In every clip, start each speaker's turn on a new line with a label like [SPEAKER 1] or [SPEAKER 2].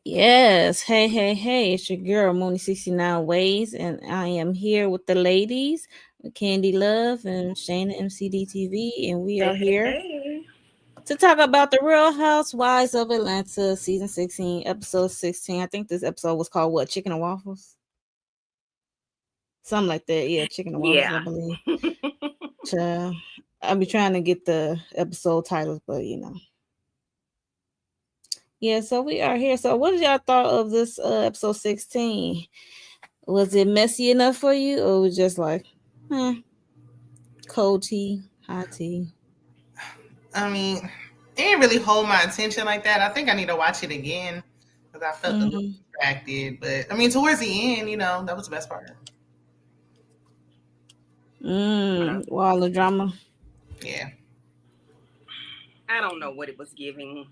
[SPEAKER 1] Yes. Hey, hey, hey. It's your girl, Mooney 69 Ways, and I am here with the ladies, Candy Love and Shayna MCDTV, and we
[SPEAKER 2] Hey,
[SPEAKER 1] are
[SPEAKER 2] hey,
[SPEAKER 1] here
[SPEAKER 2] hey.
[SPEAKER 1] to talk about the Real Housewives of Atlanta, season 16, episode 16. I think this episode was called what? Chicken and Waffles? Something like that. Yeah, Chicken and Waffles, I
[SPEAKER 2] Yeah.
[SPEAKER 1] believe. Child, I'll be trying to get the episode titles, but Yeah, so we are here. So what did y'all thought of this episode 16? Was it messy enough for you, or was it just like, eh, cold tea, hot tea?
[SPEAKER 3] I mean, it didn't really hold my attention like that. I think I need to watch it again because I felt a little
[SPEAKER 1] Mm,
[SPEAKER 3] distracted. But I mean, towards the end, that was the best part.
[SPEAKER 1] all the drama.
[SPEAKER 3] Yeah,
[SPEAKER 2] I don't know what it was giving.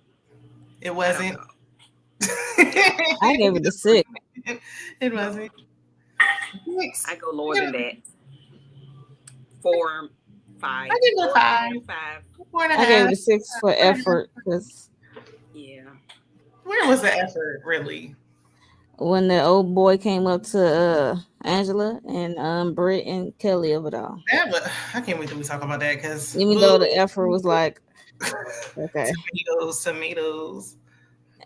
[SPEAKER 3] it
[SPEAKER 2] I don't
[SPEAKER 3] wasn't.
[SPEAKER 2] know.
[SPEAKER 1] I gave it a six.
[SPEAKER 3] It wasn't.
[SPEAKER 2] I
[SPEAKER 3] Six.
[SPEAKER 2] go lower than that. 4, 5.
[SPEAKER 3] I give it a
[SPEAKER 2] 4,
[SPEAKER 3] five.
[SPEAKER 2] 5.
[SPEAKER 3] Four and a
[SPEAKER 1] I gave
[SPEAKER 3] half.
[SPEAKER 1] it a six for effort because
[SPEAKER 2] Yeah.
[SPEAKER 3] Where was the effort, really?
[SPEAKER 1] when the old boy came up to Angela and Brit and Kelly of it all,
[SPEAKER 3] That was, I can't wait till we talk about that because
[SPEAKER 1] even though the effort was like, okay,
[SPEAKER 3] tomatoes.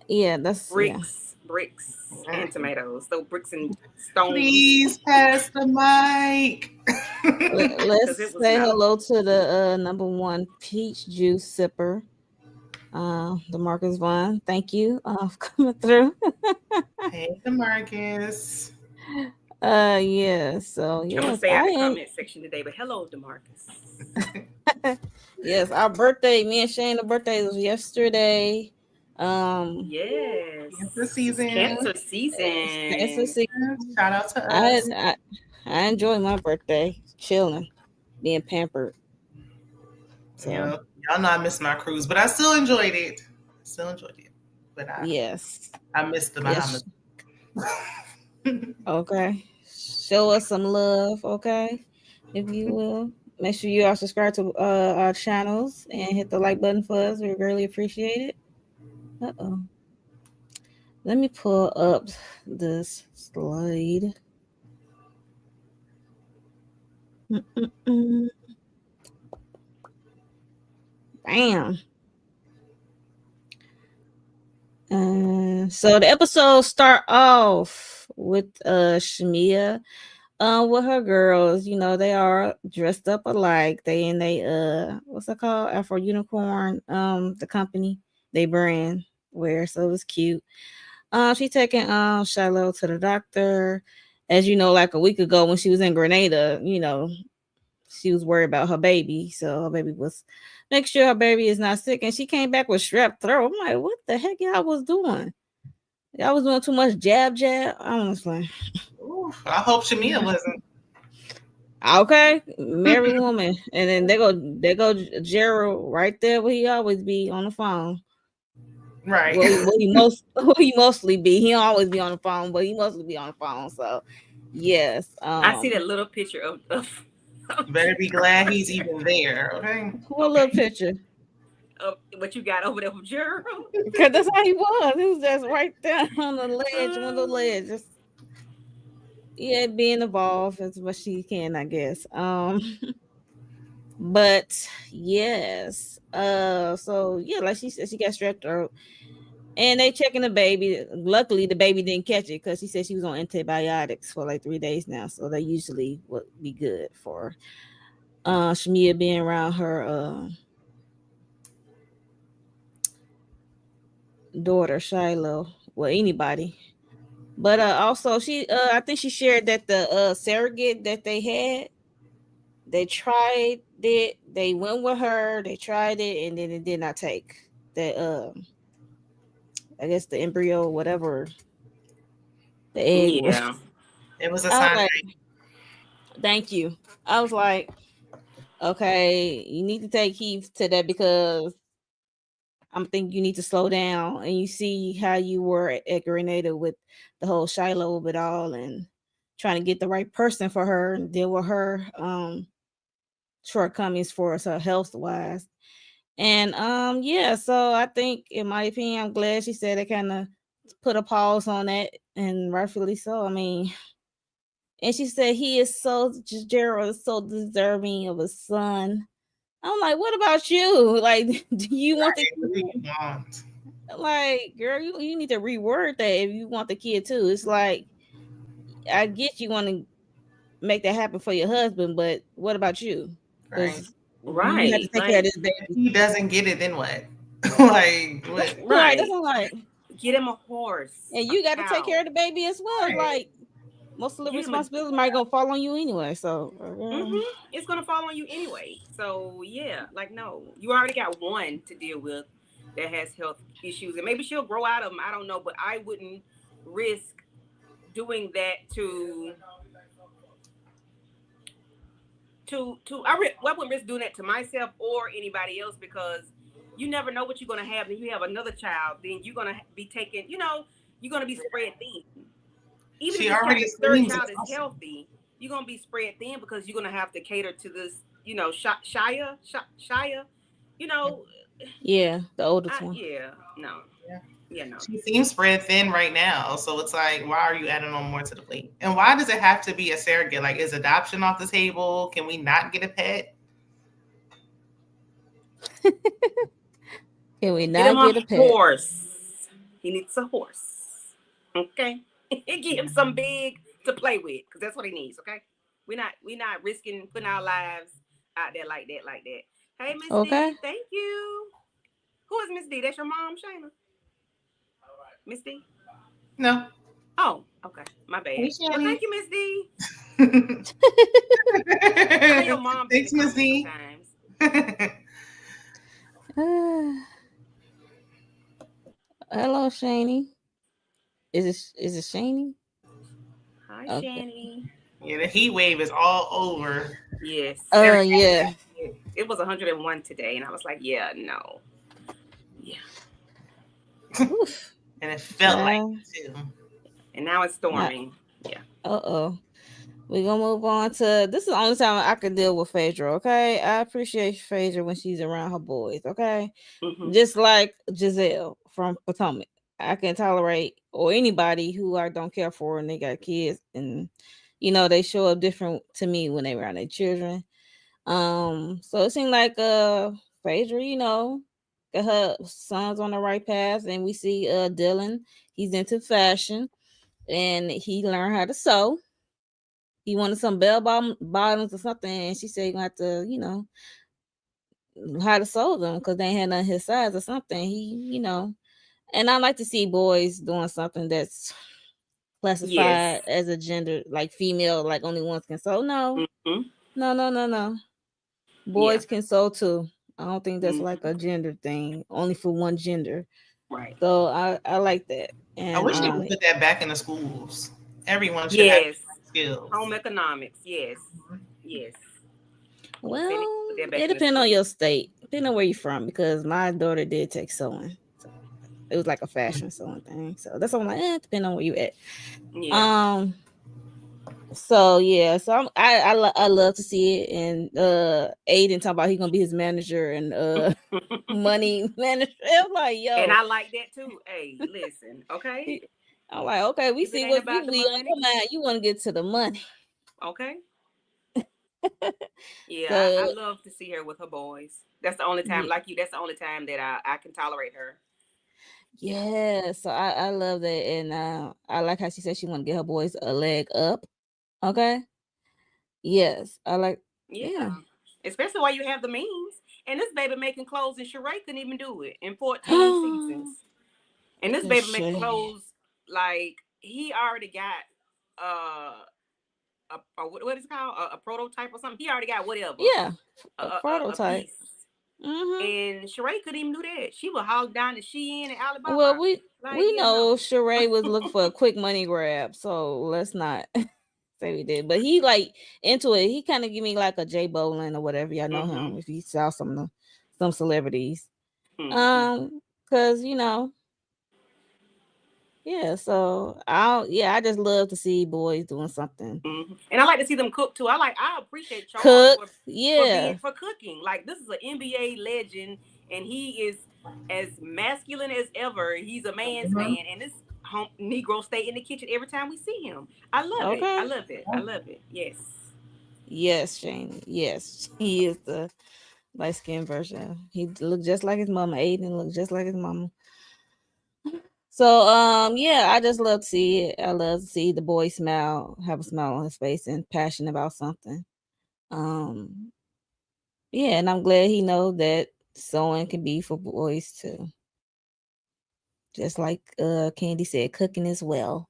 [SPEAKER 1] yeah, that's yeah.
[SPEAKER 2] Bricks, and tomatoes. So bricks and stones.
[SPEAKER 3] Please pass the mic.
[SPEAKER 1] Let's
[SPEAKER 2] Because it was
[SPEAKER 1] say
[SPEAKER 2] no.
[SPEAKER 1] hello to the number one peach juice sipper, the Marcus Vaughn. Thank you for coming through.
[SPEAKER 3] Hey, Demarcus.
[SPEAKER 1] Yeah. So
[SPEAKER 2] I'm going to
[SPEAKER 1] yes,
[SPEAKER 2] stay out
[SPEAKER 1] I
[SPEAKER 2] the
[SPEAKER 1] am.
[SPEAKER 2] comment section today, but hello, DeMarcus.
[SPEAKER 1] Yes, our birthday. Me and Shane, the birthday was yesterday.
[SPEAKER 2] Yes.
[SPEAKER 3] Cancer
[SPEAKER 2] It's
[SPEAKER 3] season.
[SPEAKER 2] cancer
[SPEAKER 1] It's cancer
[SPEAKER 2] season.
[SPEAKER 1] season.
[SPEAKER 3] Shout out to
[SPEAKER 1] I
[SPEAKER 3] us.
[SPEAKER 1] I enjoy my birthday, chilling, being pampered. So
[SPEAKER 3] Y'all know I missed my cruise, but I still enjoyed it. But
[SPEAKER 1] yes,
[SPEAKER 3] I missed the
[SPEAKER 1] yes.
[SPEAKER 3] Bahamas.
[SPEAKER 1] Okay. Show us some love, okay? If you will. Make sure you are subscribed to our channels and hit the like button for us. We really appreciate it. Uh-oh. Let me pull up this slide. Mm-mm-mm. Bam. So the episode start off with Shamia with her girls. They are dressed up alike. They in they what's it called? Afro Unicorn, the company, they brand wear, so it was cute. She taking Shiloh to the doctor. As you know, like a week ago when she was in Grenada, she was worried about her baby. So her baby was make sure her baby is not sick. And she came back with strep throat. I'm like, what the heck y'all was doing? Y'all was doing too much jab jab. I was like,
[SPEAKER 3] Oof, I hope Shamia wasn't.
[SPEAKER 1] okay, married woman. And then they go Gerald right there where he always be on the phone.
[SPEAKER 3] Right.
[SPEAKER 1] What he mostly be. He don't always be on the phone, but he mostly be on the phone. So yes.
[SPEAKER 2] I see that little picture of
[SPEAKER 3] You better be glad he's even there, okay?
[SPEAKER 1] What little picture?
[SPEAKER 2] what you got over there with Gerald.
[SPEAKER 1] Because that's how he was. He was just right there on the ledge, on the ledge. Just yeah, being involved as much as he can, I guess. But yes. So yeah, like she said, she got strep throat. And they checking the baby. Luckily, the baby didn't catch it because she said she was on antibiotics for like 3 days now. So they usually would be good for Shamia being around her daughter Shiloh. Well, anybody. But also she I think she shared that the surrogate that they had, they tried it, they went with her, they tried it, and then it did not take. The I guess the embryo, whatever the egg was.
[SPEAKER 2] Yeah.
[SPEAKER 3] It was a
[SPEAKER 1] I was
[SPEAKER 3] sign.
[SPEAKER 1] like, thank you. I was like, okay, you need to take heed to that because I'm thinking you need to slow down and you see how you were at Grenada with the whole Shiloh of it all and trying to get the right person for her and deal with her shortcomings for us, her health wise. And yeah, so I think in my opinion, I'm glad she said it kind of put a pause on that, and rightfully so. I mean, and she said he is so Gerald is so deserving of a son. I'm like, what about you? Like, do you want the
[SPEAKER 3] What do
[SPEAKER 1] kid?
[SPEAKER 3] you want?
[SPEAKER 1] Like, girl, you need to reword that if you want the kid too. It's like, I get you want to make that happen for your husband, but what about you?
[SPEAKER 3] Right.
[SPEAKER 1] Because you have to
[SPEAKER 2] Right.
[SPEAKER 1] take care of
[SPEAKER 2] Like,
[SPEAKER 1] this
[SPEAKER 3] If
[SPEAKER 1] baby.
[SPEAKER 3] he doesn't get it, then what? Like what?
[SPEAKER 1] Right, that's
[SPEAKER 2] right.
[SPEAKER 1] what I'm like.
[SPEAKER 2] Get him a horse,
[SPEAKER 1] And
[SPEAKER 2] a
[SPEAKER 1] you got to take care
[SPEAKER 2] cow.
[SPEAKER 1] of the baby as well.
[SPEAKER 3] Right.
[SPEAKER 1] Like, most of the
[SPEAKER 2] Get him a.
[SPEAKER 1] responsibility might go fall on you anyway. So,
[SPEAKER 2] It's gonna fall on you anyway. So yeah, like no, you already got one to deal with that has health issues, and maybe she'll grow out of them. I don't know, but I wouldn't risk doing that I wouldn't risk doing that to myself or anybody else because you never know what you're gonna have. Then you have another child, then you're gonna be taking, you're gonna be spread thin. Even if
[SPEAKER 3] She
[SPEAKER 2] this
[SPEAKER 3] already
[SPEAKER 2] third
[SPEAKER 3] seems
[SPEAKER 2] child is
[SPEAKER 3] exhausted.
[SPEAKER 2] healthy, you're gonna be spread thin because you're gonna have to cater to this, Shia, you know,
[SPEAKER 1] yeah, the oldest one.
[SPEAKER 2] yeah, no,
[SPEAKER 3] Yeah.
[SPEAKER 2] yeah, no.
[SPEAKER 3] She seems spread thin right now. So it's like, why are you adding on more to the plate? And why does it have to be a surrogate? Like, is adoption off the table? Can we not get a pet?
[SPEAKER 1] Can we
[SPEAKER 2] Get him
[SPEAKER 1] not
[SPEAKER 2] a
[SPEAKER 1] get a pet?
[SPEAKER 2] horse. He needs a horse. Okay, get him some big to play with because that's what he needs. Okay, we not risking putting our lives out there like that, like that. Hey, Miss
[SPEAKER 1] Okay.
[SPEAKER 2] D, thank you. Who is Miss D? That's your mom, Shayna. Miss D.
[SPEAKER 3] No.
[SPEAKER 2] Oh, okay. My
[SPEAKER 3] Hey,
[SPEAKER 2] bad. Well,
[SPEAKER 3] Shanny.
[SPEAKER 2] thank you, Miss D. I know your mom be in the
[SPEAKER 3] Thanks, Miss
[SPEAKER 2] comments
[SPEAKER 3] D.
[SPEAKER 2] sometimes.
[SPEAKER 1] Uh, hello, Shani. Is it Shani?
[SPEAKER 2] Hi,
[SPEAKER 1] Okay.
[SPEAKER 2] Shani.
[SPEAKER 3] Yeah, the heat wave is all over.
[SPEAKER 2] Yes.
[SPEAKER 1] Yeah.
[SPEAKER 2] It was 101 today, and I was like, yeah, no. Yeah.
[SPEAKER 1] Oof.
[SPEAKER 3] And it felt like
[SPEAKER 1] Child.
[SPEAKER 3] it too.
[SPEAKER 2] And now it's
[SPEAKER 1] Uh
[SPEAKER 2] storming. Yeah.
[SPEAKER 1] oh. We're gonna move on to this is the only time I can deal with Phaedra, okay? I appreciate Phaedra when she's around her boys, okay?
[SPEAKER 2] Mm-hmm.
[SPEAKER 1] Just like Giselle from Potomac. I can tolerate or anybody who I don't care for and they got kids and they show up different to me when they around their children. So it seemed like Phaedra, got her sons on the right path, and we see Dylan, he's into fashion and he learned how to sew. He wanted some bottoms or something, and she said you gonna have to, how to sew them because they ain't had none his size or something. And I like to see boys doing something that's
[SPEAKER 2] Yes.
[SPEAKER 1] classified as a gender, like female, like only ones can sew. No,
[SPEAKER 2] Mm-hmm.
[SPEAKER 1] no, no, no, no.
[SPEAKER 2] Yeah.
[SPEAKER 1] Boys can sew too. I don't think that's like
[SPEAKER 2] Mm-hmm.
[SPEAKER 1] a gender thing, only for one gender.
[SPEAKER 2] Right.
[SPEAKER 1] So I like that.
[SPEAKER 3] I
[SPEAKER 1] And
[SPEAKER 3] wish they would put that back in the schools. Everyone should have
[SPEAKER 2] Yes.
[SPEAKER 3] skills.
[SPEAKER 2] Home economics. Yes. Yes. They need to
[SPEAKER 1] well,
[SPEAKER 2] put that back
[SPEAKER 1] it
[SPEAKER 2] in the
[SPEAKER 1] depends on
[SPEAKER 2] school.
[SPEAKER 1] your state, depending on where you're from, because my daughter did take sewing. So it was like a fashion sewing thing. So that's why I'm like, depending on where you at.
[SPEAKER 2] Yeah.
[SPEAKER 1] So yeah, so I love to see it, and Aiden talking about he gonna be his manager and money manager. I'm like,
[SPEAKER 2] And
[SPEAKER 1] yo,
[SPEAKER 2] I like that too. Hey, listen, okay?
[SPEAKER 1] I'm like, okay, we
[SPEAKER 2] If it
[SPEAKER 1] see
[SPEAKER 2] ain't
[SPEAKER 1] what
[SPEAKER 2] about
[SPEAKER 1] you
[SPEAKER 2] the
[SPEAKER 1] be on
[SPEAKER 2] money,
[SPEAKER 1] your mind. You want to get to the money.
[SPEAKER 2] okay? Yeah, I
[SPEAKER 1] So
[SPEAKER 2] love to see her with her boys. That's the only time,
[SPEAKER 1] yeah,
[SPEAKER 2] like you, that's the only time that I can tolerate her. Yeah.
[SPEAKER 1] yeah. So I love that, and I like how she said she want to get her boys a leg up. Okay. Yes, I like. Yeah.
[SPEAKER 2] Yeah. Especially while you have the means. And this baby making clothes and Sheree couldn't even do it in 14 seasons. And this
[SPEAKER 1] Good
[SPEAKER 2] baby making
[SPEAKER 1] shit.
[SPEAKER 2] clothes like he already got what is it called? A prototype or something. He already got whatever.
[SPEAKER 1] Yeah,
[SPEAKER 2] A,
[SPEAKER 1] a
[SPEAKER 2] a, a
[SPEAKER 1] prototype.
[SPEAKER 2] piece.
[SPEAKER 1] Mm-hmm.
[SPEAKER 2] And Sheree couldn't even do that. She would haul down to Shein and
[SPEAKER 1] Well,
[SPEAKER 2] Alibaba. Like,
[SPEAKER 1] we
[SPEAKER 2] yeah,
[SPEAKER 1] know
[SPEAKER 2] no.
[SPEAKER 1] Sheree was looking for a quick money grab, so let's not say we did. But he like into it. He kind of give me like a Jay Bolin or whatever y'all know
[SPEAKER 2] Mm-hmm.
[SPEAKER 1] him. If you saw some celebrities,
[SPEAKER 2] Mm-hmm.
[SPEAKER 1] because yeah. So I just love to see boys doing something.
[SPEAKER 2] Mm-hmm. And I like to see them cook too. I appreciate Charles
[SPEAKER 1] Cook,
[SPEAKER 2] being
[SPEAKER 1] yeah.
[SPEAKER 2] for cooking. Like this is an NBA legend, and he is as masculine as ever. He's a man's
[SPEAKER 3] Mhm.
[SPEAKER 2] man, and this home Negro stay in the kitchen every time we see him. I love it. I
[SPEAKER 1] Okay.
[SPEAKER 2] love it. I love it. Yes.
[SPEAKER 1] Yes, Shane. Yes, he is the light skinned version. He looked just like his mama. Aiden looked just like his mama. So yeah, I just love to see it. I love to see the boy smile, have a smile on his face and passionate about something. Um yeah, and I'm glad he know that sewing can be for boys too. Just like Candy said, cooking as well.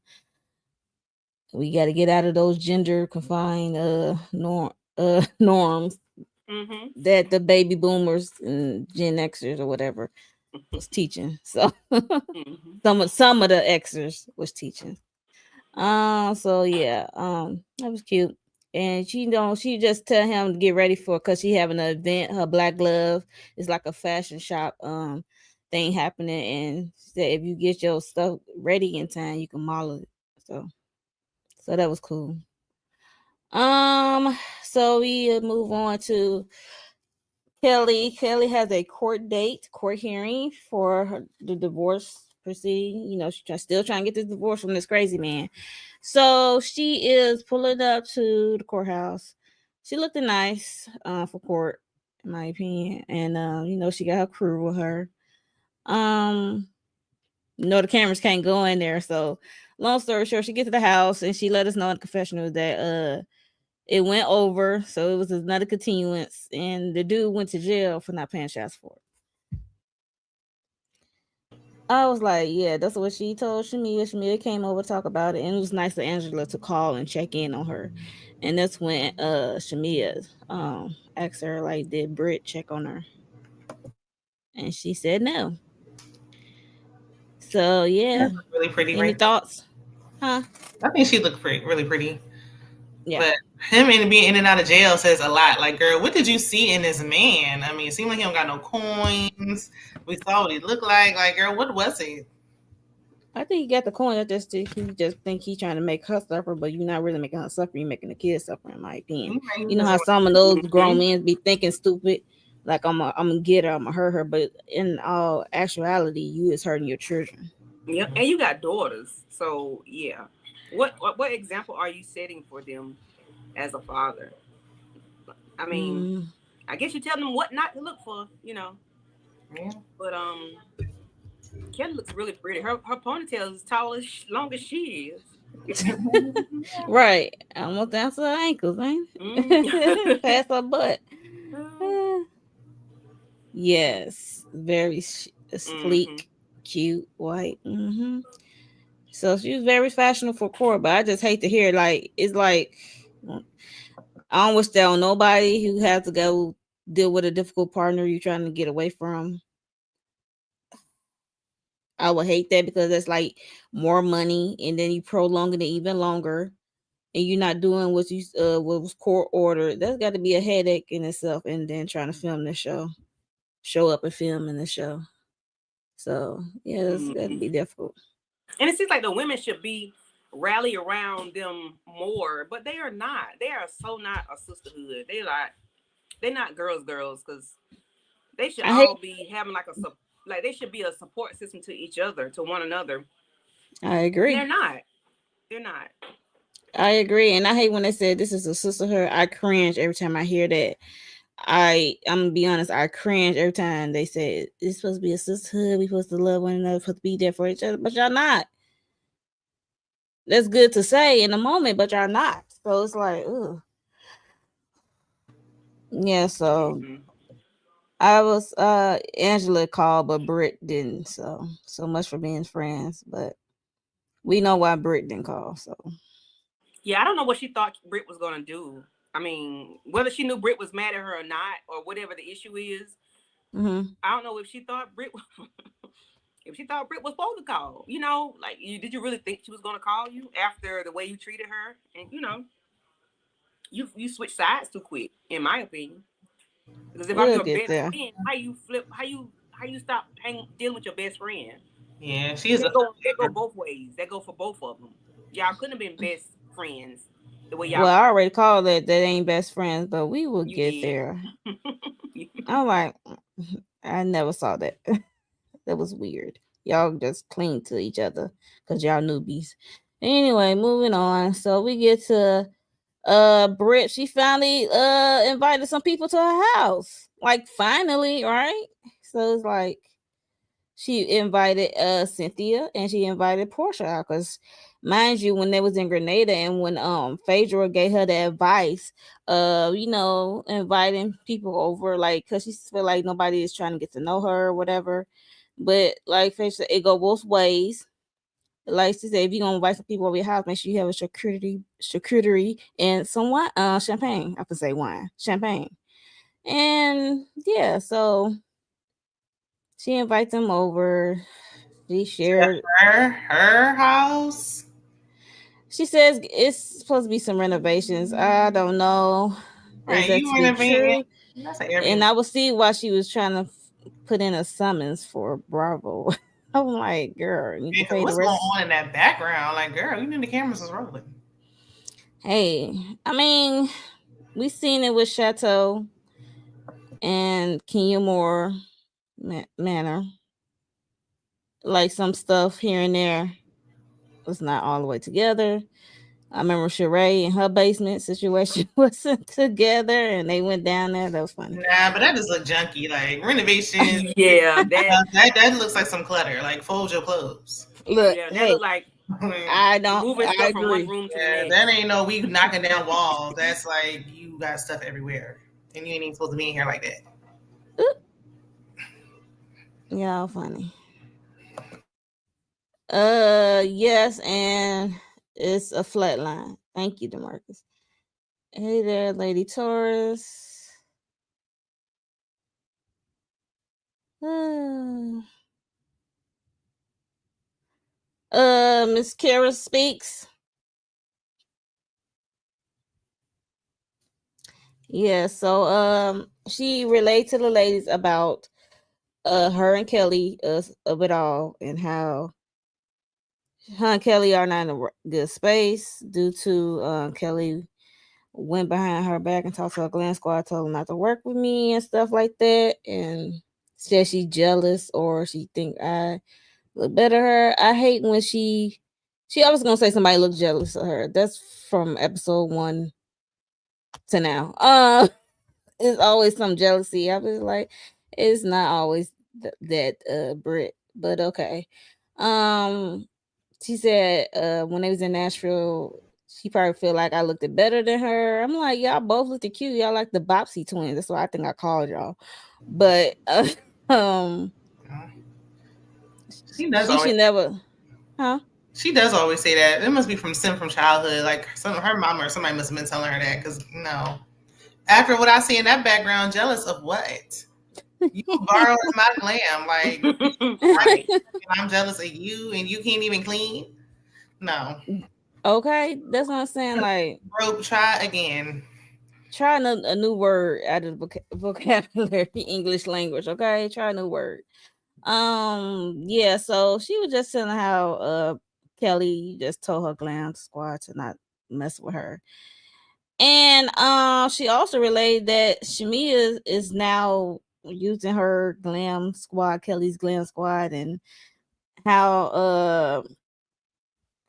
[SPEAKER 1] We got to get out of those gender confined norms
[SPEAKER 2] Mhm.
[SPEAKER 1] that the baby boomers and Gen Xers or whatever was teaching. So
[SPEAKER 2] Mhm.
[SPEAKER 1] some of the Xers was teaching. So yeah, that was cute. And she just tell him to get ready for because she having an event. Her black glove is like a fashion shop thing happening, and she said if you get your stuff ready in time, you can model it. So that was cool. Um, so we move on to Kelli. Kelli has a court hearing for the divorce proceeding. You know, still trying to get this divorce from this crazy man. So she is pulling up to the courthouse. She looked nice for court, in my opinion. And you know, she got her crew with her. Um, the cameras can't go in there. So long story short, she gets to the house and she let us know in the confessional that it went over, so it was another continuance, and the dude went to jail for not paying child support. I was like, yeah, that's what she told Shamia. Shamia came over to talk about it, and it was nice of Angela to call and check in on her. And that's when Shamia asked her like, did Brit check on her? And she said no. So
[SPEAKER 3] She
[SPEAKER 1] yeah,
[SPEAKER 3] look really pretty
[SPEAKER 1] any
[SPEAKER 3] right now.
[SPEAKER 1] thoughts? Huh?
[SPEAKER 3] I think she looked pretty, really pretty.
[SPEAKER 1] Yeah.
[SPEAKER 3] But him and being in and out of jail says a lot. Like, girl, what did you see in this man? I mean, it seemed like he don't got no coins. We saw what he looked like. Like, girl, what was he?
[SPEAKER 1] I think he got the coin. I just think he just think he's trying to make her suffer, but you're not really making her suffer. You're making the kids suffer, in my opinion.
[SPEAKER 3] He might
[SPEAKER 1] You know
[SPEAKER 3] just
[SPEAKER 1] how
[SPEAKER 3] want.
[SPEAKER 1] some of those grown
[SPEAKER 2] Mhm.
[SPEAKER 1] men be thinking stupid, like I'm gonna get her, I'm gonna hurt her, but in all actuality, you is hurting your children.
[SPEAKER 2] Yep. And you got daughters, so yeah. What example are you setting for them as a father? I mean,
[SPEAKER 1] Mm,
[SPEAKER 2] I guess you tell them what not to look for, you know.
[SPEAKER 3] Yeah.
[SPEAKER 2] But Kelly looks really pretty. Her ponytail is tall as long as she is.
[SPEAKER 1] right, almost down to her ankles, ain't
[SPEAKER 2] Mm.
[SPEAKER 1] it? Past her butt. Yes, very
[SPEAKER 2] Mhm.
[SPEAKER 1] sleek, cute, white. So she was very fashionable for court, but I just hate to hear like it's like I don't wish that on nobody who has to go deal with a difficult partner you're trying to get away from. I would hate that because that's like more money, and then you prolonging it even longer, and you're not doing what was court ordered. That's got to be a headache in itself, and then trying to film the show up and film in the show. So yeah, that's got to
[SPEAKER 2] Mhm.
[SPEAKER 1] be difficult.
[SPEAKER 2] And it seems like the women should be rally around them more, but they are not. They are so not a sisterhood. They're not girls because they should
[SPEAKER 1] I hate.
[SPEAKER 2] all be having like they should be a support system to each other, to one another.
[SPEAKER 1] I
[SPEAKER 2] And
[SPEAKER 1] agree.
[SPEAKER 2] they're not. They're not.
[SPEAKER 1] I agree, and I hate when they said this is a sisterhood. I cringe every time I hear that. I'm gonna be honest. I cringe every time they say it's supposed to be a sisterhood. We supposed to love one another, supposed to be there for each other, but y'all not. That's good to say in the moment, but y'all not. So it's like, ugh. Yeah. So
[SPEAKER 2] Mhm.
[SPEAKER 1] I was Angela called, but Britt didn't. So much for being friends, but we know why Britt didn't call. So
[SPEAKER 2] Yeah, I don't know what she thought Britt was gonna do. I mean, whether she knew Britt was mad at her or not, or whatever the issue is,
[SPEAKER 1] mm-hmm.
[SPEAKER 2] I don't know if she thought Britt if she thought Britt was supposed to call. You know, like did you really think she was gonna call you after the way you treated her? And you switch sides too quick, in my opinion. Because if I'm
[SPEAKER 1] We'll
[SPEAKER 2] your
[SPEAKER 1] get
[SPEAKER 2] best
[SPEAKER 1] there.
[SPEAKER 2] friend, how you flip? How you stop dealing with your best friend?
[SPEAKER 3] Yeah, she is a.
[SPEAKER 2] That go both ways. That go for both of them. Y'all couldn't have been best friends the way y'all
[SPEAKER 1] Well, I
[SPEAKER 2] are.
[SPEAKER 1] already called it that ain't best friends, but we will
[SPEAKER 2] You
[SPEAKER 1] get
[SPEAKER 2] did.
[SPEAKER 1] there. I'm like, I never saw that. That was weird. Y'all just cling to each other because y'all newbies. Anyway, moving on. So we get to Brit. She finally invited some people to her house. Like finally, right? So it's like she invited Cynthia and she invited Portia out because mind you, when they was in Grenada and when Phaedra gave her the advice inviting people over, like, because she feel like nobody is trying to get to know her or whatever. But like Phaedra said, it go both ways. Like she said, if you're gonna invite some people over your house, make sure you have a charcuterie and some wine, champagne. I can say wine, champagne. And yeah, so she invites them over. She shared.
[SPEAKER 3] Her house.
[SPEAKER 1] She says it's supposed to be some renovations. I don't know. Is
[SPEAKER 3] Right,
[SPEAKER 1] that
[SPEAKER 3] you
[SPEAKER 1] to be
[SPEAKER 3] renovating.
[SPEAKER 1] true?
[SPEAKER 3] That's an
[SPEAKER 1] And
[SPEAKER 3] Airbnb.
[SPEAKER 1] I will see why she was trying to put in a summons for Bravo. I'm like, girl, you need to
[SPEAKER 3] Because
[SPEAKER 1] pay the
[SPEAKER 3] what's going
[SPEAKER 1] rest.
[SPEAKER 3] on in that background? Like, girl, you knew the cameras was rolling.
[SPEAKER 1] Hey, I mean, we seen it with Chateau and Kenya Moore Manor. Like some stuff here and there was not all the way together. I remember Sheree and her basement situation wasn't together, and they went down there. That was funny.
[SPEAKER 3] Nah, but that just look junky. Like renovation.
[SPEAKER 2] Yeah, that
[SPEAKER 3] That looks like some clutter. Like fold your clothes.
[SPEAKER 1] Look,
[SPEAKER 2] yeah, that
[SPEAKER 1] hey,
[SPEAKER 2] look like
[SPEAKER 1] I don't.
[SPEAKER 2] moving
[SPEAKER 1] I
[SPEAKER 2] stuff from one
[SPEAKER 1] agree.
[SPEAKER 2] room to the
[SPEAKER 3] Yeah,
[SPEAKER 2] next.
[SPEAKER 3] that ain't no we knocking down walls. That's like you got stuff everywhere, and you ain't even supposed to be in here like that.
[SPEAKER 1] Y'all funny. Yes, and it's a flat line. Thank you, Demarcus. Hey there, Lady Taurus. Miss Kara speaks. Yeah, so she relayed to the ladies about her and Kelly of it all and how her and Kelly are not in a good space due to Kelly went behind her back and talked to her Glam Squad, told them not to work with me and stuff like that, and said she's jealous or she think I look better her. I hate when she always gonna say somebody look jealous of her. That's from episode 1 to now. It's always some jealousy. I was like, it's not always that Brit, but okay. Um, she said when they was in Nashville, she probably feel like I looked better than her. I'm like, y'all both looked cute. Y'all like the Bopsy twins. That's why I think I called y'all. But um,
[SPEAKER 3] She does
[SPEAKER 1] she
[SPEAKER 3] always.
[SPEAKER 1] should never, huh?
[SPEAKER 3] She does always say that. It must be from sim from childhood. Like some her mama or somebody must have been telling her that. Because no, after what I see in that background, jealous of what? You borrow my glam. Like right. And I'm jealous of you, and you can't even clean. No.
[SPEAKER 1] Okay, that's what I'm saying. Like,
[SPEAKER 3] Broke. Try again.
[SPEAKER 1] try a new word out of the vocabulary, English language. Okay, try a new word. Yeah, so she was just telling how Kelly just told her glam squad to not mess with her. And she also relayed that Shamia is now using her glam squad, Kelly's glam squad, and how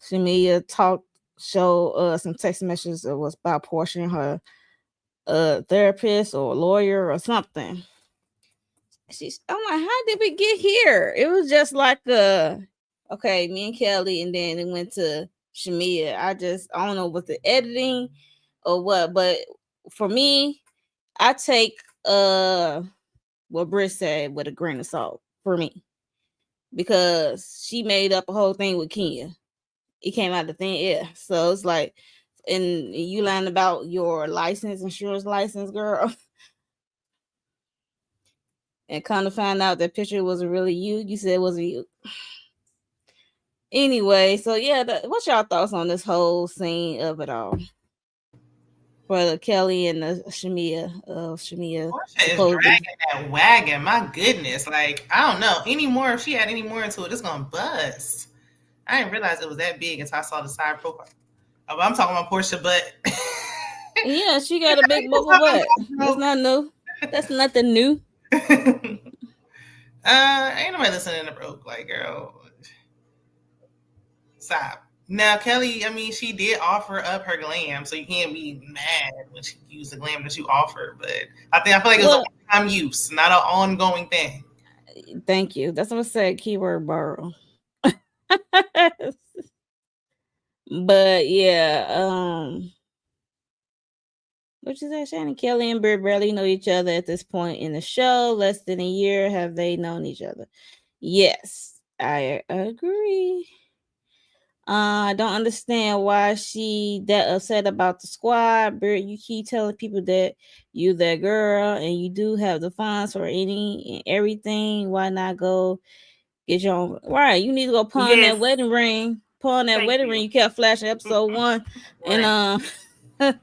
[SPEAKER 1] Shamia talked show some text messages that was about portioning her therapist or lawyer or something. I'm like, how did we get here? It was just like okay, me and Kelly, and then it went to Shamia. I don't know what the editing or what, but for me, I take what Britt said with a grain of salt for me because she made up a whole thing with Kenya. It came out the thing, yeah. So it's like, and you lying about your insurance license, girl. And kind of find out that picture wasn't really you. You said it wasn't you. Anyway, so yeah, what's y'all thoughts on this whole scene of it all? For the Kelly and the Shamia
[SPEAKER 3] Portia is
[SPEAKER 1] supposedly.
[SPEAKER 3] dragging that wagon. My goodness. Like, I don't know. Anymore, if she had any more into it, it's gonna bust. I didn't realize it was that big until I saw the side profile. Oh, I'm talking about Portia, but
[SPEAKER 1] Yeah, she got a big bubble butt. That's not new. That's nothing new.
[SPEAKER 3] Ain't nobody listening to Broke. Like, girl, stop. Now, Kelly, I mean, she did offer up her glam, so you can't be mad when she used the glam that you offered. But I feel like it was a
[SPEAKER 1] Well,
[SPEAKER 3] one-time use, not an ongoing thing.
[SPEAKER 1] thank you. That's what I said. Keyword borrow. But yeah, what you say, Shannon? Kelly and Brit barely know each other at this point in the show. Less than a year have they known each other. Yes, I agree. I don't understand why she that upset about the squad. Brit, you keep telling people that you that girl and you do have the funds for any and everything. Why not go get your own? Right, you need to go pawn that
[SPEAKER 2] Yes,
[SPEAKER 1] wedding ring. Pawn that
[SPEAKER 2] thank
[SPEAKER 1] wedding ring.
[SPEAKER 2] you.
[SPEAKER 1] You kept flashing episode 1, and
[SPEAKER 3] Right.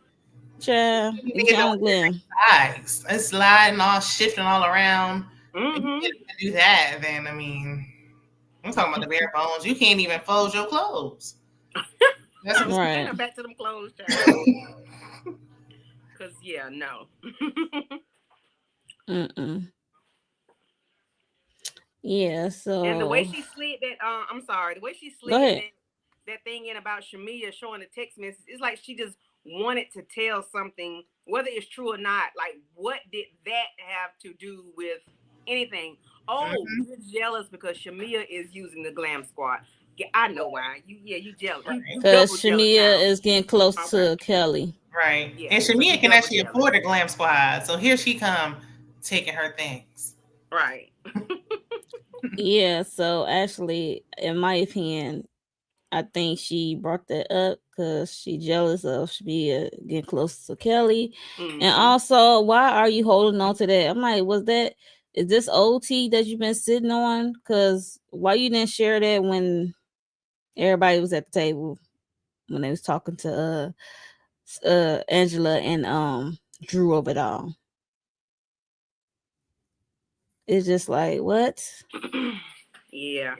[SPEAKER 1] child,
[SPEAKER 3] You
[SPEAKER 1] get
[SPEAKER 3] get
[SPEAKER 1] your
[SPEAKER 3] the
[SPEAKER 1] own glam.
[SPEAKER 3] sides. It's sliding all, shifting all around. If you
[SPEAKER 2] Mm-hmm.
[SPEAKER 3] get to do that, then I mean, I'm talking about the bare bones. You can't even fold your clothes. That's what
[SPEAKER 2] Ain't
[SPEAKER 1] Right.
[SPEAKER 2] no back to them clothes, child. Cause yeah, no.
[SPEAKER 1] Mm-mm. Yeah.
[SPEAKER 2] And the way
[SPEAKER 1] So
[SPEAKER 2] she slid that, I'm sorry, the way she
[SPEAKER 1] go
[SPEAKER 2] slid
[SPEAKER 1] ahead.
[SPEAKER 2] that thing in about Shamia showing the text message, it's like she just wanted to tell something, whether it's true or not. Like, what did that have to do with anything? Oh,
[SPEAKER 3] Mhm.
[SPEAKER 2] you're jealous because Shamia is using the Glam Squad. Yeah, I know why. You jealous. You
[SPEAKER 3] Right.
[SPEAKER 1] Cause
[SPEAKER 2] double jealous
[SPEAKER 1] Shamia
[SPEAKER 2] now.
[SPEAKER 1] is getting close
[SPEAKER 2] Okay.
[SPEAKER 1] to Kelly.
[SPEAKER 3] Right.
[SPEAKER 2] Yeah.
[SPEAKER 3] And
[SPEAKER 2] So you
[SPEAKER 3] Shamia can
[SPEAKER 2] double
[SPEAKER 3] actually
[SPEAKER 2] jealous.
[SPEAKER 3] afford a glam squad. So here she come taking her things.
[SPEAKER 2] Right.
[SPEAKER 1] Yeah. So actually, in my opinion, I think she brought that up because she jealous of Shamia getting close to Kelly, and
[SPEAKER 2] Mm-hmm.
[SPEAKER 1] also, why are you holding on to that? I'm like, was that is this OT that you've been sitting on? Because why you didn't share that when everybody was at the table when they was talking to Angela and Drew of it all? It's just like what?
[SPEAKER 2] Yeah.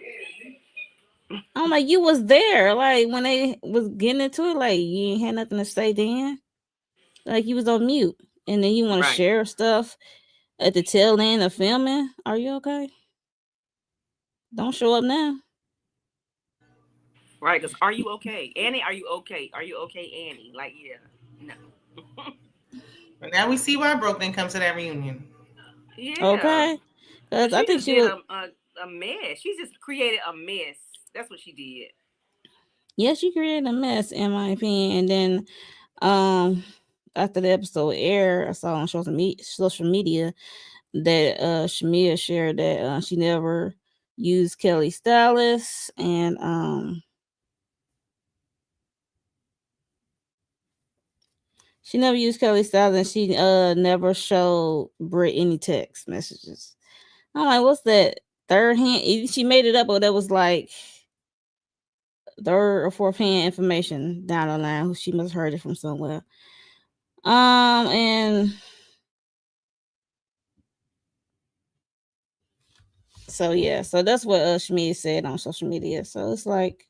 [SPEAKER 1] I'm like, you was there, like when they was getting into it, like you ain't had nothing to say then, like you was on mute, and then you want to
[SPEAKER 2] Right.
[SPEAKER 1] share stuff at the tail end of filming. Are you okay? Don't show up now.
[SPEAKER 2] Right. Because are you okay, Annie? Are you okay? Are you okay, Annie? Like, yeah. No.
[SPEAKER 3] But now we see why Brooke didn't come to that reunion.
[SPEAKER 2] Yeah.
[SPEAKER 1] Okay, because
[SPEAKER 2] Cause
[SPEAKER 1] I
[SPEAKER 2] she
[SPEAKER 1] think
[SPEAKER 2] just
[SPEAKER 1] she
[SPEAKER 2] did
[SPEAKER 1] was.
[SPEAKER 2] a mess. She just created a mess. That's what she did.
[SPEAKER 1] Yeah, she created a mess in my opinion, and then um after the episode aired, I saw on social media that Shamia shared that she never used Kelly Stylist, and she never used Kelly Stylist, and she never showed Brit any text messages. I'm like, what's that? Third hand? She made it up, or that was like third or fourth hand information down the line. She must have heard it from somewhere. And so yeah, so that's what Shmi said on social media. So it's like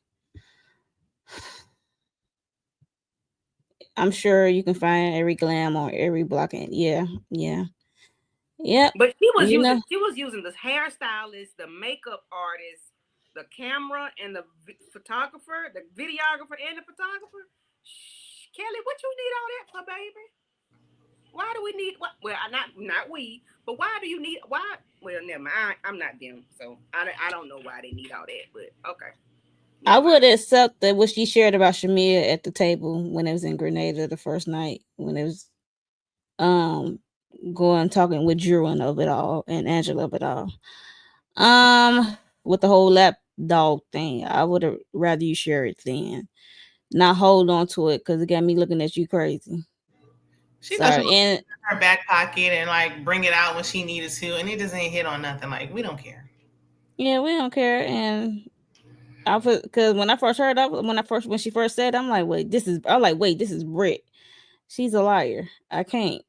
[SPEAKER 1] I'm sure you can find every glam on every block. And yeah, yeah, yep.
[SPEAKER 2] But
[SPEAKER 1] You know,
[SPEAKER 2] she was using the hairstylist, the makeup artist, the camera, and the photographer, the videographer, and the photographer. Kelly, what you need all that for, baby? Why do we need what? Well, not we, but why do you need why? Well, never mind. I'm not them, so I don't know why they need all that. But okay,
[SPEAKER 1] I
[SPEAKER 2] never
[SPEAKER 1] would
[SPEAKER 2] mind.
[SPEAKER 1] accept that what she shared about Shamia at the table when it was in Grenada the first night when it was um going talking with Drew and of it all and Angela of it all. With the whole lap dog thing, I would have rather you share it then, not hold on to it because it got me looking at you crazy.
[SPEAKER 3] She thought she
[SPEAKER 1] Sorry,
[SPEAKER 3] was
[SPEAKER 1] and
[SPEAKER 3] in her back pocket and like bring it out when she needed to, and it just ain't hit on nothing. Like we don't care.
[SPEAKER 1] yeah, we don't care. And I because when I first heard that, when she first said, I'm like, wait, this is Brit. She's a liar. I can't.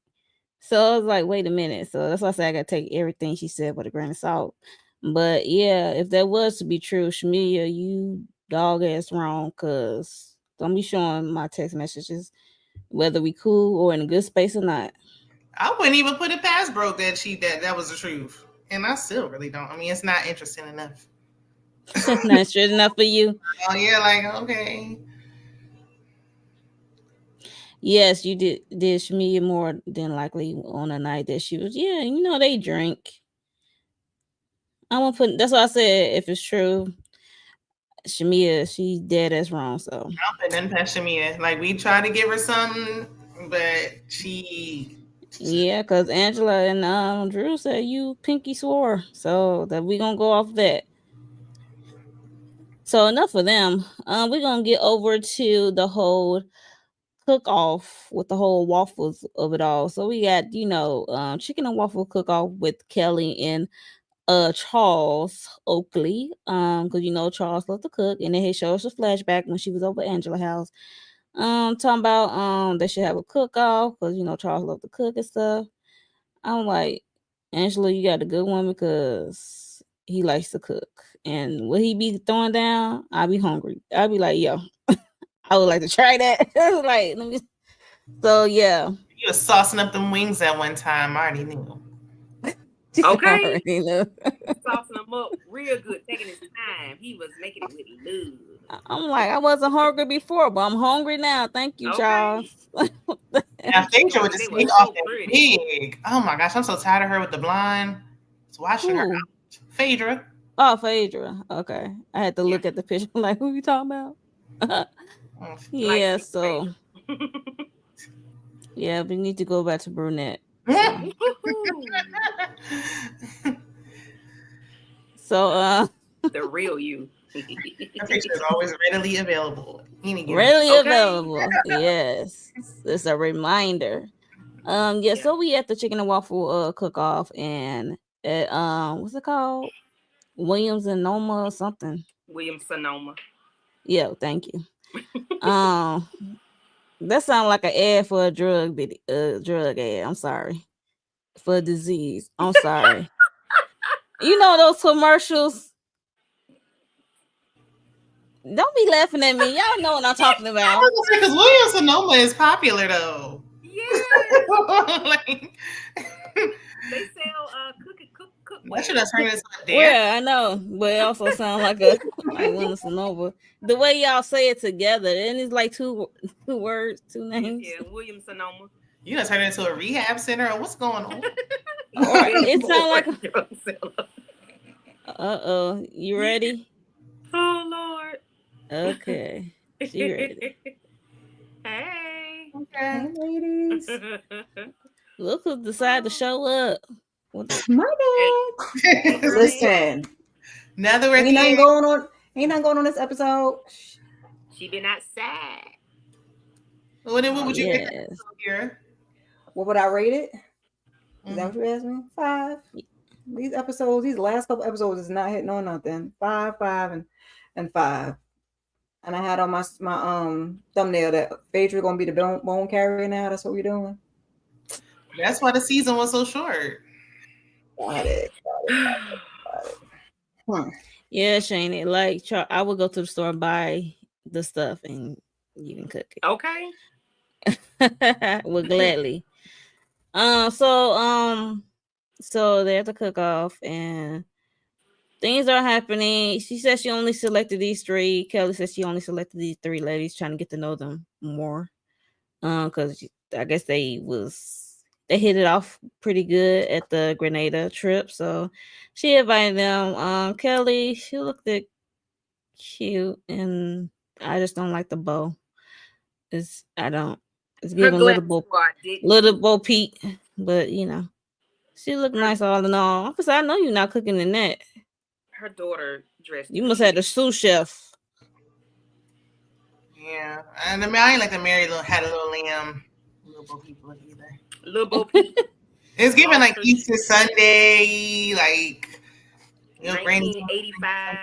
[SPEAKER 1] So I was like, wait a minute. So that's why I said I gotta take everything she said with a grain of salt. But yeah, if that was to be true, Shmelia, you dog ass wrong, cause don't be showing my text messages, whether we cool or in a good space or not.
[SPEAKER 3] I wouldn't even put it past Brooke that that was the truth. And I still really don't. I mean, it's not interesting enough.
[SPEAKER 1] Not straight enough for you.
[SPEAKER 3] Oh yeah, like okay.
[SPEAKER 1] Yes, you did Shamia more than likely on a night that she was. Yeah, they drink. I'm gonna put. That's why I said if it's true, Shamia, she's dead as wrong. So
[SPEAKER 3] I don't put nothing past Shamia. Like we tried to give her something, but she.
[SPEAKER 1] yeah, because Angela and Drew said you pinky swore, so that we gonna go off that. So enough of them. We're gonna get over to the whole cook off with the whole waffles of it all. So we got chicken and waffle cook off with Kelli and Charles Oakley. Because Charles loved to cook, and then he showed us a flashback when she was over at Angela's house. Talking about they should have a cook off because Charles loved to cook and stuff. I'm like, Angela, you got a good one because he likes to cook. And what he be throwing down, I'll be hungry. I'll be like, yo, I would like to try that. Like, let me. So yeah.
[SPEAKER 3] You was saucing up them wings at one time. I already knew.
[SPEAKER 2] Okay. Saucing them up real good, taking his time. He was making it with love.
[SPEAKER 1] I'm like, I wasn't hungry before, but I'm hungry now. Thank you, Charles.
[SPEAKER 3] Now, Phaedra with the snake off that wig. Oh my gosh, I'm so tired of her with the blonde. It's washing her out. Phaedra.
[SPEAKER 1] Oh, Phaedra. Okay. I had to look at the picture. I'm like, who you talking about? Yeah, so. Yeah, we need to go back to brunette. So,
[SPEAKER 2] the real you.
[SPEAKER 3] That picture is always readily available.
[SPEAKER 1] Readily available. Yes. It's a reminder. Yeah, so we at the chicken and waffle cook off and at what's it called? Williams and Noma or something.
[SPEAKER 2] Williams Sonoma.
[SPEAKER 1] Yeah, thank you. That sounds like an ad for a drug ad. I'm sorry. For a disease. I'm sorry. You know those commercials? Don't be laughing at me. Y'all know what I'm talking about.
[SPEAKER 3] Because Williams Sonoma is popular though.
[SPEAKER 2] Yeah.
[SPEAKER 3] Like,
[SPEAKER 2] they sell cook.
[SPEAKER 3] That should have turned into a dare.
[SPEAKER 1] Yeah, I know, but it also sounds like Williams Sonoma. The way y'all say it together, and it's like two words, two names.
[SPEAKER 2] Yeah, Williams Sonoma.
[SPEAKER 3] You gonna turn it into a rehab center, or what's going on?
[SPEAKER 1] It sounds like. You ready?
[SPEAKER 2] Oh Lord.
[SPEAKER 1] Okay, she ready.
[SPEAKER 2] Hey.
[SPEAKER 3] Okay,
[SPEAKER 4] ladies.
[SPEAKER 1] Look who decided to show up.
[SPEAKER 4] My bad. Listen.
[SPEAKER 3] Now that we're
[SPEAKER 4] ain't nothing going on this episode.
[SPEAKER 2] She been outside.
[SPEAKER 3] Well, then what would you rate this here?
[SPEAKER 4] What would I rate it? Is that what you asked me? 5. These last couple episodes is not hitting on nothing. 5, 5, and 5. And I had on my thumbnail that Phaedra gonna be the bone carrier now. That's what we're doing.
[SPEAKER 3] That's why the season was so short.
[SPEAKER 4] Got it.
[SPEAKER 1] Yeah, Shane. Like I would go to the store and buy the stuff, and you can cook it.
[SPEAKER 2] Okay.
[SPEAKER 1] Would gladly. So they're at the cook off, and things are happening. She said she only selected these 3. Kelli said she only selected these 3 ladies, trying to get to know them more. Because I guess they hit it off pretty good at the Grenada trip. So she invited them. Kelli, she looked cute, and I just don't like the bow. It's giving little Bo Peep, but she looked nice all in all. I know you're not cooking in that.
[SPEAKER 2] Her daughter dressed.
[SPEAKER 1] You must have the sous chef.
[SPEAKER 3] Yeah, and I ain't like the Mary had a little lamb. Little Bo Peep look either.
[SPEAKER 2] Little Bo Peep.
[SPEAKER 3] It's giving like Easter Sunday, like
[SPEAKER 2] 1985.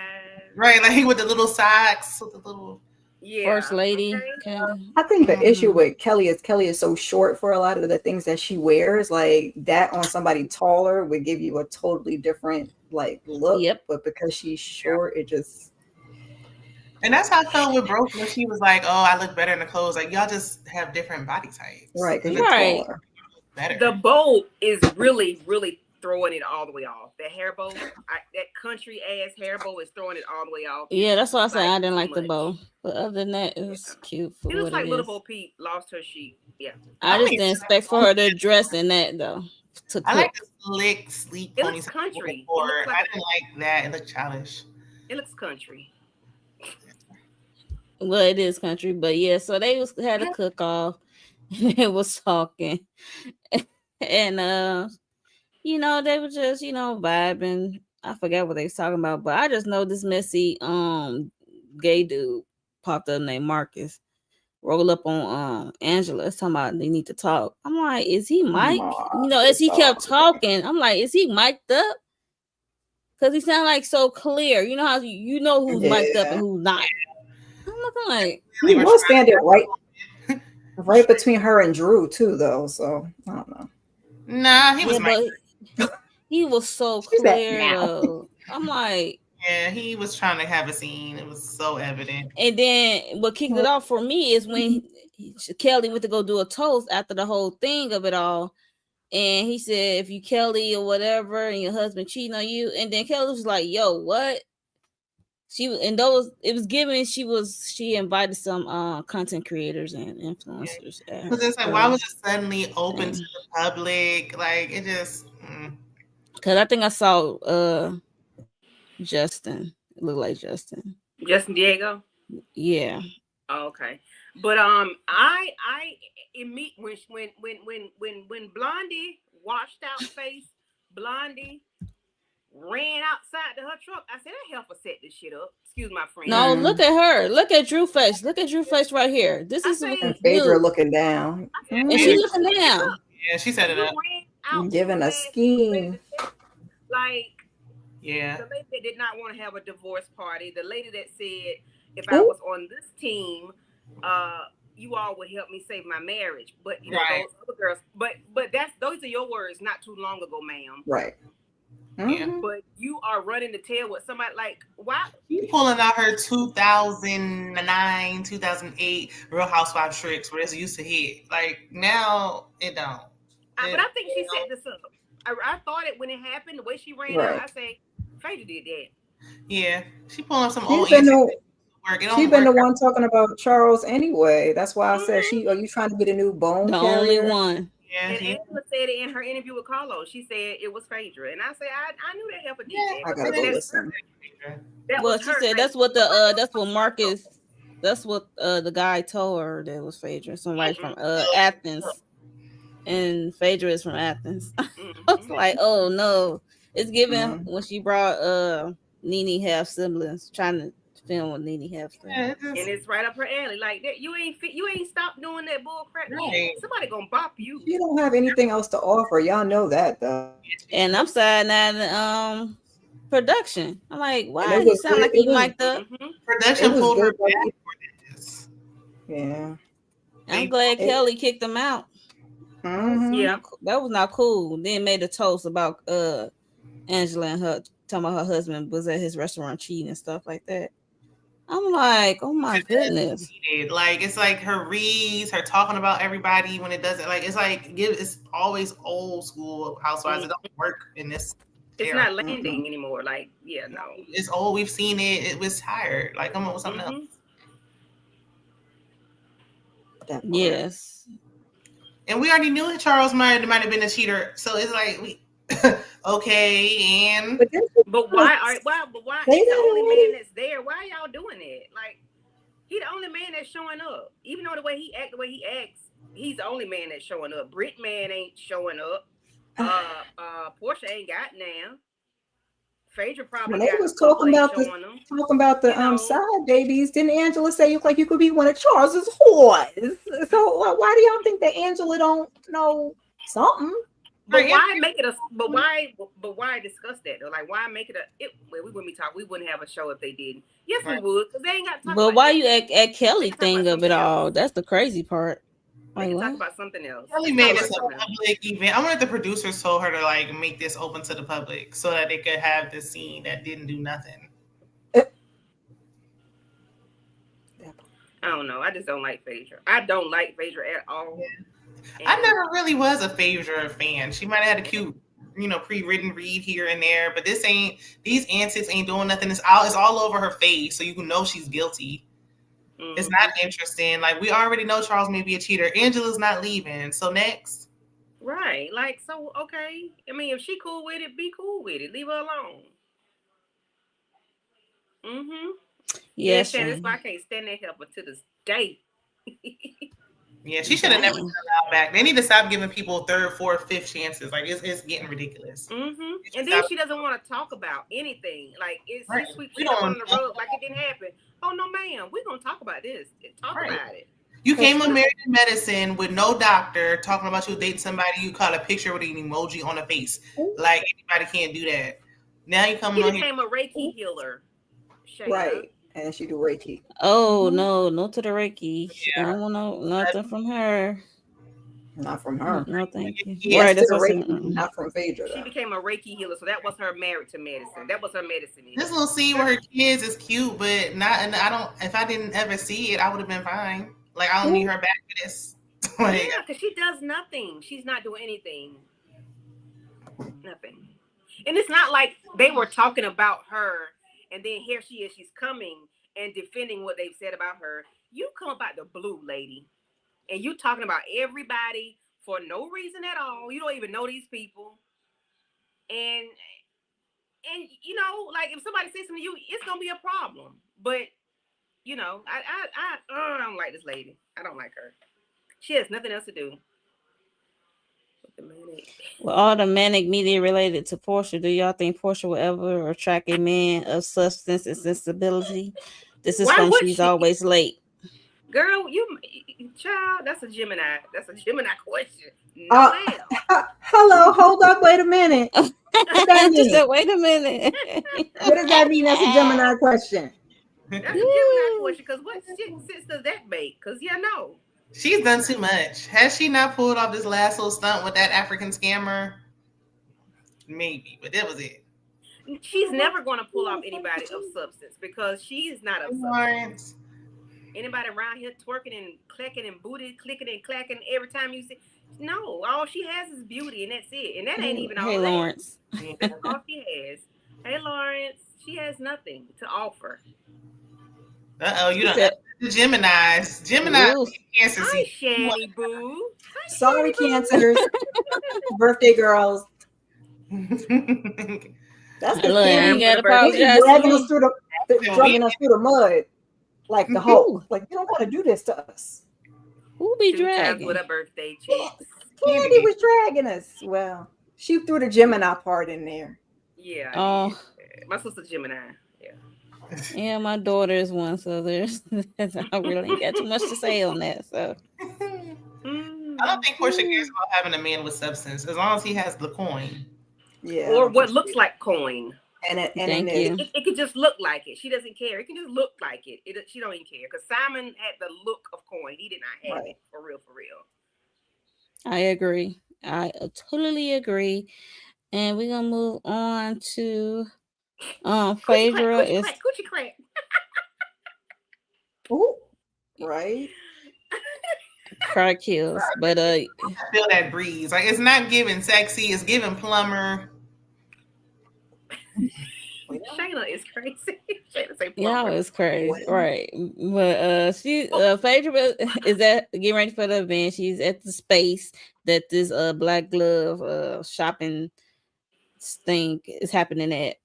[SPEAKER 3] Right, like with the little socks, with the little
[SPEAKER 1] first lady.
[SPEAKER 2] Okay.
[SPEAKER 4] I think the issue with Kelli is so short for a lot of the things that she wears. Like that on somebody taller would give you a totally different look.
[SPEAKER 1] Yep.
[SPEAKER 4] But because she's short, it just.
[SPEAKER 3] And that's how I felt with Brooke when she was like, "Oh, I look better in the clothes." Like y'all just have different body types,
[SPEAKER 4] right?
[SPEAKER 1] Right.
[SPEAKER 3] Better.
[SPEAKER 2] The bow is really, really throwing it all the way off. That hair bow, that country ass hair bow is throwing it all the way off.
[SPEAKER 1] Yeah, that's why I said
[SPEAKER 2] Like,
[SPEAKER 1] I didn't like the
[SPEAKER 2] much.
[SPEAKER 1] bow. But other than that, it was
[SPEAKER 2] Yeah.
[SPEAKER 1] cute for
[SPEAKER 2] It looks
[SPEAKER 1] what
[SPEAKER 2] like
[SPEAKER 1] it
[SPEAKER 2] Little
[SPEAKER 1] is.
[SPEAKER 2] Bo Peep lost her sheep. Yeah.
[SPEAKER 1] I
[SPEAKER 3] I
[SPEAKER 1] just
[SPEAKER 3] mean,
[SPEAKER 1] didn't expect for her to dress in that though to
[SPEAKER 3] I like
[SPEAKER 1] cook.
[SPEAKER 3] the slick, sleek
[SPEAKER 2] It looks
[SPEAKER 3] ponytail.
[SPEAKER 2] country.
[SPEAKER 3] Before.
[SPEAKER 2] It looks
[SPEAKER 3] I
[SPEAKER 2] like
[SPEAKER 3] didn't like that. It looked childish.
[SPEAKER 2] it looks country.
[SPEAKER 1] Well, it is country, but yeah. So they had a cook off. It was talking, and they were just vibing. I forget what they was talking about, but I just know this messy gay dude popped up named Marcus. Roll up on Angela. It's talking about they need to talk. I'm like, is he Mike? As he kept talking, I'm like, is he mic'd up? Because he sounded like so clear. You know how you know who's mic'd up and who's not. I'm looking like
[SPEAKER 4] he was standing right between her and Drew too, though. So I don't know.
[SPEAKER 3] Nah, he was
[SPEAKER 1] but he was so clear though. I'm like,
[SPEAKER 3] yeah, he was trying to have a scene. It was so evident.
[SPEAKER 1] And then what kicked it off for me is when Kelly went to go do a toast after the whole thing of it all. And he said, if you Kelly or whatever, and your husband cheating on you, and then Kelly was like, "Yo, what?" It was given. She invited some content creators and influencers.
[SPEAKER 3] Because it's like, why was it suddenly open to the public? Like it just.
[SPEAKER 1] Because I think I saw Justin. It looked like Justin.
[SPEAKER 2] Justin Diego.
[SPEAKER 1] Yeah.
[SPEAKER 2] Oh, okay. But I when Blondie washed out face, Blondie ran outside to her truck. I said, that heifer set this shit up. Excuse my friend.
[SPEAKER 1] No, look at her. Look at Drew face. Look at Drew face right here. This is
[SPEAKER 4] Phaedra looking down.
[SPEAKER 1] And she looking down.
[SPEAKER 3] Yeah, she set it up.
[SPEAKER 4] Giving a scheme.
[SPEAKER 2] Like,
[SPEAKER 3] yeah.
[SPEAKER 2] The lady that did not want to have a divorce party. The lady that said, if I was on this team, you all would help me save my marriage. But those other girls. But those are your words not too long ago, ma'am.
[SPEAKER 4] Right.
[SPEAKER 3] Yeah.
[SPEAKER 2] But you are running the tail with somebody like, why?
[SPEAKER 3] You pulling out her 2009, 2008 Real Housewives tricks where it's used to hit. Like now it don't.
[SPEAKER 2] But I think she set this up. I thought it when it happened, the way she ran out, I say, Phaedra did that.
[SPEAKER 3] Yeah, she pulling up some old.
[SPEAKER 4] She's been the one talking about Charles anyway. That's why I said, are you trying to get a new bone
[SPEAKER 1] the
[SPEAKER 4] carrier?
[SPEAKER 1] only one.
[SPEAKER 3] Yeah,
[SPEAKER 2] and Angela said it in her interview with Carlos. She said it was Phaedra, and I said I knew that helper did that.
[SPEAKER 4] I gotta go listen.
[SPEAKER 1] Well, she said that's what Marcus. That's what the guy told her that it was Phaedra. Somebody from Athens, and Phaedra is from Athens. I was like, oh no, it's given when she brought Nene half siblings trying to film with Nene half siblings.
[SPEAKER 2] And it's right up her alley. Like that, you ain't stopped doing that bull crap. Right. Somebody gonna bop you.
[SPEAKER 4] You don't have anything else to offer. Y'all know that though.
[SPEAKER 1] And I'm sad at production. I'm like, why he sound like he mic'd up?
[SPEAKER 3] Production pulled her back for this.
[SPEAKER 4] Yeah.
[SPEAKER 1] I'm glad Kelly kicked him out.
[SPEAKER 2] Yeah,
[SPEAKER 1] that was not cool. Then made a toast about Angela and her talking about her husband was at his restaurant cheating and stuff like that. I'm like, oh my goodness.
[SPEAKER 3] Like it's like her reads, her talking about everybody when it doesn't. Like it's like it's always old school Housewives. It don't work in this.
[SPEAKER 2] It's not landing anymore. Like no,
[SPEAKER 3] it's old. We've seen it. It was tired. Like come up with something else.
[SPEAKER 1] Yes.
[SPEAKER 3] And we already knew that Charles might have been a cheater. So it's like we okay, and
[SPEAKER 2] but why he's the only man that's there? Why are y'all doing it? Like he the only man that's showing up. Even though the way he acts, he's the only man that's showing up. Brit man ain't showing up. Portia ain't got now. Phaedra probably
[SPEAKER 4] when they was talking about the side babies, didn't Angela say you could be one of Charles's whores? So why do y'all think that Angela don't know something?
[SPEAKER 2] But why make it but why discuss that though? Like why make it we wouldn't have a show if they didn't. Yes, we would, because they ain't got to talk
[SPEAKER 1] But why you at Kelly thing of it all? That's the crazy part.
[SPEAKER 2] Like, talk about something else.
[SPEAKER 3] Kelly made this a public event. I wonder if the producers told her to like make this open to the public so that they could have this scene that didn't do nothing.
[SPEAKER 2] I don't know. I just don't like Phaedra. I don't like Phaedra at all.
[SPEAKER 3] Yeah. I never really was a Phaedra fan. She might have had a cute pre-written read here and there, but these antics ain't doing nothing. It's all over her face, so you can know she's guilty. It's not interesting. Like, we already know Charles may be a cheater. Angela's not leaving, so next.
[SPEAKER 2] Right. Like, so, okay. I mean, if she cool with it, be cool with it. Leave her alone. Yeah,
[SPEAKER 1] Yes,
[SPEAKER 2] Shannon, that's why I can't stand that helper to this day.
[SPEAKER 3] Yeah, she should have never been allowed back. They need to stop giving people third, fourth, fifth chances. Like, it's getting ridiculous.
[SPEAKER 2] And then she doesn't want to talk about anything. Like,
[SPEAKER 3] Right.
[SPEAKER 2] she sweeps shit up on the rug like it didn't happen. Oh no, ma'am, we're gonna talk about this. Talk about it.
[SPEAKER 3] You came American medicine with no doctor talking about you dating somebody. You caught a picture with an emoji on the face. Like, anybody can't do that. Now you coming on here.
[SPEAKER 2] She became a Reiki healer. Shayna.
[SPEAKER 4] Right. And she do Reiki.
[SPEAKER 1] Oh no to the Reiki. I don't want nothing from her.
[SPEAKER 4] Not from her.
[SPEAKER 1] No, thank you.
[SPEAKER 4] Yes, right, that's Reiki, not from Phaedra.
[SPEAKER 2] She became a Reiki healer, so that was her married to medicine. That was her medicine.
[SPEAKER 3] This little scene with her kids is cute, but not. And I don't. If I didn't ever see it, I would have been fine. Like, I don't need her back for this.
[SPEAKER 2] Like, yeah, because she does nothing. She's not doing anything. Nothing. And it's not like they were talking about her, and then here she is. She's coming and defending what they've said about her. You come about the blue, lady, and you talking about everybody for no reason at all. You don't even know these people. And like, if somebody says something to you, it's gonna be a problem. But I don't like this lady. I don't like her. She has nothing else to do.
[SPEAKER 1] Well, all the manic media related to Portia, do y'all think Portia will ever attract a man of substance and sensibility? This is from She's Always Late.
[SPEAKER 2] Girl, child, that's a Gemini. That's a Gemini question. No,
[SPEAKER 4] hello, hold up, wait a minute. What does that mean?
[SPEAKER 1] Just wait a minute.
[SPEAKER 4] What does that mean? That's a Gemini question.
[SPEAKER 2] That's a Gemini question, because what sense does that make? Because no.
[SPEAKER 3] She's done too much. Has she not pulled off this last little stunt with that African scammer? Maybe, but that was it.
[SPEAKER 2] She's never going to pull off anybody of substance, because she is not of substance. Anybody around here twerking and clacking and booty clicking and clacking every time you see? No, all she has is beauty, and that's it. And that ain't even all.
[SPEAKER 1] Hey, Lawrence.
[SPEAKER 2] That's all she has. Hey, Lawrence, she has nothing to offer.
[SPEAKER 3] You don't. The Geminis. Gemini. Cancer.
[SPEAKER 2] Hi, Shanny Boo.
[SPEAKER 4] Sorry, Cancers. Birthday girls.
[SPEAKER 1] That's the you gotta apologize.
[SPEAKER 4] Dragging us through the mud like the Hulk. Like, you don't want to do this to us.
[SPEAKER 1] Who be dragging?
[SPEAKER 2] With a birthday chick.
[SPEAKER 4] Candy was dragging us. Well, she threw the Gemini part in there.
[SPEAKER 2] Yeah.
[SPEAKER 1] Oh,
[SPEAKER 2] my sister Gemini.
[SPEAKER 1] Yeah, my daughter is one, so I really ain't got too much to say on that. So
[SPEAKER 3] I don't think Portia cares about having a man with substance, as long as he has the coin.
[SPEAKER 4] Yeah.
[SPEAKER 2] Or what looks like coin.
[SPEAKER 1] It
[SPEAKER 2] could just look like it. She doesn't care. It can just look like it. She don't even care. Because Simon had the look of coin. He did not have it. For real.
[SPEAKER 1] I agree. I totally agree. And we're gonna move on to Phaedra is
[SPEAKER 2] coochie crack.
[SPEAKER 4] Ooh, right.
[SPEAKER 1] Crack kills, but
[SPEAKER 3] I feel that breeze. Like, it's not giving sexy, it's giving plumber.
[SPEAKER 2] Shayna is crazy. Shayna say
[SPEAKER 1] y'all is crazy, right? But Phaedra is getting ready for the event. She's at the space that this Black Glove shopping thing is happening at.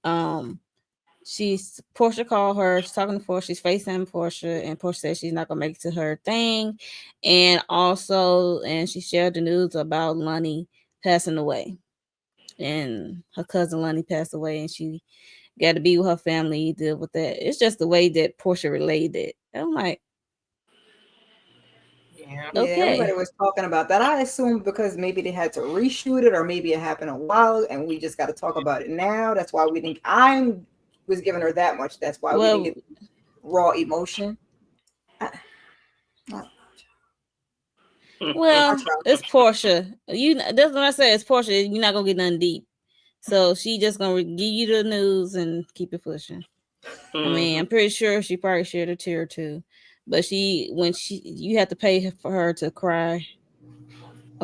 [SPEAKER 1] Portia called her. She's talking to Portia. She's FaceTiming Portia, and Portia says she's not gonna make it to her thing. And she shared the news about Lonnie passing away, and her cousin Lonnie passed away, and she got to be with her family. Deal with that. It's just the way that Portia relayed it. I'm like,
[SPEAKER 3] yeah,
[SPEAKER 4] everybody was talking about that. I assumed because maybe they had to reshoot it, or maybe it happened a while, and we just got to talk about it now. That's why we didn't. I was giving her that much. That's why we didn't get raw emotion.
[SPEAKER 1] Well, it's Portia. That's what I said. It's Portia. You're not gonna get nothing deep. So she just gonna give you the news and keep it pushing. I mean, I'm pretty sure she probably shed a tear too. But you have to pay for her to cry.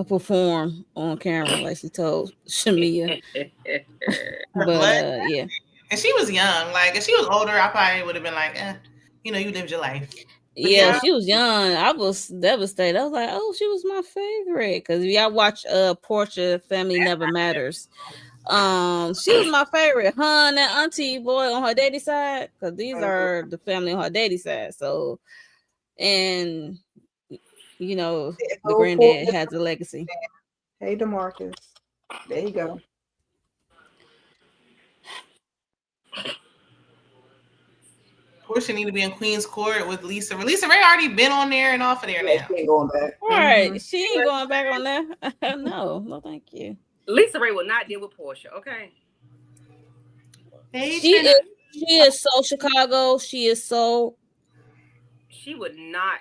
[SPEAKER 1] perform on camera like she told Shamia.
[SPEAKER 3] Her
[SPEAKER 1] But
[SPEAKER 3] blood.
[SPEAKER 1] yeah.
[SPEAKER 3] And she was young. Like if she was older, I probably would have been like, you lived your life. But
[SPEAKER 1] Yeah, she was young. I was devastated. I was like, "Oh, she was my favorite." Because if y'all watch Portia Family Never Matters, she was my favorite. Her and that auntie boy on her daddy side, because these are the family on her daddy side. So, and the granddad has a legacy.
[SPEAKER 4] Hey, DeMarcus. There you go.
[SPEAKER 3] Portia need to be in Queen's Court with Lisa. Lisa Ray already been on there and off of there now.
[SPEAKER 4] She ain't going back.
[SPEAKER 1] All right, she ain't going back on there. No, thank you.
[SPEAKER 2] Lisa Ray will not deal with Portia. Okay.
[SPEAKER 1] She is so Chicago. She is so.
[SPEAKER 2] She would not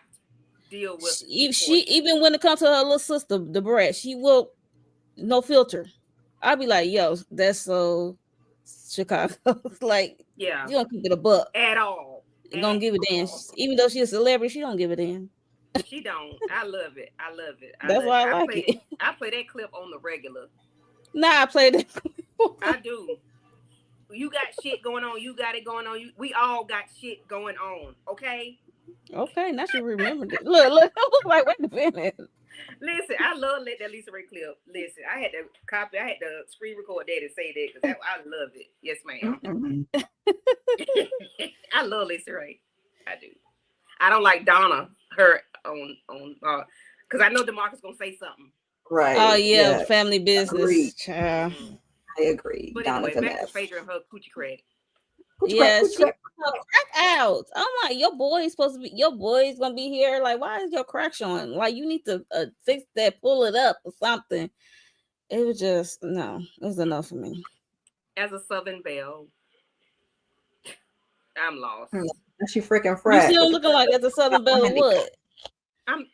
[SPEAKER 2] deal with.
[SPEAKER 1] She even when it comes to her little sister, the Brat, she will no filter. I'll be like, yo, that's so Chicago. Like,
[SPEAKER 2] yeah,
[SPEAKER 1] you don't keep it a buck
[SPEAKER 2] at all.
[SPEAKER 1] You don't give a damn. Even though she's a celebrity, she don't give a damn.
[SPEAKER 2] She don't. I love it.
[SPEAKER 1] That's why I like it.
[SPEAKER 2] I play that clip on the regular.
[SPEAKER 1] Nah, I played it.
[SPEAKER 2] I do. You got shit going on. You got it going on. We all got shit going on. Okay.
[SPEAKER 1] Okay, now she remembered it. Look. I was like, wait a minute.
[SPEAKER 2] Listen, I love that Lisa Ray clip. Listen, I had to copy. I had to screen record that and say that because I love it. Yes, ma'am. I love Lisa Ray. I do. I don't like Donna. Her on because I know DeMarcus gonna say something.
[SPEAKER 4] Right.
[SPEAKER 1] Oh yeah. Family business.
[SPEAKER 4] Child. I agree.
[SPEAKER 2] But anyway, back to Phaedra and her coochie credit.
[SPEAKER 1] Yeah, she crack out. I'm like, your boy's gonna be here. Like, why is your crack showing? Like, you need to fix that, pull it up or something. It was just it was enough for me.
[SPEAKER 2] As a Southern Belle, I'm lost.
[SPEAKER 4] She freaking frat.
[SPEAKER 1] You still looking like as a Southern Belle or what?
[SPEAKER 2] I'm,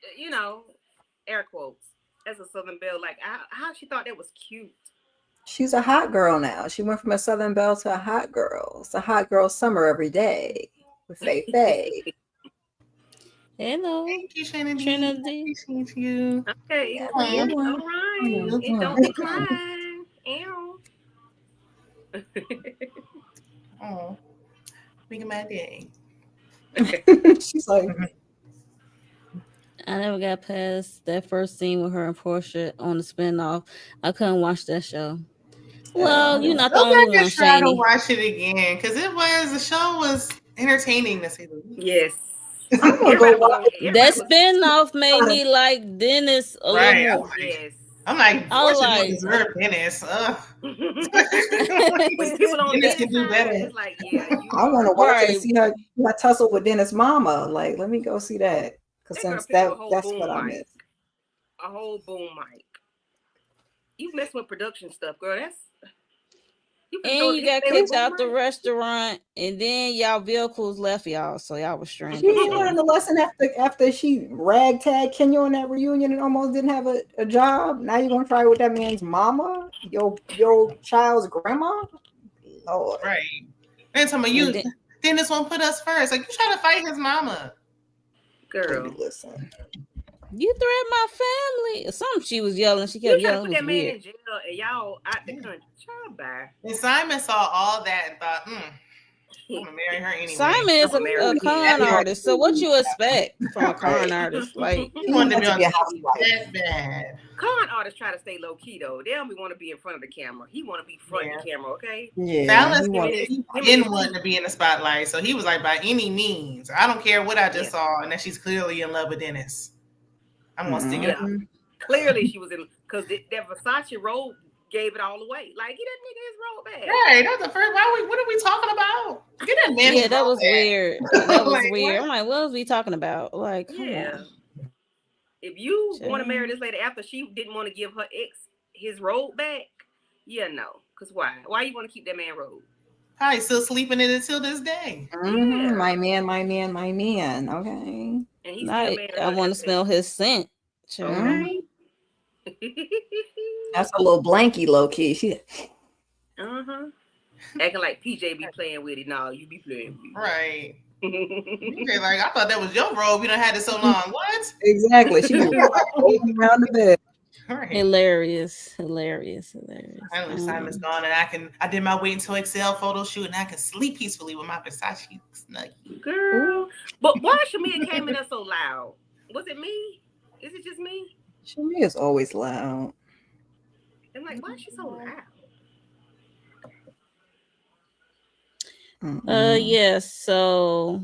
[SPEAKER 2] air quotes, as a Southern Belle. Like, how she thought that was cute.
[SPEAKER 4] She's a hot girl now. She went from a Southern Belle to a hot girl. It's a hot girl summer every day with Faye.
[SPEAKER 1] Hello.
[SPEAKER 3] Thank you, Shannon.
[SPEAKER 1] Trinity.
[SPEAKER 3] Thank you.
[SPEAKER 2] Okay. All right. It don't decline. Ew.
[SPEAKER 3] Oh, making my day.
[SPEAKER 4] She's like,
[SPEAKER 1] I never got past that first scene with her and Portia on the spinoff. I couldn't watch that show. Well, you're not the only one,
[SPEAKER 3] try to watch it again because the show was entertaining to say the least.
[SPEAKER 2] Yes.
[SPEAKER 4] I'm gonna go watch
[SPEAKER 1] it. That spinoff made me like Dennis a little more.
[SPEAKER 2] Yes.
[SPEAKER 3] I'm like, Portia don't deserve Dennis.
[SPEAKER 2] People on
[SPEAKER 3] Dennis can do better.
[SPEAKER 2] It's like,
[SPEAKER 4] I want to watch it and see her tussle with Dennis' mama. Like, let me go see that because since that's what I miss.
[SPEAKER 2] A whole boom mic. You mess with production stuff, girl.
[SPEAKER 1] And you got kicked out the restaurant, and then y'all vehicles left y'all, so y'all was stranded.
[SPEAKER 4] She didn't learn the lesson after she ragtag Kenya on that reunion and almost didn't have a job. Now you're gonna try with that man's mama, your child's grandma. Lord.
[SPEAKER 3] Right. And some of you, Dennis won't put us first. Like you try to fight his mama,
[SPEAKER 2] girl.
[SPEAKER 4] Listen.
[SPEAKER 1] You threatened my family. Something she was yelling. She kept yelling.
[SPEAKER 2] Put that man in jail and y'all out the country. Child, bye.
[SPEAKER 3] And Simon saw all that and thought, I'm gonna marry her anyway.
[SPEAKER 1] Simon is a con artist. So what you expect from a con artist? Like
[SPEAKER 3] he wanted to be on that bad.
[SPEAKER 2] Con artists try to stay low key though. They don't want to be in front of the camera. He want to be front of the camera, okay?
[SPEAKER 4] Yeah.
[SPEAKER 3] Dallas didn't want to be in the spotlight, so he was like, by any means, I don't care what I just saw, and that she's clearly in love with Dennis. I'm gonna stick it out.
[SPEAKER 2] Clearly she was in because that Versace robe gave it all away. Like, get that nigga his robe back.
[SPEAKER 3] Right, that's the first. What are we talking about? Get that man.
[SPEAKER 1] Yeah, that was weird. That was weird. I'm like, what was we talking about? Like, come on.
[SPEAKER 2] If you want to marry this lady after she didn't want to give her ex his robe back, no. Because why? Why you want to keep that man robe?
[SPEAKER 3] Probably still sleeping in it till this day.
[SPEAKER 4] Mm-hmm. My man. Okay.
[SPEAKER 2] And he's
[SPEAKER 1] I want to smell his scent.
[SPEAKER 2] Okay.
[SPEAKER 4] That's a little blanky low key. She
[SPEAKER 2] acting like PJ be playing with it. No, you be playing with it.
[SPEAKER 3] Right. Okay, like I thought that was your robe. You done had it so long. What?
[SPEAKER 4] Exactly. She was around the bed.
[SPEAKER 3] Right.
[SPEAKER 1] Hilarious.
[SPEAKER 3] Finally, Simon's gone, and I did my wait until Excel photo shoot, and I can sleep peacefully with my Versace snuggie.
[SPEAKER 2] Girl. But why Shamia came in there so loud? Was it me? Is it just me?
[SPEAKER 4] Shamia is always loud.
[SPEAKER 2] I'm like, why is she so loud?
[SPEAKER 1] Yes. So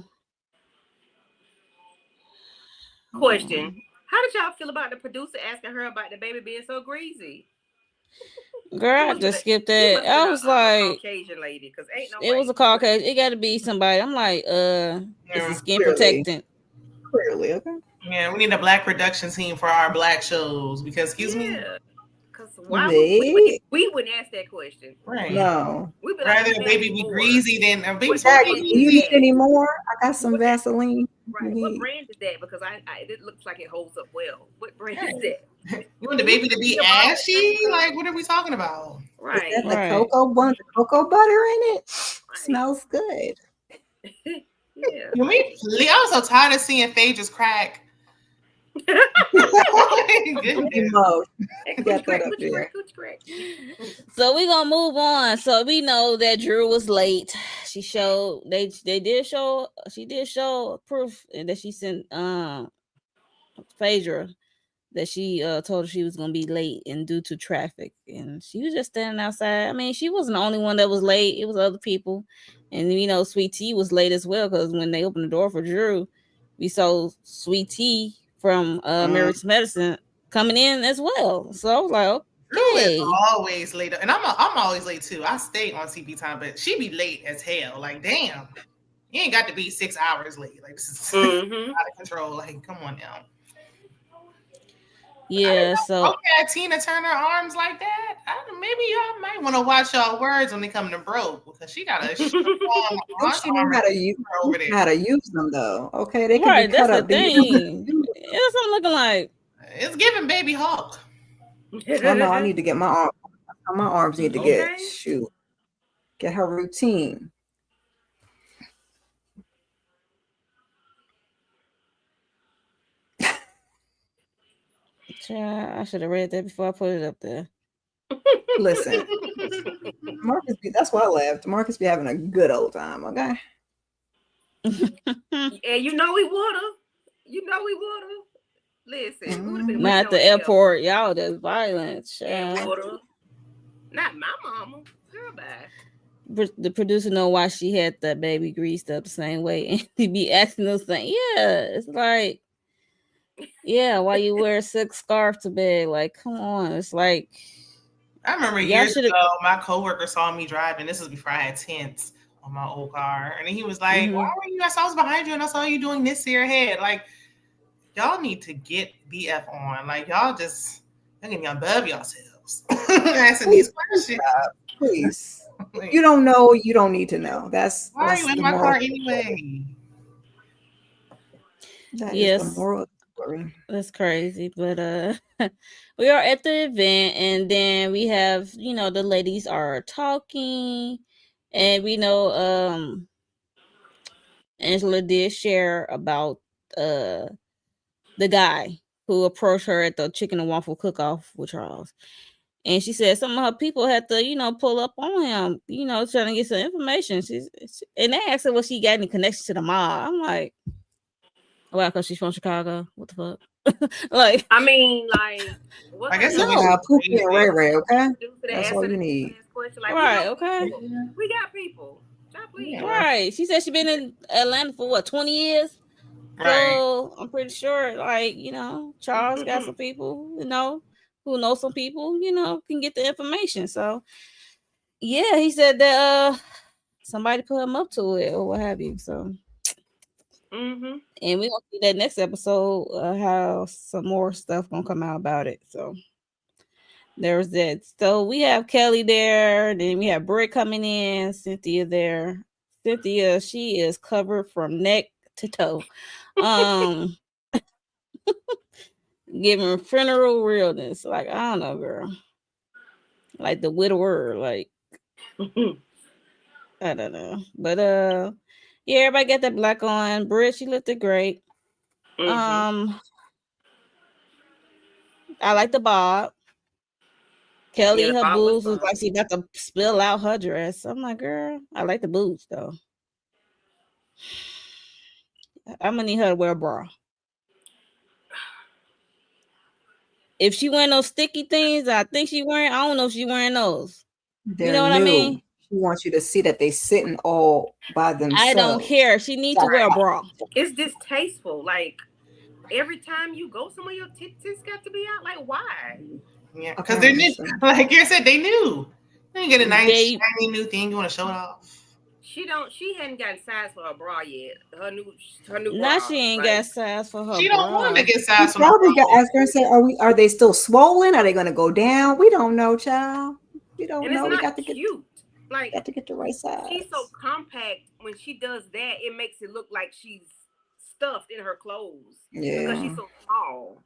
[SPEAKER 2] Question. How did y'all feel about the producer asking her about the baby being so greasy?
[SPEAKER 1] girl, I just skipped that. I was like,
[SPEAKER 2] Caucasian lady, because ain't no
[SPEAKER 1] it
[SPEAKER 2] way.
[SPEAKER 1] was a Caucasian. It got to be somebody. I'm like, it's a skin
[SPEAKER 4] Clearly.
[SPEAKER 1] protectant.
[SPEAKER 4] Clearly, okay.
[SPEAKER 3] Yeah, we need a black production team for our black shows because, excuse me,
[SPEAKER 2] because why we wouldn't ask that question,
[SPEAKER 3] right?
[SPEAKER 4] No,
[SPEAKER 2] we'd be
[SPEAKER 3] Rather
[SPEAKER 2] like,
[SPEAKER 3] a baby be greasy than a baby.
[SPEAKER 4] Do you need any more? I got some Vaseline.
[SPEAKER 2] Right. What brand is that? Because it looks like it holds up well. What brand is that?
[SPEAKER 3] You want the baby to be ashy? Like, what are we talking about?
[SPEAKER 2] Right.
[SPEAKER 4] Is that the cocoa butter in it? Right. Smells good.
[SPEAKER 2] Yeah.
[SPEAKER 3] I'm so tired of seeing Phaedra's crack.
[SPEAKER 1] So we're gonna move on. So we know that Drew was late. She did show proof that she sent Phaedra that she told her she was gonna be late and due to traffic, and she was just standing outside. I mean, she wasn't the only one that was late. It was other people, and Sweet Tea was late as well, because when they opened the door for Drew, we saw Sweet Tea from Marriage Medicine coming in as well. So I was like, okay.
[SPEAKER 3] Drew is always late, and I'm always late too. I stay on CP time, but she be late as hell. Like, damn, you ain't got to be 6 hours late. Like, this is out of control. Like, come on now.
[SPEAKER 1] Yeah, so
[SPEAKER 3] okay, Tina turn her arms like that. Maybe y'all might want to watch y'all words when they come to Bro, because she got a strong
[SPEAKER 4] she know how to use them though. Okay, they can
[SPEAKER 1] right.
[SPEAKER 4] Be cut
[SPEAKER 1] that's
[SPEAKER 4] up.
[SPEAKER 1] the thing. It's something looking like
[SPEAKER 3] it's giving Baby Hulk.
[SPEAKER 4] Oh no, I need to get my arm. My arms need to get her routine.
[SPEAKER 1] I should have read that before I put it up there.
[SPEAKER 4] Listen, Marcus, that's why I left. Marcus be having a good old time, okay?
[SPEAKER 2] And you know he woulda. Listen,
[SPEAKER 1] not at the airport. Y'all, there's violence.
[SPEAKER 2] Not my mama. Girl, bye.
[SPEAKER 1] The producer know why she had that baby greased up the same way, and he be asking those things. Yeah, it's like, yeah, why you wear a silk scarf to bed? Like, come on. It's like,
[SPEAKER 3] I remember years ago, my coworker saw me driving. This was before I had tints on my old car, and he was like, "Why were you? I was behind you, and I saw you doing this to your head. Like, y'all need to get BF on. Like, y'all getting above yourselves asking these questions,
[SPEAKER 4] please." You don't know. You don't need to know.
[SPEAKER 3] Why are you in my car anyway?
[SPEAKER 4] That is the moral story.
[SPEAKER 1] That's crazy, but we are at the event, and then we have the ladies are talking, and we know Angela did share about the guy who approached her at the chicken and waffle cook-off with Charles. And she said some of her people had to, pull up on him, trying to get some information. And they asked her, was she got any connection to the mob? I'm like, wow, because she's from Chicago. What the fuck?
[SPEAKER 2] Like, I mean, like,
[SPEAKER 3] I guess
[SPEAKER 4] Pookie and Ray Ray, okay? That's all you need.
[SPEAKER 2] Like,
[SPEAKER 1] right, okay.
[SPEAKER 2] We got people.
[SPEAKER 1] Right. She said she been in Atlanta for 20 years? Right. So I'm pretty sure, like, Charles got some people, who know some people, can get the information. So yeah, he said that somebody put him up to it or what have you. So and we're gonna see that next episode how some more stuff gonna come out about it. So there's that. So we have Kelli there, then we have Brit coming in, Cynthia there. Cynthia, she is covered from neck to toe. Giving funeral realness. Like, I don't know, girl. Like the widower, like I don't know. But yeah, everybody got that black on. Brit, she looked great. I I like the bob.
[SPEAKER 2] Yeah,
[SPEAKER 1] Kelly,
[SPEAKER 2] the
[SPEAKER 1] her
[SPEAKER 2] bob was
[SPEAKER 1] boobs was
[SPEAKER 2] fun.
[SPEAKER 1] like she got to spill out her dress. I'm like, girl, I like the boobs though. I'm gonna need her to wear a bra. If she wearing those sticky things, I think she wearing. I don't know if she wearing those. You
[SPEAKER 4] They're
[SPEAKER 1] know what I
[SPEAKER 4] new.
[SPEAKER 1] mean?
[SPEAKER 4] She wants you to see that they sitting all by
[SPEAKER 1] I don't
[SPEAKER 4] themselves.
[SPEAKER 1] care. She needs to wear a
[SPEAKER 4] Right.
[SPEAKER 1] bra.
[SPEAKER 2] It's distasteful. Like every time you go somewhere, your tits got to be out. Like why?
[SPEAKER 3] Yeah, because they're
[SPEAKER 4] Apparently
[SPEAKER 3] new.
[SPEAKER 4] so.
[SPEAKER 3] Like you said, they knew. They get a nice,
[SPEAKER 1] They
[SPEAKER 3] shiny new thing. You want to show it off?
[SPEAKER 2] She don't. She hadn't gotten size for her bra yet. Her new
[SPEAKER 1] now
[SPEAKER 2] bra,
[SPEAKER 1] she ain't
[SPEAKER 2] right?
[SPEAKER 1] got size for her
[SPEAKER 3] She don't want to
[SPEAKER 1] bra.
[SPEAKER 3] get
[SPEAKER 4] We
[SPEAKER 3] size from her
[SPEAKER 4] probably got
[SPEAKER 3] bra.
[SPEAKER 4] ask her and say, are they still swollen? Are they gonna go down? We don't know, child. We don't
[SPEAKER 2] And it's
[SPEAKER 4] know. We
[SPEAKER 2] not
[SPEAKER 4] got to get
[SPEAKER 2] cute. Like
[SPEAKER 4] the right
[SPEAKER 2] she's so
[SPEAKER 4] size.
[SPEAKER 2] compact. When she does that, it makes it look like she's stuffed in her clothes because
[SPEAKER 4] Yeah.
[SPEAKER 2] she's so small.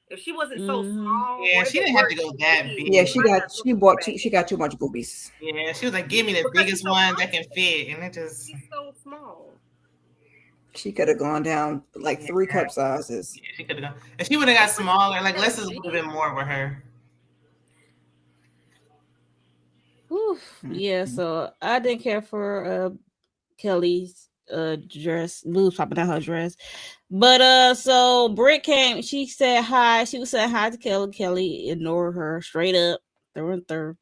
[SPEAKER 2] If she wasn't so
[SPEAKER 1] Mm-hmm.
[SPEAKER 2] small,
[SPEAKER 3] Yeah,
[SPEAKER 2] or if
[SPEAKER 3] she
[SPEAKER 2] it
[SPEAKER 3] didn't have to
[SPEAKER 2] weren't
[SPEAKER 3] go
[SPEAKER 2] so
[SPEAKER 3] that
[SPEAKER 2] big,
[SPEAKER 4] Yeah,
[SPEAKER 2] it
[SPEAKER 3] big.
[SPEAKER 4] she
[SPEAKER 2] might
[SPEAKER 4] got
[SPEAKER 2] not look
[SPEAKER 4] she
[SPEAKER 2] as
[SPEAKER 4] bought
[SPEAKER 2] bad
[SPEAKER 4] she got too much boobies.
[SPEAKER 3] Yeah, she was like, "Give me the
[SPEAKER 2] because she's
[SPEAKER 3] biggest
[SPEAKER 2] so
[SPEAKER 3] one that can
[SPEAKER 2] compact.
[SPEAKER 3] fit," and it just,
[SPEAKER 2] She's so small.
[SPEAKER 4] She could have gone down like
[SPEAKER 3] yeah,
[SPEAKER 4] 3 cup sizes.
[SPEAKER 3] yeah, she could have gone. If she would have got
[SPEAKER 2] That's what she
[SPEAKER 3] smaller,
[SPEAKER 2] should
[SPEAKER 3] like
[SPEAKER 2] have
[SPEAKER 3] less would have
[SPEAKER 2] did.
[SPEAKER 3] been more with her.
[SPEAKER 1] Whew. Yeah,
[SPEAKER 4] Mhm.
[SPEAKER 1] so I didn't care for Kelly's dress, boobs popping out her dress. But so Britt came, she said hi. She was saying hi to Kelly. Kelly ignored her straight up, through and through.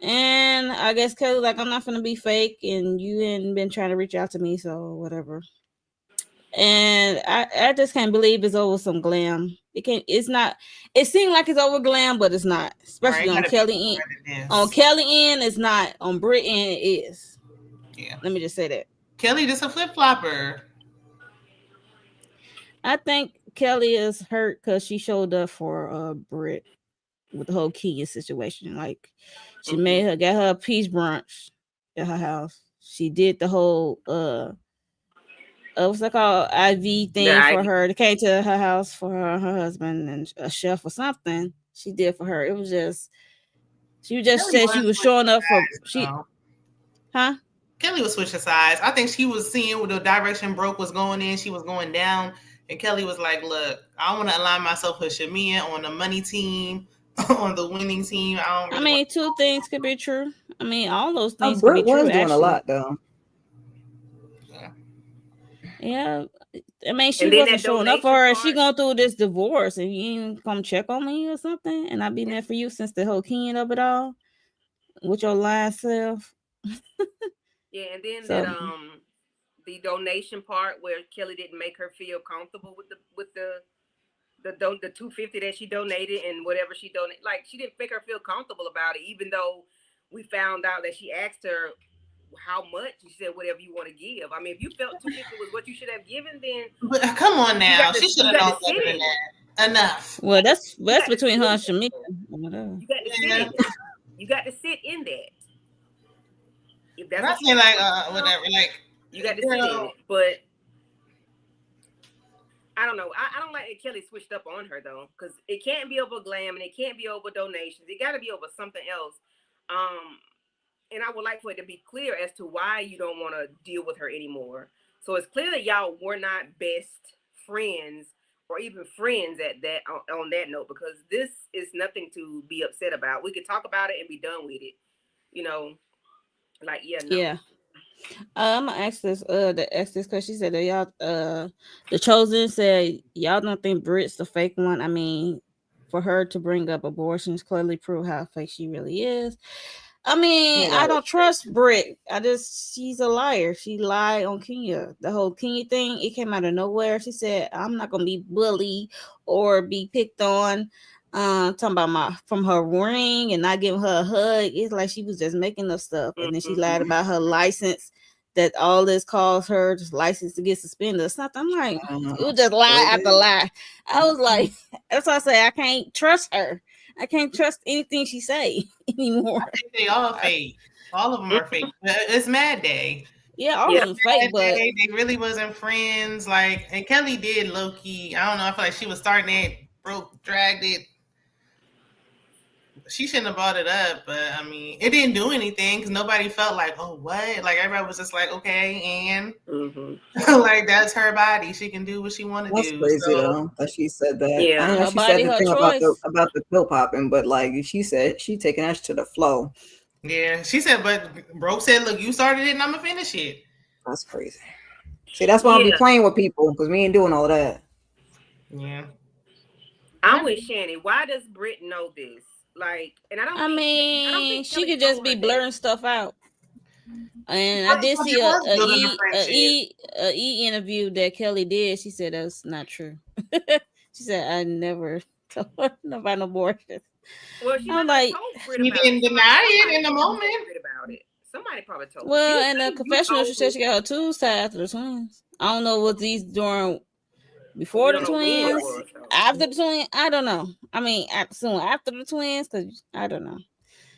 [SPEAKER 1] And I guess Kelly like, I'm not gonna be fake, and you ain't been trying to reach out to me, so whatever. And I just can't believe it's over some glam. It can't. It's not. It seemed like it's over glam, but it's not.
[SPEAKER 3] Right?
[SPEAKER 1] Especially
[SPEAKER 3] It
[SPEAKER 1] on
[SPEAKER 3] gotta be
[SPEAKER 1] Kelly end.
[SPEAKER 3] more than
[SPEAKER 1] On
[SPEAKER 3] this.
[SPEAKER 1] Kelly end, it's not. On Brit end, it is.
[SPEAKER 3] Yeah,
[SPEAKER 1] Let me just say that.
[SPEAKER 3] Kelly just a flip flopper.
[SPEAKER 1] I think Kelly is hurt because she showed up for Brit with the whole Kenya situation. Like she
[SPEAKER 2] Mm-hmm.
[SPEAKER 1] made her got her a peace brunch at her house. She did the whole what's that called, IV
[SPEAKER 2] The
[SPEAKER 1] thing for
[SPEAKER 2] Ivy.
[SPEAKER 1] her. They came to her house for her husband and a chef or something. She did for her. It was just she just
[SPEAKER 3] Kelly
[SPEAKER 1] said she
[SPEAKER 3] was
[SPEAKER 1] was
[SPEAKER 3] switching
[SPEAKER 1] showing up for
[SPEAKER 3] sides,
[SPEAKER 1] she,
[SPEAKER 3] though.
[SPEAKER 1] huh?
[SPEAKER 3] Kelly was switching sides. I think she was seeing what the direction Brooke was going in. She was going down, and Kelly was like, "Look, I want to align myself with Shamia on the money team, on the winning team. I don't
[SPEAKER 1] I
[SPEAKER 3] really want."
[SPEAKER 1] mean, two things could be true. I mean, all those things could be
[SPEAKER 4] Britt
[SPEAKER 1] true
[SPEAKER 4] was doing a
[SPEAKER 1] actually.
[SPEAKER 4] lot though.
[SPEAKER 3] Yeah.
[SPEAKER 1] Yeah, I mean, she
[SPEAKER 2] And then
[SPEAKER 1] wasn't
[SPEAKER 2] that
[SPEAKER 1] showing up for
[SPEAKER 2] donation
[SPEAKER 1] her. She
[SPEAKER 2] part.
[SPEAKER 1] going through this divorce, and you ain't come check on me or something. And I've been there for you since the whole king of it all with your lying self.
[SPEAKER 2] Yeah, and then that
[SPEAKER 1] So
[SPEAKER 2] the donation part where Kelly didn't make her feel comfortable with the 250 that she donated and whatever she donated. Like she didn't make her feel comfortable about it, even though we found out that she asked her how much. She said whatever you want to give. I mean, if you felt 250 was what you should have given, then
[SPEAKER 3] But come on now, she should
[SPEAKER 2] you
[SPEAKER 3] have
[SPEAKER 2] got to
[SPEAKER 3] known
[SPEAKER 2] sit
[SPEAKER 3] better than
[SPEAKER 2] in it.
[SPEAKER 3] that. Enough.
[SPEAKER 1] well,
[SPEAKER 2] You
[SPEAKER 1] that's
[SPEAKER 2] got to
[SPEAKER 1] between
[SPEAKER 2] sit
[SPEAKER 1] her
[SPEAKER 2] in
[SPEAKER 1] and
[SPEAKER 2] that.
[SPEAKER 1] Shamia.
[SPEAKER 2] Though.
[SPEAKER 1] Whatever.
[SPEAKER 2] You got to sit
[SPEAKER 3] Yeah.
[SPEAKER 2] in it. You got to sit in that. If that's
[SPEAKER 3] Not
[SPEAKER 2] what you
[SPEAKER 3] saying
[SPEAKER 2] want to
[SPEAKER 3] like
[SPEAKER 2] do for yourself,
[SPEAKER 3] whatever. Like,
[SPEAKER 2] you got to sit in
[SPEAKER 3] girl,
[SPEAKER 2] it. But I don't know. I don't like that Kelly switched up on her though, because it can't be over glam and it can't be over donations. It got to be over something else. And I would like for it to be clear as to why you don't want to deal with her anymore. So it's clear that y'all were not best friends or even friends at that on that note, because this is nothing to be upset about. We could talk about it and be done with it. You know, like yeah, no.
[SPEAKER 1] Yeah. I'm gonna ask this because she said that y'all the chosen said y'all don't think Brit's the fake one. I mean, for her to bring up abortions clearly prove how fake she really is. I mean,
[SPEAKER 4] Yeah,
[SPEAKER 1] I
[SPEAKER 4] that
[SPEAKER 1] don't
[SPEAKER 4] is true.
[SPEAKER 1] trust Brit. She's a liar. She lied on Kenya. The whole Kenya thing, it came out of nowhere. She said, I'm not gonna be bullied or be picked on. Talking about my from her ring and not giving her a hug. It's like she was just making up stuff. And then she lied
[SPEAKER 2] Mm-hmm.
[SPEAKER 1] about her license, that all this caused her just license to get suspended or something. I'm like, it was just
[SPEAKER 4] Sure
[SPEAKER 1] lie after
[SPEAKER 4] did.
[SPEAKER 1] lie. I was like, that's why I say I can't trust her. I can't trust anything she say
[SPEAKER 3] I
[SPEAKER 1] anymore.
[SPEAKER 3] think they all fake. All of them are fake. It's Mad Day.
[SPEAKER 1] Yeah, all of
[SPEAKER 2] Yeah.
[SPEAKER 1] them fake,
[SPEAKER 3] Mad
[SPEAKER 1] but
[SPEAKER 3] Day, they really wasn't friends. Like, and Kelly did low key. I don't know. I feel like she was starting it, broke, dragged it. she shouldn't have brought it up, but I mean, it didn't do anything because nobody felt like, oh, what? Like everybody was just like, okay, and like that's her body. She can do what she want to
[SPEAKER 4] That's
[SPEAKER 3] do.
[SPEAKER 4] crazy
[SPEAKER 3] So
[SPEAKER 4] though that she said that.
[SPEAKER 2] Yeah.
[SPEAKER 4] I know
[SPEAKER 1] Her
[SPEAKER 4] she said
[SPEAKER 1] body,
[SPEAKER 4] the
[SPEAKER 1] her
[SPEAKER 4] thing
[SPEAKER 1] choice.
[SPEAKER 4] about the pill popping, but like she said, she taking that to the flow.
[SPEAKER 3] yeah, she said, but Bro said, look, you started it, and I'm gonna finish it.
[SPEAKER 4] That's crazy. See, that's why I'll be
[SPEAKER 2] Yeah.
[SPEAKER 4] playing with people because we ain't doing all of that.
[SPEAKER 3] Yeah.
[SPEAKER 2] I'm with Shannon. Why does Brit know this? Like, and I don't
[SPEAKER 1] mean,
[SPEAKER 2] think
[SPEAKER 1] she
[SPEAKER 2] Kelly
[SPEAKER 1] could just
[SPEAKER 2] told
[SPEAKER 1] be
[SPEAKER 2] her
[SPEAKER 1] blurring
[SPEAKER 2] that.
[SPEAKER 1] stuff out. And I
[SPEAKER 3] Well,
[SPEAKER 1] did
[SPEAKER 3] so
[SPEAKER 1] see
[SPEAKER 3] there was building a friendship.
[SPEAKER 1] a E interview that Kelly did. She said that's not true. She said I never told her about abortion.
[SPEAKER 2] Well, she
[SPEAKER 1] I'm
[SPEAKER 2] might not have
[SPEAKER 1] like,
[SPEAKER 2] told Brit
[SPEAKER 3] She
[SPEAKER 2] about it.
[SPEAKER 3] didn't deny it
[SPEAKER 2] Somebody
[SPEAKER 3] in the
[SPEAKER 2] probably told
[SPEAKER 3] moment.
[SPEAKER 2] Brit about it. Somebody probably told her. She
[SPEAKER 1] well,
[SPEAKER 2] didn't
[SPEAKER 1] in the
[SPEAKER 2] say you
[SPEAKER 1] confessional, she
[SPEAKER 2] told
[SPEAKER 1] said
[SPEAKER 2] me.
[SPEAKER 1] she got her tubes tied after the twins. I don't know what these during
[SPEAKER 2] But we
[SPEAKER 1] before the
[SPEAKER 2] don't know when it
[SPEAKER 1] twins,
[SPEAKER 2] was though.
[SPEAKER 1] after the twins. I don't know. I mean, soon after the twins, because I don't know.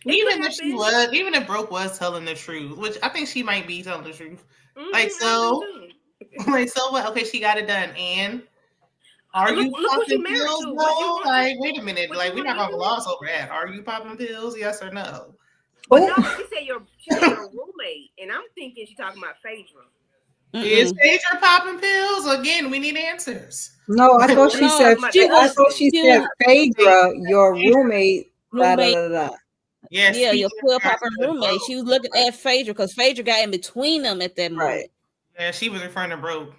[SPEAKER 2] It could
[SPEAKER 3] Even if
[SPEAKER 2] have
[SPEAKER 3] she
[SPEAKER 2] been.
[SPEAKER 3] was, even if Brooke was telling the truth, which I think she might be telling the truth. Like
[SPEAKER 2] I
[SPEAKER 3] so,
[SPEAKER 2] think
[SPEAKER 3] like so what? Okay, she got it done, and are you
[SPEAKER 2] look who she
[SPEAKER 3] popping
[SPEAKER 2] married
[SPEAKER 3] pills
[SPEAKER 2] to. Would you
[SPEAKER 3] though?
[SPEAKER 2] want to?
[SPEAKER 3] Like, wait a minute.
[SPEAKER 2] Would you
[SPEAKER 3] Like, we're
[SPEAKER 2] want to
[SPEAKER 3] not
[SPEAKER 2] get
[SPEAKER 3] gonna
[SPEAKER 2] married?
[SPEAKER 3] gloss over that. Are you popping pills? Yes or no?
[SPEAKER 2] But
[SPEAKER 4] Oh,
[SPEAKER 2] no, she said your roommate, and I'm thinking she's talking about Phaedra.
[SPEAKER 3] Is
[SPEAKER 1] Mm-mm.
[SPEAKER 3] Phaedra popping pills? Again, we need answers.
[SPEAKER 4] no, I thought she
[SPEAKER 2] She's
[SPEAKER 1] No,
[SPEAKER 4] said,
[SPEAKER 2] talking about the
[SPEAKER 1] she
[SPEAKER 4] I
[SPEAKER 1] was
[SPEAKER 4] thought
[SPEAKER 2] husband.
[SPEAKER 4] she
[SPEAKER 1] she
[SPEAKER 4] said,
[SPEAKER 1] was
[SPEAKER 4] Phaedra, your
[SPEAKER 3] Phaedra,
[SPEAKER 4] roommate, da da
[SPEAKER 1] roommate.
[SPEAKER 4] da da.
[SPEAKER 3] yeah,
[SPEAKER 1] Yeah, your
[SPEAKER 3] speaking in
[SPEAKER 1] pill
[SPEAKER 3] regards
[SPEAKER 1] popping
[SPEAKER 3] to
[SPEAKER 1] roommate.
[SPEAKER 3] Brooke.
[SPEAKER 1] She was looking at Phaedra because Phaedra got in between them at that
[SPEAKER 4] Right.
[SPEAKER 1] moment.
[SPEAKER 3] Yeah, she was referring to Brooke.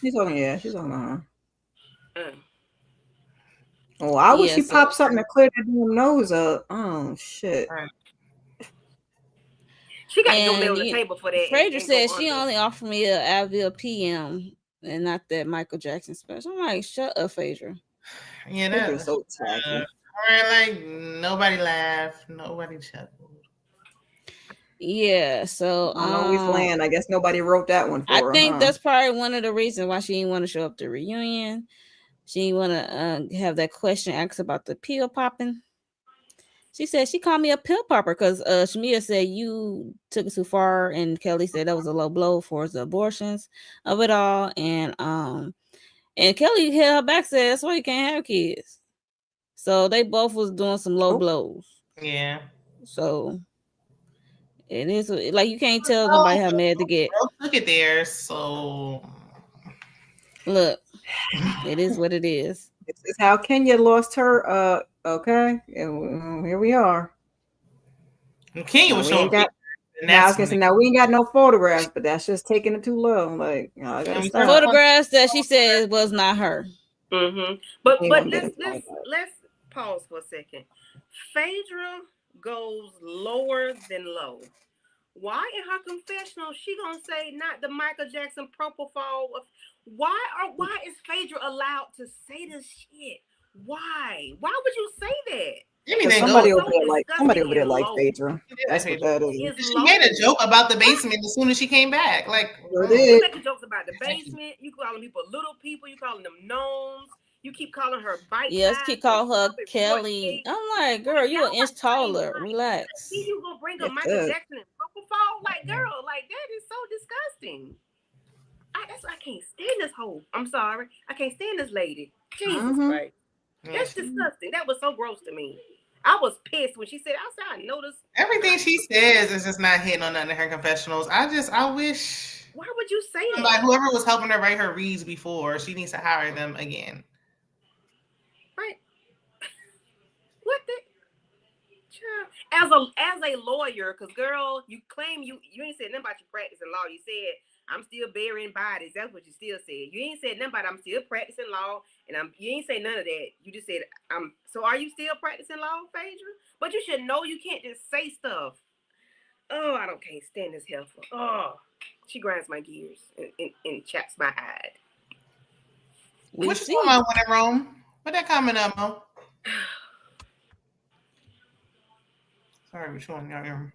[SPEAKER 4] She's talking about her.
[SPEAKER 2] Uh,
[SPEAKER 4] Oh, I wish
[SPEAKER 1] Yeah,
[SPEAKER 4] she
[SPEAKER 1] so
[SPEAKER 4] popped something to clear that damn nose up. Oh shit.
[SPEAKER 3] Right.
[SPEAKER 2] she got to go lay
[SPEAKER 1] and
[SPEAKER 2] on the table for that
[SPEAKER 1] Phaedra
[SPEAKER 2] and go
[SPEAKER 1] said she
[SPEAKER 2] under.
[SPEAKER 1] only offered me a Advil PM and not that Michael Jackson special. I'm like, shut up, Phaedra.
[SPEAKER 3] Yeah,
[SPEAKER 4] Phaedra's
[SPEAKER 3] that.
[SPEAKER 4] so tacky.
[SPEAKER 3] Like nobody laughed, nobody chuckled.
[SPEAKER 1] Yeah, so
[SPEAKER 4] On Always Land. I guess nobody wrote that one
[SPEAKER 1] I
[SPEAKER 4] for her,
[SPEAKER 1] think
[SPEAKER 4] huh?
[SPEAKER 1] that's probably one of the reasons why she didn't want to show up to the reunion. She didn't want to have that question asked about the pill popping. She said she called me a pill popper because Shamia said you took it too far, and Kelly said that was a low blow for the abortions of it all, and Kelly held her back, said that's why you can't have kids. So they both was doing some low
[SPEAKER 4] Oh,
[SPEAKER 1] blows.
[SPEAKER 3] Yeah.
[SPEAKER 1] So it is like you can't tell
[SPEAKER 3] Oh,
[SPEAKER 1] nobody how mad to get.
[SPEAKER 3] Brooke took it there, so
[SPEAKER 1] Look, it is what it is.
[SPEAKER 4] this is how Kenya lost her. Okay, and here we are.
[SPEAKER 3] Kenya
[SPEAKER 4] Now
[SPEAKER 3] was
[SPEAKER 4] we
[SPEAKER 3] showing
[SPEAKER 4] ain't got.
[SPEAKER 3] pictures, and
[SPEAKER 4] Now I was
[SPEAKER 3] that's
[SPEAKER 4] gonna
[SPEAKER 3] when
[SPEAKER 4] say now we ain't got no photographs, but that's just taking it too low. Like I gotta
[SPEAKER 3] and we started
[SPEAKER 4] stop.
[SPEAKER 3] talking
[SPEAKER 1] Photographs that she said was not her.
[SPEAKER 2] But
[SPEAKER 4] We ain't gonna get into all that.
[SPEAKER 2] let's pause for a second. Phaedra goes lower than low. Why in her confessional she gonna say not the Michael Jackson propofol? Why is Phaedra allowed to say this shit? Why? Why would you say that?
[SPEAKER 4] Cause
[SPEAKER 3] anything goes.
[SPEAKER 4] somebody over
[SPEAKER 2] So
[SPEAKER 4] there
[SPEAKER 2] disgusting and
[SPEAKER 4] like
[SPEAKER 2] low.
[SPEAKER 4] Phaedra.
[SPEAKER 3] She did like
[SPEAKER 4] That's what
[SPEAKER 3] Phaedra.
[SPEAKER 4] that is.
[SPEAKER 2] It's
[SPEAKER 3] She made a
[SPEAKER 2] low.
[SPEAKER 3] joke about the basement as soon as she came back. Like,
[SPEAKER 4] Sure
[SPEAKER 2] You
[SPEAKER 4] did.
[SPEAKER 2] making jokes about the basement. You calling people little people. You calling them gnomes. You keep calling her bite
[SPEAKER 1] Yes,
[SPEAKER 2] size
[SPEAKER 1] keep
[SPEAKER 2] and
[SPEAKER 1] call her
[SPEAKER 2] strawberry
[SPEAKER 1] Kelly.
[SPEAKER 2] shortcake.
[SPEAKER 1] I'm like, girl, you an
[SPEAKER 2] Y'all
[SPEAKER 1] inch
[SPEAKER 2] are saying
[SPEAKER 1] taller.
[SPEAKER 2] like, see,
[SPEAKER 1] Relax.
[SPEAKER 2] you gonna bring up
[SPEAKER 4] Yes,
[SPEAKER 2] Michael
[SPEAKER 4] sir.
[SPEAKER 2] Jackson and propofol? Like, girl, like that is so disgusting. I can't stand this hoe. I'm sorry. I can't stand this lady. Jesus
[SPEAKER 4] Mm-hmm.
[SPEAKER 2] Christ. That's disgusting. That was so gross to me. I was pissed when she said, I noticed.
[SPEAKER 3] everything she says is just not hitting on none of her confessionals. I wish
[SPEAKER 2] Why would you say
[SPEAKER 3] somebody,
[SPEAKER 2] that?
[SPEAKER 3] whoever was helping her write her reads before, she needs to hire them again.
[SPEAKER 2] Right? What the? Child. As a lawyer, because girl, you claim you ain't said nothing about your practice in law. You said I'm still burying bodies. That's what you still said. You ain't said nothing about I'm still practicing law, and you ain't say none of that. You just said I'm. So are you still practicing law, Phaedra? But you should know you can't just say stuff. Oh, can't stand this heifer. Oh, she grinds my gears and chaps my hide.
[SPEAKER 1] We
[SPEAKER 3] What you talking
[SPEAKER 1] see.
[SPEAKER 3] about when in Rome? What that comment up, Mo? Sorry, which one y'all hear?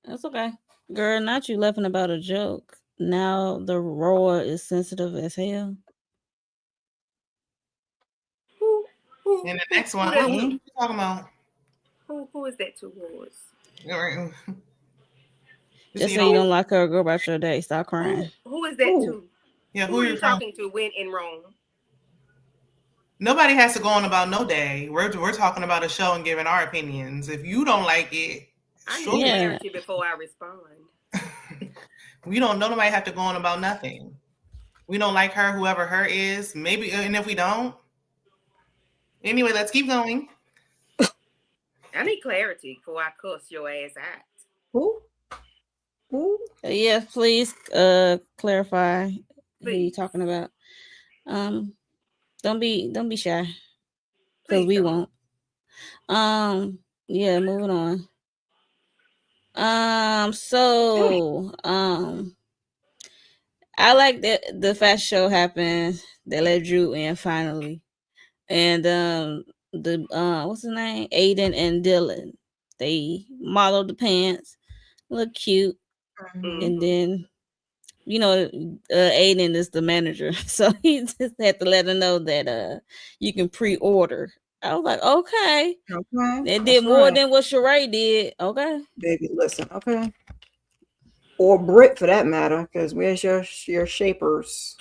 [SPEAKER 1] That's okay. Girl, not you laughing about a joke. Now the RHOA is sensitive as hell.
[SPEAKER 2] Who
[SPEAKER 3] And the next one,
[SPEAKER 2] who
[SPEAKER 3] what
[SPEAKER 2] that
[SPEAKER 3] you
[SPEAKER 2] to?
[SPEAKER 3] talking about?
[SPEAKER 2] Who is that towards?
[SPEAKER 1] Just say you don't like her, go about your day. Stop crying.
[SPEAKER 2] Who is that to?
[SPEAKER 3] Yeah,
[SPEAKER 2] Who are
[SPEAKER 3] you
[SPEAKER 2] you talking to when in Rome?
[SPEAKER 3] Nobody has to go on about no day. We're talking about a show and giving our opinions. If you don't like it,
[SPEAKER 2] I
[SPEAKER 3] sure.
[SPEAKER 2] need
[SPEAKER 1] Yeah.
[SPEAKER 2] clarity before I respond.
[SPEAKER 3] We don't. Nobody have to go on about nothing. We don't like her, whoever her is. Maybe, and if we don't, anyway, let's keep going.
[SPEAKER 2] I need clarity before I cuss your ass out.
[SPEAKER 4] Who? Who?
[SPEAKER 1] Yeah, please clarify who you
[SPEAKER 2] Please.
[SPEAKER 1] talking about. Don't be shy, because
[SPEAKER 2] Please
[SPEAKER 1] we
[SPEAKER 2] don't.
[SPEAKER 1] won't. Yeah, moving on. So I like that the fashion show happened. They let Drew in finally, and the what's his name, Aiden and Dylan, they modeled the pants, look cute, and then Aiden is the manager, so he just had to let her know that you can pre-order. I was like, okay,
[SPEAKER 4] Okay.
[SPEAKER 1] they
[SPEAKER 4] that's
[SPEAKER 1] did more
[SPEAKER 4] right.
[SPEAKER 1] than what Sheree did. Okay,
[SPEAKER 4] Baby, listen, okay. Or Brit for that matter, because where's your shapers?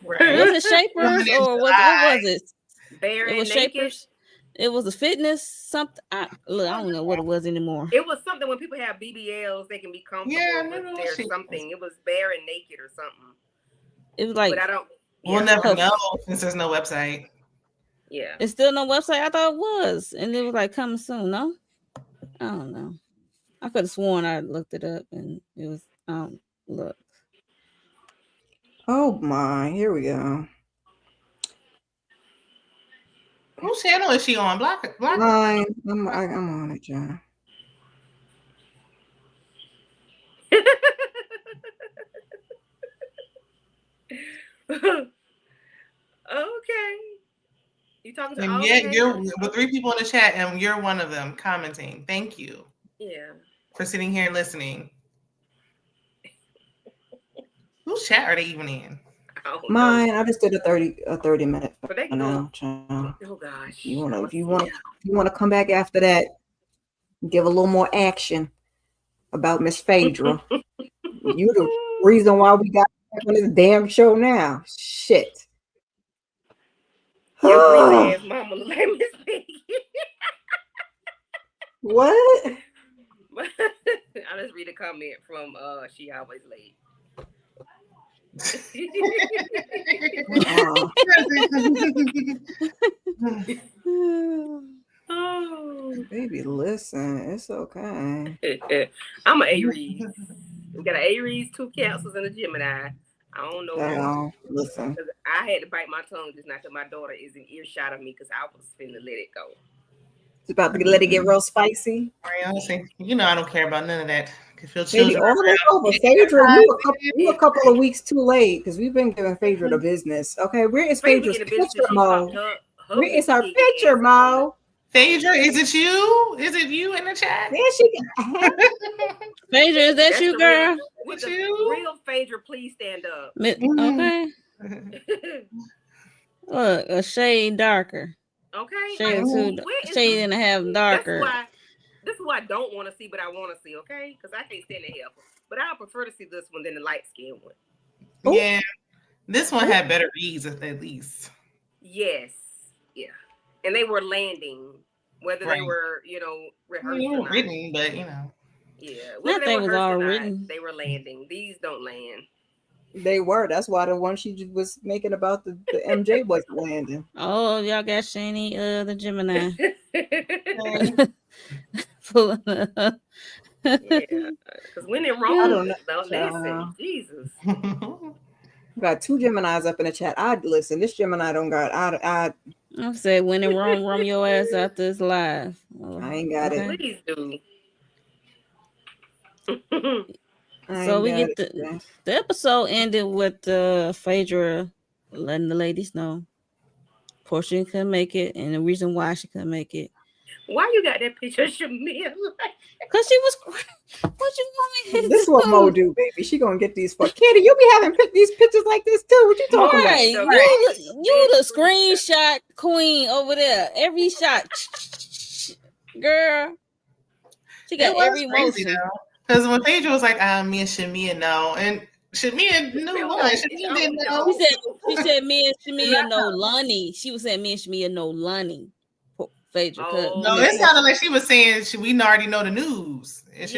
[SPEAKER 3] Right.
[SPEAKER 1] was it Shapers
[SPEAKER 3] Coming in
[SPEAKER 1] or what was it?
[SPEAKER 2] Bare
[SPEAKER 1] It
[SPEAKER 2] and
[SPEAKER 1] was
[SPEAKER 2] naked.
[SPEAKER 1] Shapers. It was a fitness something. I don't know what it was anymore.
[SPEAKER 2] It was something when people have BBLs, they can be comfortable
[SPEAKER 3] Yeah, I
[SPEAKER 2] with
[SPEAKER 3] know
[SPEAKER 2] their
[SPEAKER 3] what she
[SPEAKER 2] something. It was bare and naked or something.
[SPEAKER 1] It was like
[SPEAKER 2] But I don't.
[SPEAKER 3] We'll
[SPEAKER 2] Yeah,
[SPEAKER 3] never
[SPEAKER 1] her-
[SPEAKER 3] know since there's no website.
[SPEAKER 2] yeah.
[SPEAKER 1] it's still no website. I thought it was, and it was like coming soon. No, I don't know. I could have sworn I looked it up and it was. Look.
[SPEAKER 4] Oh my, here we go.
[SPEAKER 3] Whose channel is she on? Black.
[SPEAKER 4] Mine, I'm on it, John.
[SPEAKER 2] Okay. You talking to all
[SPEAKER 3] And
[SPEAKER 2] the
[SPEAKER 3] yet you're
[SPEAKER 2] haters?
[SPEAKER 3] with 3 people in the chat, and you're one of them commenting. Thank you
[SPEAKER 2] Yeah.
[SPEAKER 3] for sitting here and listening. Whose chat are they even in?
[SPEAKER 2] I don't know.
[SPEAKER 4] Mine, I just did a 30 minute
[SPEAKER 2] But they
[SPEAKER 4] for
[SPEAKER 2] can
[SPEAKER 4] now,
[SPEAKER 2] go.
[SPEAKER 4] child.
[SPEAKER 2] Oh gosh.
[SPEAKER 4] If you want to come back after that, give a little more action about Miss Phaedra. You the reason why we got back on this damn show now. Shit.
[SPEAKER 2] Your greasy ass mama look like Miss Piggy.
[SPEAKER 4] What?
[SPEAKER 2] I'll just read a comment from She Always Late. Oh.
[SPEAKER 4] Baby, listen, it's okay.
[SPEAKER 2] I'm an Aries. We got an Aries, 2 Cancers, and a Gemini. I don't know.
[SPEAKER 4] Hell, listen.
[SPEAKER 2] I had to bite my tongue just now because my daughter is in earshot of me because I was finna let it go.
[SPEAKER 4] It's about to let it get real spicy.
[SPEAKER 3] Honestly, I don't care about none of that.
[SPEAKER 4] Baby, all that's over. Phaedra, you a couple of weeks too late because we've been giving Phaedra the business. Okay, where is Phaedra's picture, Mo? Where is her picture, Mo?
[SPEAKER 3] Phaedra, is it you? Is it you in the chat?
[SPEAKER 4] There she
[SPEAKER 1] Phaedra, is that
[SPEAKER 2] That's
[SPEAKER 1] you,
[SPEAKER 2] the
[SPEAKER 1] girl?
[SPEAKER 2] With the real Phaedra, please stand up.
[SPEAKER 1] Okay. Look, a shade darker.
[SPEAKER 2] Okay.
[SPEAKER 1] Shade and a half darker.
[SPEAKER 2] This is who I don't want to see, but I want to see, okay? Because I can't stand the hair. But I prefer to see this one than the light skin one.
[SPEAKER 3] Ooh. Yeah. This one had better reads at least.
[SPEAKER 2] Yes. Yeah. And they were landing, whether they were, rehearsed or not.
[SPEAKER 3] Written, but
[SPEAKER 2] Yeah.
[SPEAKER 1] That thing was all written.
[SPEAKER 2] They were landing. These don't land.
[SPEAKER 4] They were. That's why the one she was making about the MJ was landing.
[SPEAKER 1] Oh, y'all got Shani, the Gemini.
[SPEAKER 2] Yeah, because when in Rome, don't listen. Jesus.
[SPEAKER 4] Got 2 Geminis up in the chat. I'd listen. This Gemini don't got. I
[SPEAKER 1] say when in Rome, rum your ass out this live.
[SPEAKER 4] I ain't got it.
[SPEAKER 2] Please do.
[SPEAKER 1] So we get the episode ended with Phaedra letting the ladies know Portia couldn't make it, and the reason why she couldn't make it.
[SPEAKER 2] Why you got that picture of Shamia?
[SPEAKER 1] Because she was. What you want me to do?
[SPEAKER 4] This is what Mo do, baby. She gonna get these. Candy, you be having these pictures like this too. What you talking about?
[SPEAKER 1] You the screenshot queen over there. Every shot, girl. She got every emotion.
[SPEAKER 3] Because when Phaedra was like, me and Shamia, no. And Shamia knew what? Shamia didn't know.
[SPEAKER 1] She said me and Shamia know Lonnie. She was saying me and Shamia know Lonnie. Phaedra.
[SPEAKER 3] No, it sounded like she was saying we already know the news.
[SPEAKER 1] It's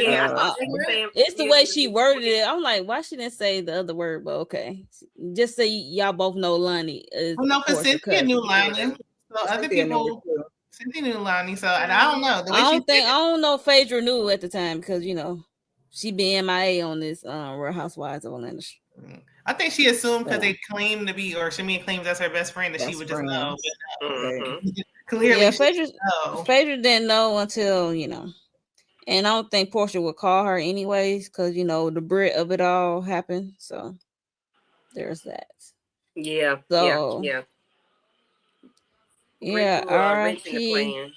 [SPEAKER 1] the way she worded it. I'm like, why she didn't say the other word? But okay, just say y'all both know Lonnie.
[SPEAKER 3] Well, no, because Cynthia knew Lonnie. So other people, Cynthia knew Lonnie. So and I don't know.
[SPEAKER 1] I don't know if Phaedra knew at the time because she been MIA on this Real Housewives of Atlanta.
[SPEAKER 3] I think she assumed because they claimed to be, or Shamia claims that's her best friend, that she would just know. But no. Clearly,
[SPEAKER 1] Phaedra didn't know until and I don't think Portia would call her anyways because the Brit of it all happened. So there's that.
[SPEAKER 2] Yeah.
[SPEAKER 1] So yeah. R.I.P.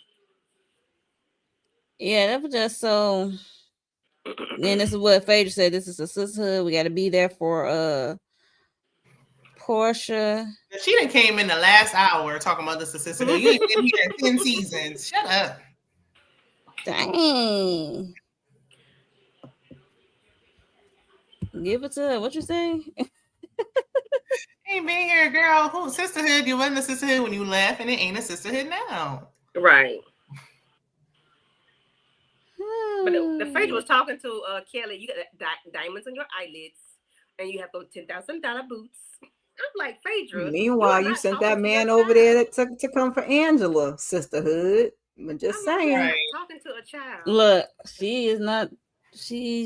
[SPEAKER 1] Yeah, that was just so. Then this is what Phaedra said. This is a sisterhood. We got to be there for Portia.
[SPEAKER 3] She done came in the last hour talking about this sisterhood. You ain't been here in 10 seasons. Shut up.
[SPEAKER 1] Dang. Give it to her. What you say?
[SPEAKER 3] Ain't been here, girl. Who sisterhood? You wasn't a sisterhood when you left, and it ain't a sisterhood now.
[SPEAKER 2] Right. But the Phaedra was talking to Kelli. You got diamonds on your eyelids, and you have those $10,000 boots. I'm like, Phaedra.
[SPEAKER 4] Meanwhile, you sent that man over there to come for Angela sisterhood. I'm just saying.
[SPEAKER 2] Right. Talking to a child.
[SPEAKER 1] Look, she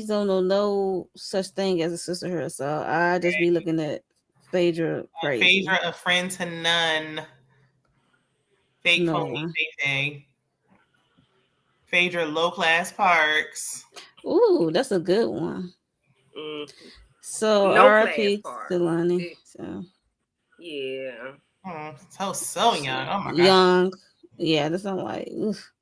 [SPEAKER 1] don't know no such thing as a sisterhood. So I just be looking at Phaedra crazy.
[SPEAKER 3] Phaedra, a friend to none. Fake phony, fake. Phaedra, low class parks.
[SPEAKER 1] Ooh, that's a good one. So R.I.P. to Lonnie. So
[SPEAKER 2] yeah.
[SPEAKER 3] So young. Oh my god.
[SPEAKER 1] Young. Yeah, that's not like. Oof.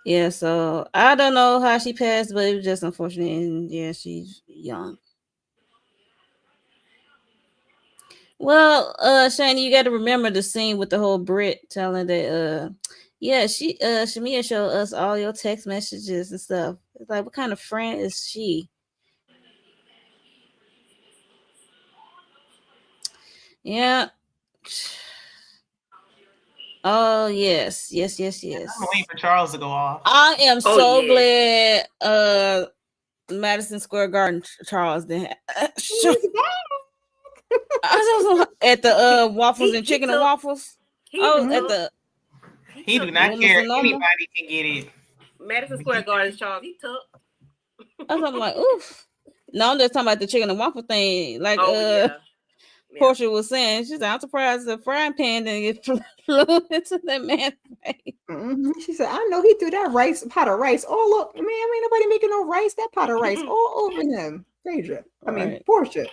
[SPEAKER 1] Yeah, so I don't know how she passed, but it was just unfortunate. And yeah, she's young. Well, Shani, you got to remember the scene with the whole Brit telling that Shamia showed us all your text messages and stuff. It's like, what kind of friend is she? Yeah. Oh yes.
[SPEAKER 3] I'm waiting for Charles to go off.
[SPEAKER 1] I am so glad Madison Square Garden Charles didn't at the Waffles and Chicken and Waffles. He
[SPEAKER 3] do not care. Anybody can get it.
[SPEAKER 2] Madison Square Garden Charles, he took.
[SPEAKER 1] I'm like, oof. No, I'm just talking about the chicken and waffle thing. Like Portia was saying, she's like, I'm surprised the frying pan didn't get flew into that man's face.
[SPEAKER 4] She said, I know he threw that pot of rice all up. Man, ain't nobody making no rice. That pot of rice all over him. Phaedra. I mean, Portia.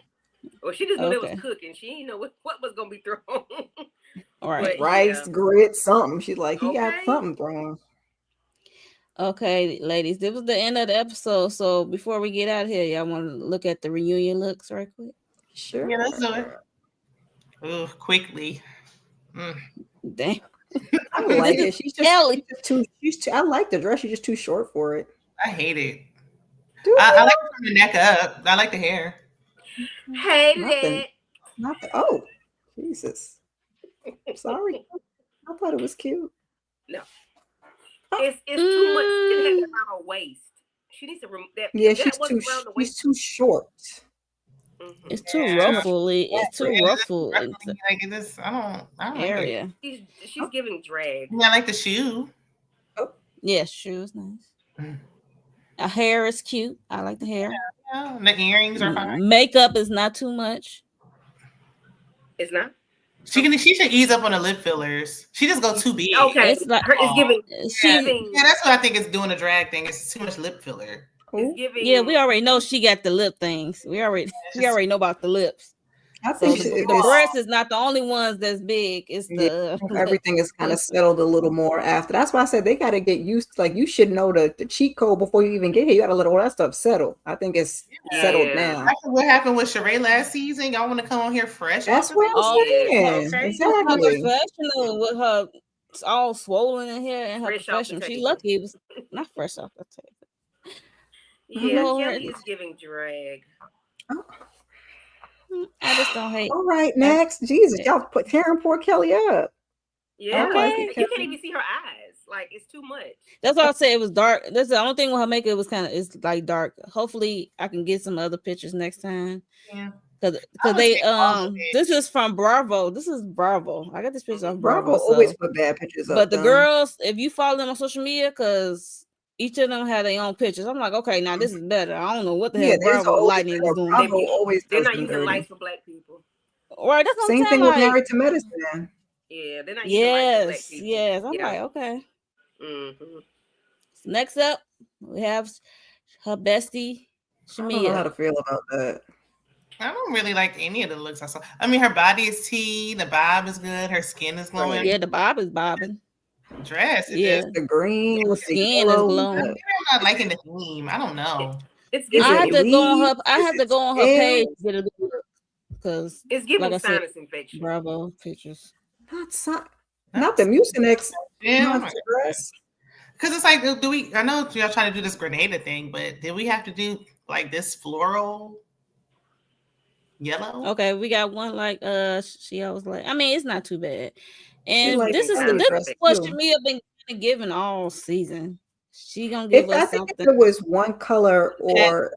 [SPEAKER 2] Well, she just knew it was cooking. She didn't know what was going to be thrown.
[SPEAKER 1] All right.
[SPEAKER 4] Rice, grits, something. She's like, he got something thrown.
[SPEAKER 1] Okay, ladies, this was the end of the episode. So before we get out of here, y'all want to look at the reunion looks right quick?
[SPEAKER 4] Sure.
[SPEAKER 3] Yeah, let's do it. Ooh, quickly.
[SPEAKER 1] Damn.
[SPEAKER 4] I don't like it. She's too. I like the dress. She's just too short for it.
[SPEAKER 3] I hate it. I like it from the neck up. I like the hair.
[SPEAKER 2] Hate it.
[SPEAKER 4] Oh, Jesus. Sorry. I thought it was cute.
[SPEAKER 2] No. It's too much skin around her waist. She needs to remove that.
[SPEAKER 4] Yeah, she's too short.
[SPEAKER 2] Mm-hmm.
[SPEAKER 1] It's too ruffly. It's too ruffled.
[SPEAKER 3] Like this, I don't
[SPEAKER 1] area.
[SPEAKER 2] Like she's giving drag.
[SPEAKER 3] Yeah, I like the shoe.
[SPEAKER 1] Oh. Yeah, shoe's nice. Her hair is cute. I like the hair.
[SPEAKER 3] Yeah, the earrings are fine.
[SPEAKER 1] Makeup is not too much.
[SPEAKER 2] It's not.
[SPEAKER 3] She should ease up on the lip fillers. She just go too big.
[SPEAKER 2] Okay, it's giving.
[SPEAKER 3] Yeah, that's what I think is doing a drag thing. It's too much lip filler.
[SPEAKER 1] Yeah, we already know she got the lip things. We already know about the lips.
[SPEAKER 4] I think
[SPEAKER 1] the breast is not the only ones that's big. It's
[SPEAKER 4] everything is kind of settled a little more after. That's why I said they got to get used. Like you should know the cheat code before you even get here. You got to let all that stuff settle. I think it's settled now.
[SPEAKER 3] That's what happened with Sheree last season. Y'all want to come on here fresh?
[SPEAKER 4] That's what I'm saying.
[SPEAKER 2] Okay.
[SPEAKER 4] Exactly.
[SPEAKER 1] Professional with her all swollen in here and her professional. She lucky it was not fresh off the table.
[SPEAKER 2] Yeah, Kelli is giving drag.
[SPEAKER 1] I just don't hate.
[SPEAKER 4] All right, next. Jesus, y'all put tearing poor Kelly up.
[SPEAKER 2] Yeah,
[SPEAKER 1] Okay.
[SPEAKER 2] you can't even see her eyes. Like it's too much.
[SPEAKER 1] That's why I said it was dark. That's the only thing with her makeup was it's like dark. Hopefully, I can get some other pictures next time.
[SPEAKER 3] Yeah.
[SPEAKER 1] Cause
[SPEAKER 3] I would
[SPEAKER 1] they
[SPEAKER 3] say all of it.
[SPEAKER 1] this is from Bravo. This is Bravo. I got this picture off
[SPEAKER 4] Bravo
[SPEAKER 1] Bravo.
[SPEAKER 4] always
[SPEAKER 1] So.
[SPEAKER 4] put bad pictures up.
[SPEAKER 1] But the
[SPEAKER 4] though.
[SPEAKER 1] girls, if you follow them on social media, cause each of them have their own pictures. I'm like, okay, now this is better. I don't know what the hell Bravo lighting is doing.
[SPEAKER 4] Bravo always
[SPEAKER 2] They're
[SPEAKER 4] does
[SPEAKER 2] not
[SPEAKER 4] them
[SPEAKER 2] using
[SPEAKER 4] dirty.
[SPEAKER 2] lights for black people.
[SPEAKER 1] Right, that's what
[SPEAKER 4] Same
[SPEAKER 1] I'm
[SPEAKER 4] thing
[SPEAKER 1] saying.
[SPEAKER 4] with Married to Medicine.
[SPEAKER 2] Yeah, they're not using lights for black people.
[SPEAKER 1] Yes. I'm like, okay.
[SPEAKER 2] Mm-hmm.
[SPEAKER 1] So next up, we have her bestie,
[SPEAKER 4] I don't know how
[SPEAKER 1] Shamia.
[SPEAKER 4] to feel about that.
[SPEAKER 3] I don't really like any of the looks I saw. I mean, her body is tea. The bob is good. Her skin is glowing.
[SPEAKER 1] Yeah, the bob is bobbing.
[SPEAKER 3] Dress,
[SPEAKER 1] Yeah,
[SPEAKER 3] just,
[SPEAKER 4] the green
[SPEAKER 1] the
[SPEAKER 4] with the
[SPEAKER 1] skin
[SPEAKER 4] yellow.
[SPEAKER 1] is glowing.
[SPEAKER 3] I'm not liking the theme. I don't know.
[SPEAKER 2] It's
[SPEAKER 1] I
[SPEAKER 2] giving.
[SPEAKER 1] have to go on her. I have to go on her page to get a look because
[SPEAKER 2] It's giving
[SPEAKER 1] like I said,
[SPEAKER 2] sinus infection.
[SPEAKER 1] Bravo pictures.
[SPEAKER 4] Not the Mucinex.
[SPEAKER 3] Yeah,
[SPEAKER 4] Not the dress.
[SPEAKER 3] because it's like, do we? I know y'all trying to do this Grenada thing, but did we have to do like this floral yellow?
[SPEAKER 1] Okay, we got one like she always like. I mean, it's not too bad. And
[SPEAKER 4] like
[SPEAKER 1] this is what Shamia been giving all season. She gonna give us something.
[SPEAKER 4] If it was one color or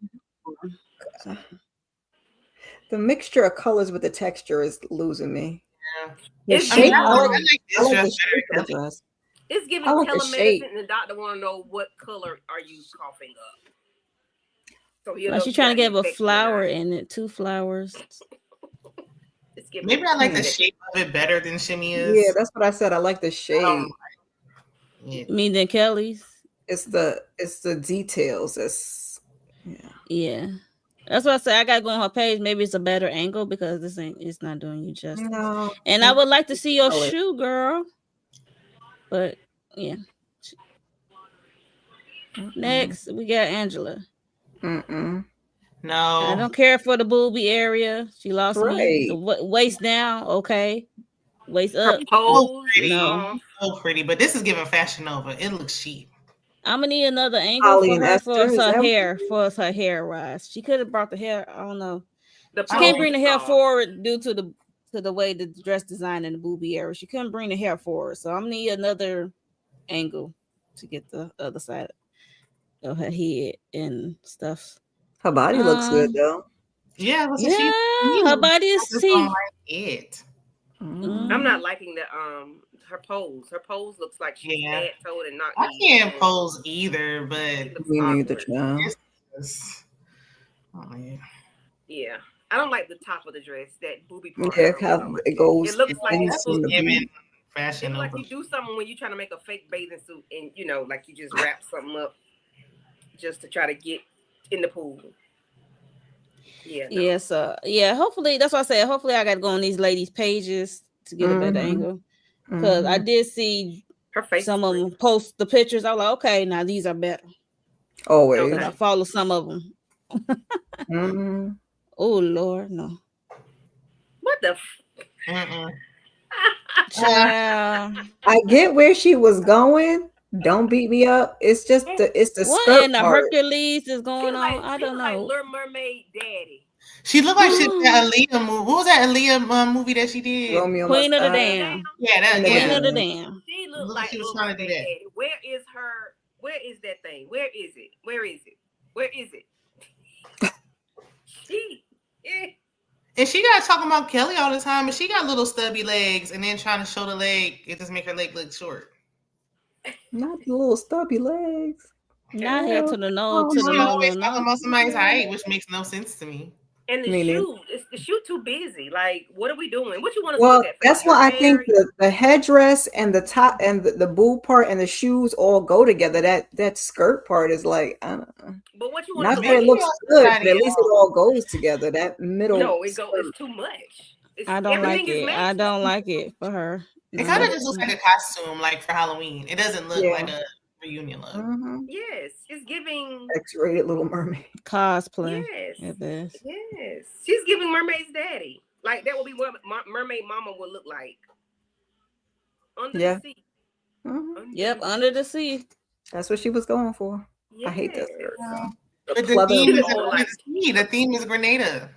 [SPEAKER 4] the mixture of colors with the texture is losing me.
[SPEAKER 3] Yeah.
[SPEAKER 4] The shape, I like
[SPEAKER 3] this
[SPEAKER 4] the shape of the dress.
[SPEAKER 2] It's giving
[SPEAKER 4] like the
[SPEAKER 2] telemedicine,
[SPEAKER 4] shape.
[SPEAKER 2] and the doctor want to know what color are you coughing up. So
[SPEAKER 1] like she's trying to give a flower in it, 2 flowers.
[SPEAKER 3] Maybe I like the shape of it better than Shamia's.
[SPEAKER 4] Yeah, that's what I said. I like the shape.
[SPEAKER 1] Me than Kelly's.
[SPEAKER 4] It's the details.
[SPEAKER 1] Yeah. That's what I say. I gotta go on her page. Maybe it's a better angle because it's not doing you justice.
[SPEAKER 4] No,
[SPEAKER 1] and I would like to see your shoe, girl. But yeah. Next, we got Angela.
[SPEAKER 3] No,
[SPEAKER 1] I don't care for the boobie area. She lost me. The waist down, okay. Waist up.
[SPEAKER 3] So pretty.
[SPEAKER 1] No.
[SPEAKER 3] So pretty, but this is giving Fashion Nova. It looks cheap.
[SPEAKER 1] I'm gonna need another angle for her for her hair rise. She could have brought the hair. I don't know. She can't bring the hair forward due to the way the dress design in the boobie area. She couldn't bring the hair forward, so I'm gonna need another angle to get the other side of her head and stuff.
[SPEAKER 4] Her body looks good though.
[SPEAKER 3] Yeah,
[SPEAKER 1] her body is cheap.
[SPEAKER 2] I'm not liking the her pose. Her pose looks like she's fat toed and not.
[SPEAKER 3] I can't pose either, but
[SPEAKER 4] we need the child.
[SPEAKER 2] Yeah, I don't like the top of the dress. That booby part.
[SPEAKER 4] Yeah, how it goes.
[SPEAKER 2] It looks like
[SPEAKER 3] fashion.
[SPEAKER 2] It's like you do something when you're trying to make a fake bathing suit, and like you just wrap something up just to try to get in the pool. Yeah. No.
[SPEAKER 1] Yeah. So hopefully that's what I said. Hopefully I got to go on these ladies' pages to get a better angle because I did see
[SPEAKER 2] her face.
[SPEAKER 1] Some of them post the pictures. I was like, okay, now these are better.
[SPEAKER 4] Always.
[SPEAKER 1] I follow some of them. Oh Lord, no.
[SPEAKER 2] What the?
[SPEAKER 4] I get where she was going. Don't beat me up. It's just the skirt
[SPEAKER 1] and the
[SPEAKER 4] part.
[SPEAKER 1] Hercules is going on. I don't know.
[SPEAKER 2] Like Little Mermaid Daddy.
[SPEAKER 3] She looked like she that Aaliyah movie. What was that Aaliyah movie that she did?
[SPEAKER 1] Queen of the Dam.
[SPEAKER 3] Yeah,
[SPEAKER 1] Queen of the Dam.
[SPEAKER 2] She looked like
[SPEAKER 3] she was trying to do that.
[SPEAKER 2] Daddy. Where is her? Where is that thing? Where is it? Where is it? Where is it?
[SPEAKER 3] And she got talking about Kelly all the time, and she got little stubby legs, and then trying to show the leg, it just make her leg look short.
[SPEAKER 4] Not the little stubby legs.
[SPEAKER 1] Not hair to the nose.
[SPEAKER 3] She always talking about somebody's height, which makes no sense to me.
[SPEAKER 2] And the shoe, is the shoe too busy? Like, what are we doing? What you want to
[SPEAKER 4] look
[SPEAKER 2] at?
[SPEAKER 4] That's why I think the headdress and the top and the boob part and the shoes all go together. That skirt part is like, I don't know.
[SPEAKER 2] But what you want
[SPEAKER 4] to do? Not that it looks good, but at least it all goes together. That middle.
[SPEAKER 2] No, it's too much.
[SPEAKER 1] I don't like it. I don't like it for her.
[SPEAKER 3] It kind of just looks like a costume, like for Halloween. It doesn't look like a reunion look.
[SPEAKER 2] Yes, it's giving
[SPEAKER 4] X-rated Little Mermaid
[SPEAKER 1] cosplay.
[SPEAKER 2] Yes, she's giving Mermaid's daddy. Like that would be what Mermaid Mama would look like. Under the sea.
[SPEAKER 1] Yep, under the sea.
[SPEAKER 4] That's what she was going for.
[SPEAKER 2] Yes.
[SPEAKER 4] I hate that skirt.
[SPEAKER 3] But the
[SPEAKER 4] Pleather
[SPEAKER 3] theme
[SPEAKER 4] and
[SPEAKER 3] is
[SPEAKER 4] ball.
[SPEAKER 3] under the sea. The theme is Grenada.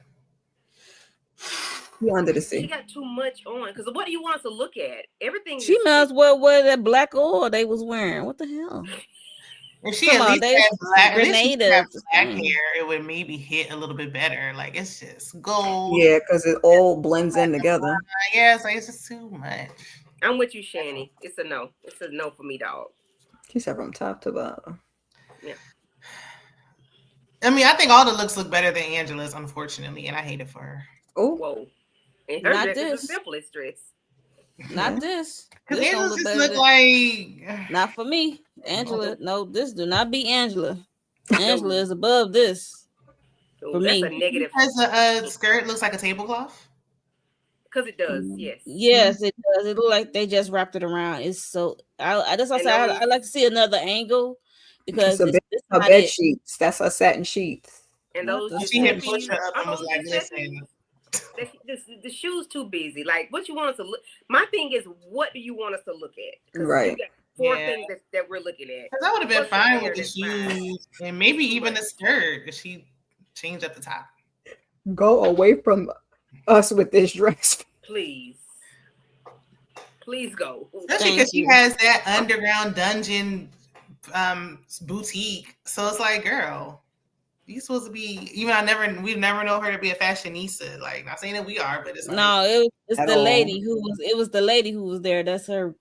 [SPEAKER 4] You under the
[SPEAKER 2] She
[SPEAKER 4] sea.
[SPEAKER 2] got too much on. Because what do you want us to look at? Everything
[SPEAKER 1] She
[SPEAKER 2] is
[SPEAKER 1] might as well wear that black oil they was wearing. What the hell?
[SPEAKER 3] If she
[SPEAKER 1] Come
[SPEAKER 3] at
[SPEAKER 1] on,
[SPEAKER 3] least
[SPEAKER 1] they
[SPEAKER 3] had black, at least she
[SPEAKER 1] Grenada.
[SPEAKER 3] had black hair, it would maybe hit a little bit better. Like it's just gold.
[SPEAKER 4] Yeah, because it all blends in together.
[SPEAKER 3] Yeah, it's like it's just too much.
[SPEAKER 2] I'm with you, Shani. It's a no. It's a no for me, dog.
[SPEAKER 4] She said from top to bottom.
[SPEAKER 2] Yeah.
[SPEAKER 3] I mean, I think all the looks look better than Angela's, unfortunately, and I hate it for her.
[SPEAKER 4] Oh,
[SPEAKER 2] Whoa. And her
[SPEAKER 1] Not
[SPEAKER 2] dress is
[SPEAKER 1] this.
[SPEAKER 2] the simplest dress.
[SPEAKER 1] Not this.
[SPEAKER 3] Because
[SPEAKER 1] This don't
[SPEAKER 3] Angela
[SPEAKER 1] look
[SPEAKER 3] just
[SPEAKER 1] better
[SPEAKER 3] look
[SPEAKER 1] than-
[SPEAKER 3] like
[SPEAKER 1] Not for me. Angela, no, this do not be Angela. Angela is above this.
[SPEAKER 2] So
[SPEAKER 1] For
[SPEAKER 2] that's
[SPEAKER 1] me.
[SPEAKER 2] a negative.
[SPEAKER 3] because the skirt looks like a tablecloth.
[SPEAKER 2] Because it does, yes.
[SPEAKER 1] Yes, it does. It look like they just wrapped it around. It's so. I just
[SPEAKER 2] And
[SPEAKER 1] say I
[SPEAKER 2] those-
[SPEAKER 1] like to see another angle because
[SPEAKER 4] it's
[SPEAKER 1] this
[SPEAKER 4] her
[SPEAKER 1] not
[SPEAKER 4] bed
[SPEAKER 1] it.
[SPEAKER 4] sheets. That's her satin sheets.
[SPEAKER 2] And
[SPEAKER 1] Not
[SPEAKER 2] those
[SPEAKER 1] the
[SPEAKER 3] She hit
[SPEAKER 2] Giuseppe's,
[SPEAKER 3] Portia up and
[SPEAKER 2] are
[SPEAKER 3] was
[SPEAKER 2] those
[SPEAKER 3] like,
[SPEAKER 2] Giuseppe's?
[SPEAKER 3] listen.
[SPEAKER 2] The shoe's too busy. Like, what you want us to look? My thing is, what do you want us to look at? 'Cause
[SPEAKER 4] Right.
[SPEAKER 2] You got four
[SPEAKER 3] Yeah.
[SPEAKER 2] things that we're looking at.
[SPEAKER 3] Because I would have been
[SPEAKER 2] Plus the
[SPEAKER 3] fine
[SPEAKER 2] hair,
[SPEAKER 3] with the
[SPEAKER 2] that's fine.
[SPEAKER 3] shoes and maybe even the skirt if she changed up the top.
[SPEAKER 4] Go away from us with this dress.
[SPEAKER 2] Please. Please go.
[SPEAKER 3] Especially because she has that underground dungeon boutique. So it's like, girl, you supposed to be. We've never known her to be a fashionista. Like, not saying that we are, but it's like,
[SPEAKER 1] No, it's
[SPEAKER 4] At
[SPEAKER 1] the
[SPEAKER 4] all.
[SPEAKER 1] lady who was. It was the lady who was there. That's her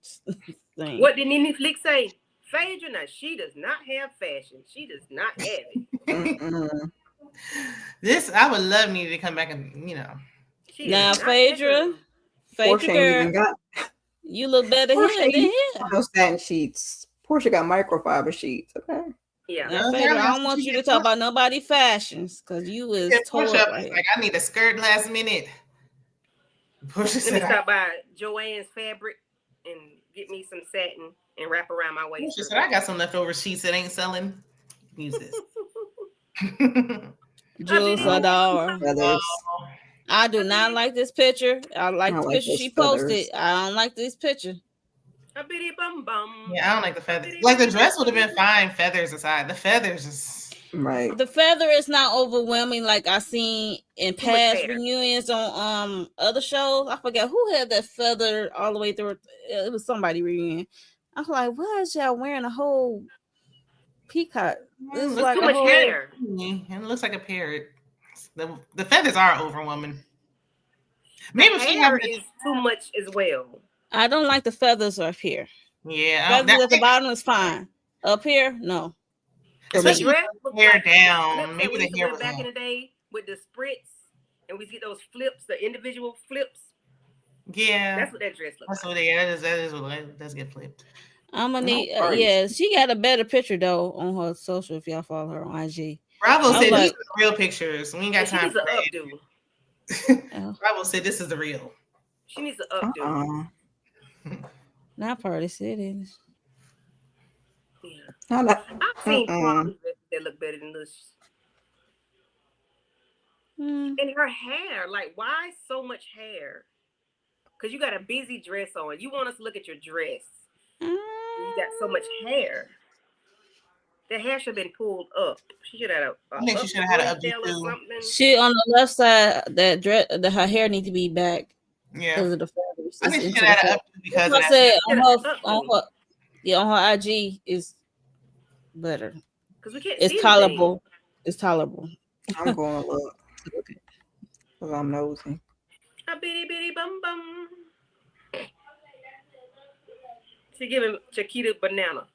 [SPEAKER 1] thing.
[SPEAKER 2] What did Nene Flick say? Phaedra, now she does not have fashion. She does not have it.
[SPEAKER 4] Mm-mm.
[SPEAKER 3] this. I would love Nene to come back and
[SPEAKER 2] She
[SPEAKER 1] Now,
[SPEAKER 2] does not
[SPEAKER 1] Phaedra,
[SPEAKER 2] have it.
[SPEAKER 4] Portia
[SPEAKER 1] Phaedra,
[SPEAKER 4] ain't even
[SPEAKER 1] girl,
[SPEAKER 4] got
[SPEAKER 1] you look better
[SPEAKER 4] Portia
[SPEAKER 1] here
[SPEAKER 4] ain't
[SPEAKER 1] than
[SPEAKER 4] even
[SPEAKER 1] here.
[SPEAKER 4] got no satin sheets. Portia got microfiber sheets. Okay.
[SPEAKER 2] Yeah.
[SPEAKER 1] Now,
[SPEAKER 3] Okay,
[SPEAKER 1] Phaedra, I
[SPEAKER 3] that's
[SPEAKER 1] don't
[SPEAKER 3] what
[SPEAKER 1] want
[SPEAKER 3] you
[SPEAKER 1] you
[SPEAKER 3] get
[SPEAKER 1] to talk
[SPEAKER 3] for-
[SPEAKER 1] about nobody fashions because you is tore
[SPEAKER 3] Portia
[SPEAKER 1] up
[SPEAKER 3] was
[SPEAKER 1] right here.
[SPEAKER 3] like, I need a skirt last minute. Portia
[SPEAKER 2] Let me
[SPEAKER 3] said,
[SPEAKER 2] stop by Joanne's Fabric and get me some satin and wrap around my waist.
[SPEAKER 3] Portia said, I got some leftover sheets that ain't selling. Use this.
[SPEAKER 1] Jules Sadar.
[SPEAKER 4] Feathers.
[SPEAKER 1] I do not like this picture. I like
[SPEAKER 4] I
[SPEAKER 1] the
[SPEAKER 4] like
[SPEAKER 1] picture
[SPEAKER 4] those
[SPEAKER 1] she
[SPEAKER 4] feathers.
[SPEAKER 1] posted. I don't like this picture.
[SPEAKER 2] A bitty bum bum.
[SPEAKER 3] Yeah, I don't like the feathers. Like the dress would have been fine, feathers aside. The feathers is
[SPEAKER 4] Right.
[SPEAKER 1] The feather is not overwhelming like I seen in
[SPEAKER 2] Too much
[SPEAKER 1] past
[SPEAKER 2] hair.
[SPEAKER 1] reunions on other shows. I forget who had that feather all the way through. It was somebody reunion. I was like, why is y'all wearing a whole peacock? It's
[SPEAKER 3] looks
[SPEAKER 1] like
[SPEAKER 2] Too
[SPEAKER 1] a
[SPEAKER 2] much
[SPEAKER 1] whole
[SPEAKER 2] hair.
[SPEAKER 3] and it looks like a parrot. The feathers are overwhelming. Maybe
[SPEAKER 2] The
[SPEAKER 3] she
[SPEAKER 2] hair
[SPEAKER 3] have
[SPEAKER 2] is too much as well.
[SPEAKER 1] I don't like the feathers up here.
[SPEAKER 3] yeah.
[SPEAKER 1] Feathers at the bottom is fine. Up here, no.
[SPEAKER 3] Especially
[SPEAKER 2] dress
[SPEAKER 3] with
[SPEAKER 2] look
[SPEAKER 3] the hair
[SPEAKER 2] like
[SPEAKER 3] down.
[SPEAKER 2] flips that
[SPEAKER 3] Maybe
[SPEAKER 2] we
[SPEAKER 3] the
[SPEAKER 2] used to
[SPEAKER 3] hair
[SPEAKER 2] wear
[SPEAKER 3] was
[SPEAKER 2] back
[SPEAKER 3] down.
[SPEAKER 2] in the day with the spritz, and we get those flips, the individual flips.
[SPEAKER 3] Yeah,
[SPEAKER 2] That's what that dress looks
[SPEAKER 3] that's
[SPEAKER 2] like.
[SPEAKER 3] what that is what it does get flipped.
[SPEAKER 1] I'm gonna
[SPEAKER 4] No
[SPEAKER 1] need.
[SPEAKER 4] worries.
[SPEAKER 1] Yeah, she got a better picture though on her social. If y'all follow her on IG.
[SPEAKER 3] Bravo
[SPEAKER 1] I'm
[SPEAKER 3] said
[SPEAKER 1] like-
[SPEAKER 3] these are the real pictures. We ain't got
[SPEAKER 2] And she
[SPEAKER 3] time
[SPEAKER 2] needs
[SPEAKER 3] for
[SPEAKER 2] to
[SPEAKER 3] that.
[SPEAKER 2] updo.
[SPEAKER 1] Oh,
[SPEAKER 3] Bravo said this is the real.
[SPEAKER 2] She needs to updo.
[SPEAKER 1] not Party City.
[SPEAKER 2] Yeah.
[SPEAKER 4] Not
[SPEAKER 2] I've seen prom dresses that look better than this.
[SPEAKER 1] Mm.
[SPEAKER 2] And her hair, like, why so much hair? Because you got a busy dress on. You want us to look at your dress. You got so much hair. The hair should have been pulled up. She should have
[SPEAKER 3] I think she should have had an updo
[SPEAKER 2] or
[SPEAKER 3] too.
[SPEAKER 2] something.
[SPEAKER 1] She on the left side, that dress, her hair need to be back
[SPEAKER 3] Yeah,
[SPEAKER 1] because of the feathers.
[SPEAKER 3] I think
[SPEAKER 1] It's
[SPEAKER 3] she
[SPEAKER 1] into
[SPEAKER 3] should
[SPEAKER 1] the
[SPEAKER 3] have had an
[SPEAKER 1] feathers.
[SPEAKER 3] updo because of
[SPEAKER 1] I
[SPEAKER 3] that.
[SPEAKER 1] said
[SPEAKER 2] Yeah,
[SPEAKER 1] on her IG is better.
[SPEAKER 2] Because we can't
[SPEAKER 1] It's
[SPEAKER 2] see
[SPEAKER 1] tolerable. It's tolerable.
[SPEAKER 4] I'm going to look. Because I'm nosy.
[SPEAKER 2] anything. A bitty bitty bum bum. She giving Chiquita banana.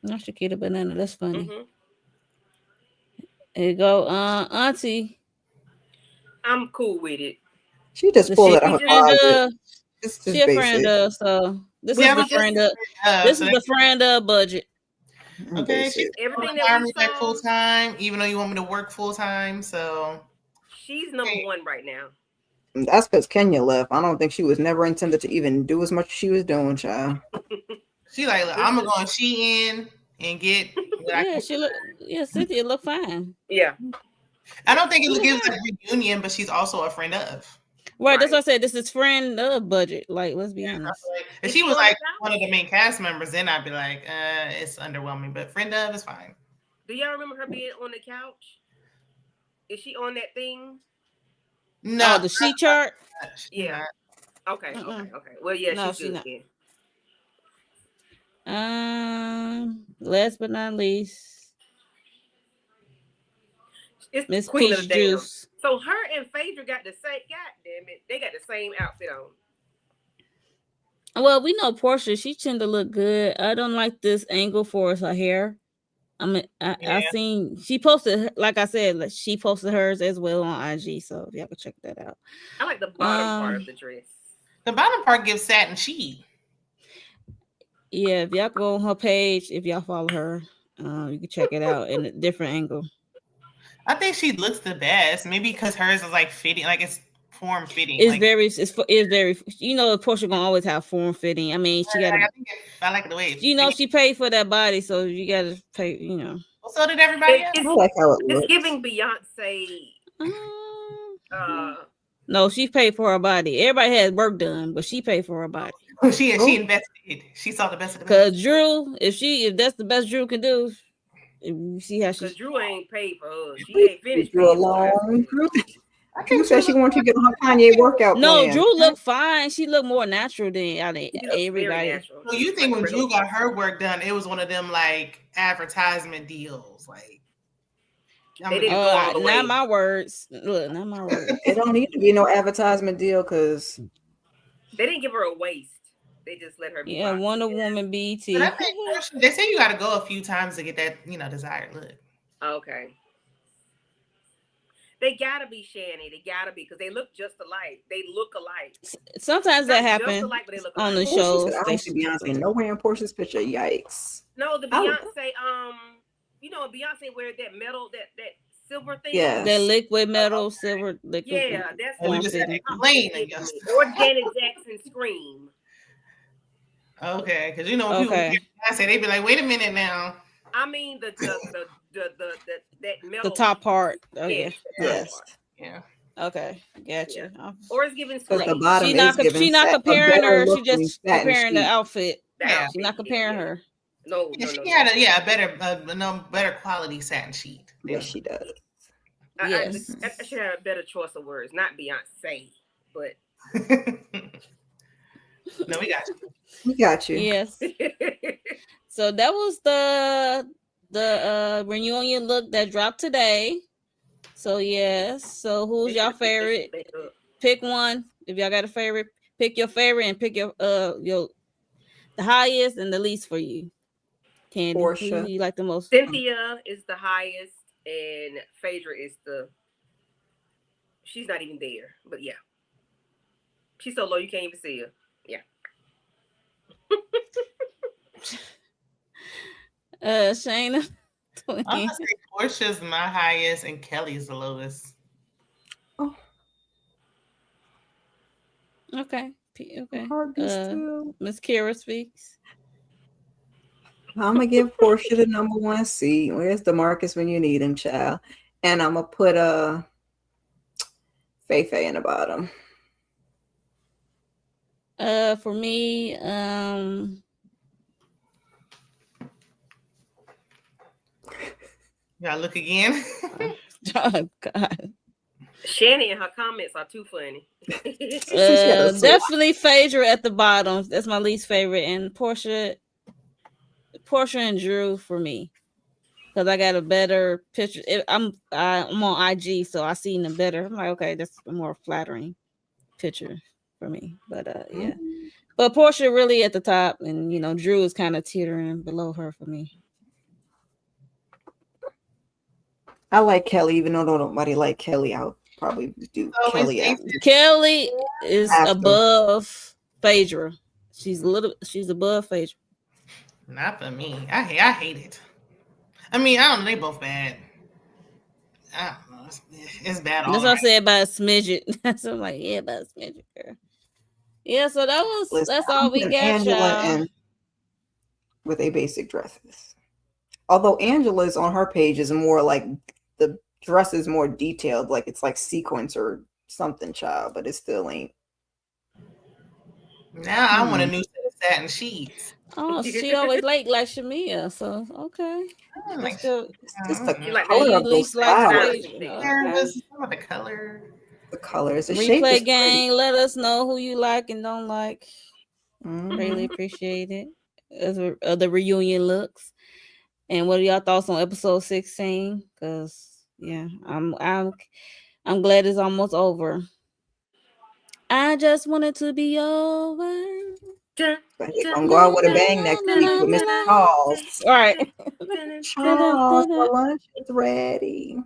[SPEAKER 1] Not Chiquita Banana. That's funny.
[SPEAKER 2] Mm-hmm.
[SPEAKER 1] There you go, Auntie.
[SPEAKER 2] I'm cool with it.
[SPEAKER 4] She just pulled it out of her closet.
[SPEAKER 1] Friend,
[SPEAKER 4] It's
[SPEAKER 1] she
[SPEAKER 4] just
[SPEAKER 1] a friend
[SPEAKER 4] basic.
[SPEAKER 1] of, so this
[SPEAKER 3] Yeah,
[SPEAKER 1] is the
[SPEAKER 3] but this
[SPEAKER 1] friend
[SPEAKER 3] is
[SPEAKER 1] of. This is the friend of budget.
[SPEAKER 3] Okay,
[SPEAKER 4] Basic.
[SPEAKER 3] she's
[SPEAKER 2] Everything
[SPEAKER 3] gonna hire
[SPEAKER 2] that
[SPEAKER 3] me
[SPEAKER 2] we
[SPEAKER 3] back
[SPEAKER 2] saw,
[SPEAKER 3] full time, even though you want me to work full time. So
[SPEAKER 2] she's number one right now.
[SPEAKER 4] That's because Kenya left. I don't think she was never intended to even do as much as she was doing, child.
[SPEAKER 3] she like, look, I'm gonna go on Shein and get. What I
[SPEAKER 1] Yeah,
[SPEAKER 3] can.
[SPEAKER 1] she look. Yeah, Cynthia look fine.
[SPEAKER 2] Yeah.
[SPEAKER 3] I don't think it gives a reunion, but she's also a friend of.
[SPEAKER 1] Right, that's what I said. This is friend budget. Like, let's be honest.
[SPEAKER 3] If she was like one of the main cast members, then I'd be like, it's underwhelming. But friend of is fine.
[SPEAKER 2] Do y'all remember her being on the couch? Is she on that thing?
[SPEAKER 1] No, the sheet chart.
[SPEAKER 2] Yeah. Okay. Well, yeah, no, she's good again.
[SPEAKER 1] Last but not least,
[SPEAKER 2] it's
[SPEAKER 1] Miss
[SPEAKER 2] Queen
[SPEAKER 1] Peach
[SPEAKER 2] of the Damn.
[SPEAKER 1] Juice.
[SPEAKER 2] So her and Phaedra got the same. God damn it, they got the same outfit on.
[SPEAKER 1] Well, we know Portia. She tend to look good. I don't like this angle for her hair. I mean, I seen she posted, like I said, she posted hers as well on IG. So if y'all can check that out.
[SPEAKER 2] I like the bottom part of the dress.
[SPEAKER 3] The bottom part gives satin sheet.
[SPEAKER 1] Yeah, if y'all go on her page, if y'all follow her, you can check it out in a different angle.
[SPEAKER 3] I think she looks the best. Maybe because hers is like fitting, like it's form fitting.
[SPEAKER 1] It's
[SPEAKER 3] like,
[SPEAKER 1] very. You know, Portia gonna always have form fitting. I mean, she got.
[SPEAKER 3] I like the way.
[SPEAKER 1] You know, she paid for that body, so you gotta pay. You know.
[SPEAKER 3] Well, so did everybody else.
[SPEAKER 4] I like how it looks.
[SPEAKER 2] It's giving Beyonce.
[SPEAKER 1] No, she paid for her body. Everybody had work done, but she paid for her body.
[SPEAKER 3] She invested. She saw the best of the
[SPEAKER 1] best. Cause Drew, if that's the best Drew can do, you see how she.
[SPEAKER 2] Drew ain't paid for her. She ain't finished.
[SPEAKER 4] Drew alone. Drew said she wanted to get her Kanye workout.
[SPEAKER 1] No,
[SPEAKER 4] plan.
[SPEAKER 1] Drew looked fine. She looked more natural than everybody.
[SPEAKER 3] So you think when Drew got her work done, it was one of them like advertisement deals, like.
[SPEAKER 2] They didn't go all the way.
[SPEAKER 1] Not my words. Look, not my words.
[SPEAKER 4] It don't need to be no advertisement deal because
[SPEAKER 2] they didn't give her a waist. They just let her be.
[SPEAKER 1] Yeah, Wonder Woman BT.
[SPEAKER 3] They say you got to go a few times to get that, desired look.
[SPEAKER 2] Okay. They gotta be Shanny. They gotta be because they look just alike. They look alike.
[SPEAKER 1] Sometimes that happens on the shows.
[SPEAKER 4] I see Beyonce nowhere in Portia's picture. Yikes!
[SPEAKER 2] No, the Beyonce. Beyonce wear that metal, that silver thing.
[SPEAKER 4] Yeah,
[SPEAKER 1] that liquid metal, silver liquid.
[SPEAKER 2] Yeah, that's
[SPEAKER 3] we just had to complain.
[SPEAKER 2] Or Janet Jackson scream.
[SPEAKER 3] Okay, because when people say they be like, "Wait a minute now."
[SPEAKER 2] I mean the that metal.
[SPEAKER 1] The top part. Oh yeah.
[SPEAKER 3] Yes. Yeah.
[SPEAKER 1] Okay, gotcha.
[SPEAKER 2] Yeah. Or it's giving.
[SPEAKER 4] The bottom
[SPEAKER 1] she not comparing her. She just comparing the outfit.
[SPEAKER 3] Yeah.
[SPEAKER 1] She's not comparing her.
[SPEAKER 2] No,
[SPEAKER 3] she had a better quality satin sheet.
[SPEAKER 4] Yes, she does.
[SPEAKER 2] I should have a better choice of words, not Beyonce, but.
[SPEAKER 3] No, we got you.
[SPEAKER 4] We got you.
[SPEAKER 1] Yes. So that was the reunion look that dropped today. So yes. So who's your favorite? Pick one. If y'all got a favorite, pick your favorite and pick your the highest and the least for you. Candy,
[SPEAKER 4] Portia.
[SPEAKER 1] who you like the most?
[SPEAKER 2] Cynthia is the highest, and Phaedra is she's not even there, but yeah. She's so low you can't even see her. Yeah.
[SPEAKER 1] Shayna.
[SPEAKER 3] I'm gonna say Portia's my highest and Kelly's the lowest.
[SPEAKER 1] Oh. Okay. Miss Kira speaks.
[SPEAKER 4] I'm gonna give Portia the number one seat. Where's DeMarcus when you need him, child? And I'm gonna put Faye in the bottom.
[SPEAKER 1] For me,
[SPEAKER 3] y'all look again.
[SPEAKER 1] Oh God.
[SPEAKER 2] Shanny and her comments are too funny.
[SPEAKER 1] Definitely Phaedra at the bottom. That's my least favorite, and Portia and Drew for me, because I got a better picture. I'm on IG, so I seen them better. I'm like, okay, that's a more flattering picture for me. But yeah, but Portia really at the top, and Drew is kind of teetering below her for me.
[SPEAKER 4] I like Kelly, even though nobody like Kelly. I'll probably do Kelly.
[SPEAKER 1] Kelly is above Phaedra. She's above Phaedra.
[SPEAKER 3] Not for me. I hate it. I mean, I don't know. They both bad. I don't know. It's bad.
[SPEAKER 1] That's what I said about a smidget. So I'm like, yeah, about a smidget, girl. Yeah, so that's all we got, y'all.
[SPEAKER 4] With a basic dresses. Although Angela's on her page is more like the dress is more detailed, like it's like sequins or something child, but it still ain't.
[SPEAKER 3] Now I want a new set of satin sheets.
[SPEAKER 1] Oh, she always like Shamia, so okay.
[SPEAKER 3] I don't
[SPEAKER 1] That's
[SPEAKER 3] like
[SPEAKER 1] still
[SPEAKER 4] It's just the
[SPEAKER 2] You like
[SPEAKER 1] and
[SPEAKER 4] color
[SPEAKER 1] you
[SPEAKER 2] the
[SPEAKER 1] at
[SPEAKER 4] of those
[SPEAKER 1] least like
[SPEAKER 4] flowers.
[SPEAKER 1] Phaedra.
[SPEAKER 3] hair,
[SPEAKER 1] Okay.
[SPEAKER 3] but some of the color.
[SPEAKER 4] The colors. The shape is
[SPEAKER 1] Replay
[SPEAKER 4] pretty.
[SPEAKER 1] gang, let us know who you like and don't like. Really
[SPEAKER 4] Mhm.
[SPEAKER 1] appreciate it. As the reunion looks. And what are y'all thoughts on episode 16? Cause yeah, I'm glad it's almost over. I just want it to be over.
[SPEAKER 4] But they're gonna go out with a bang next week with Mr. Charles.
[SPEAKER 1] All right.
[SPEAKER 4] Charles, my lunch is ready.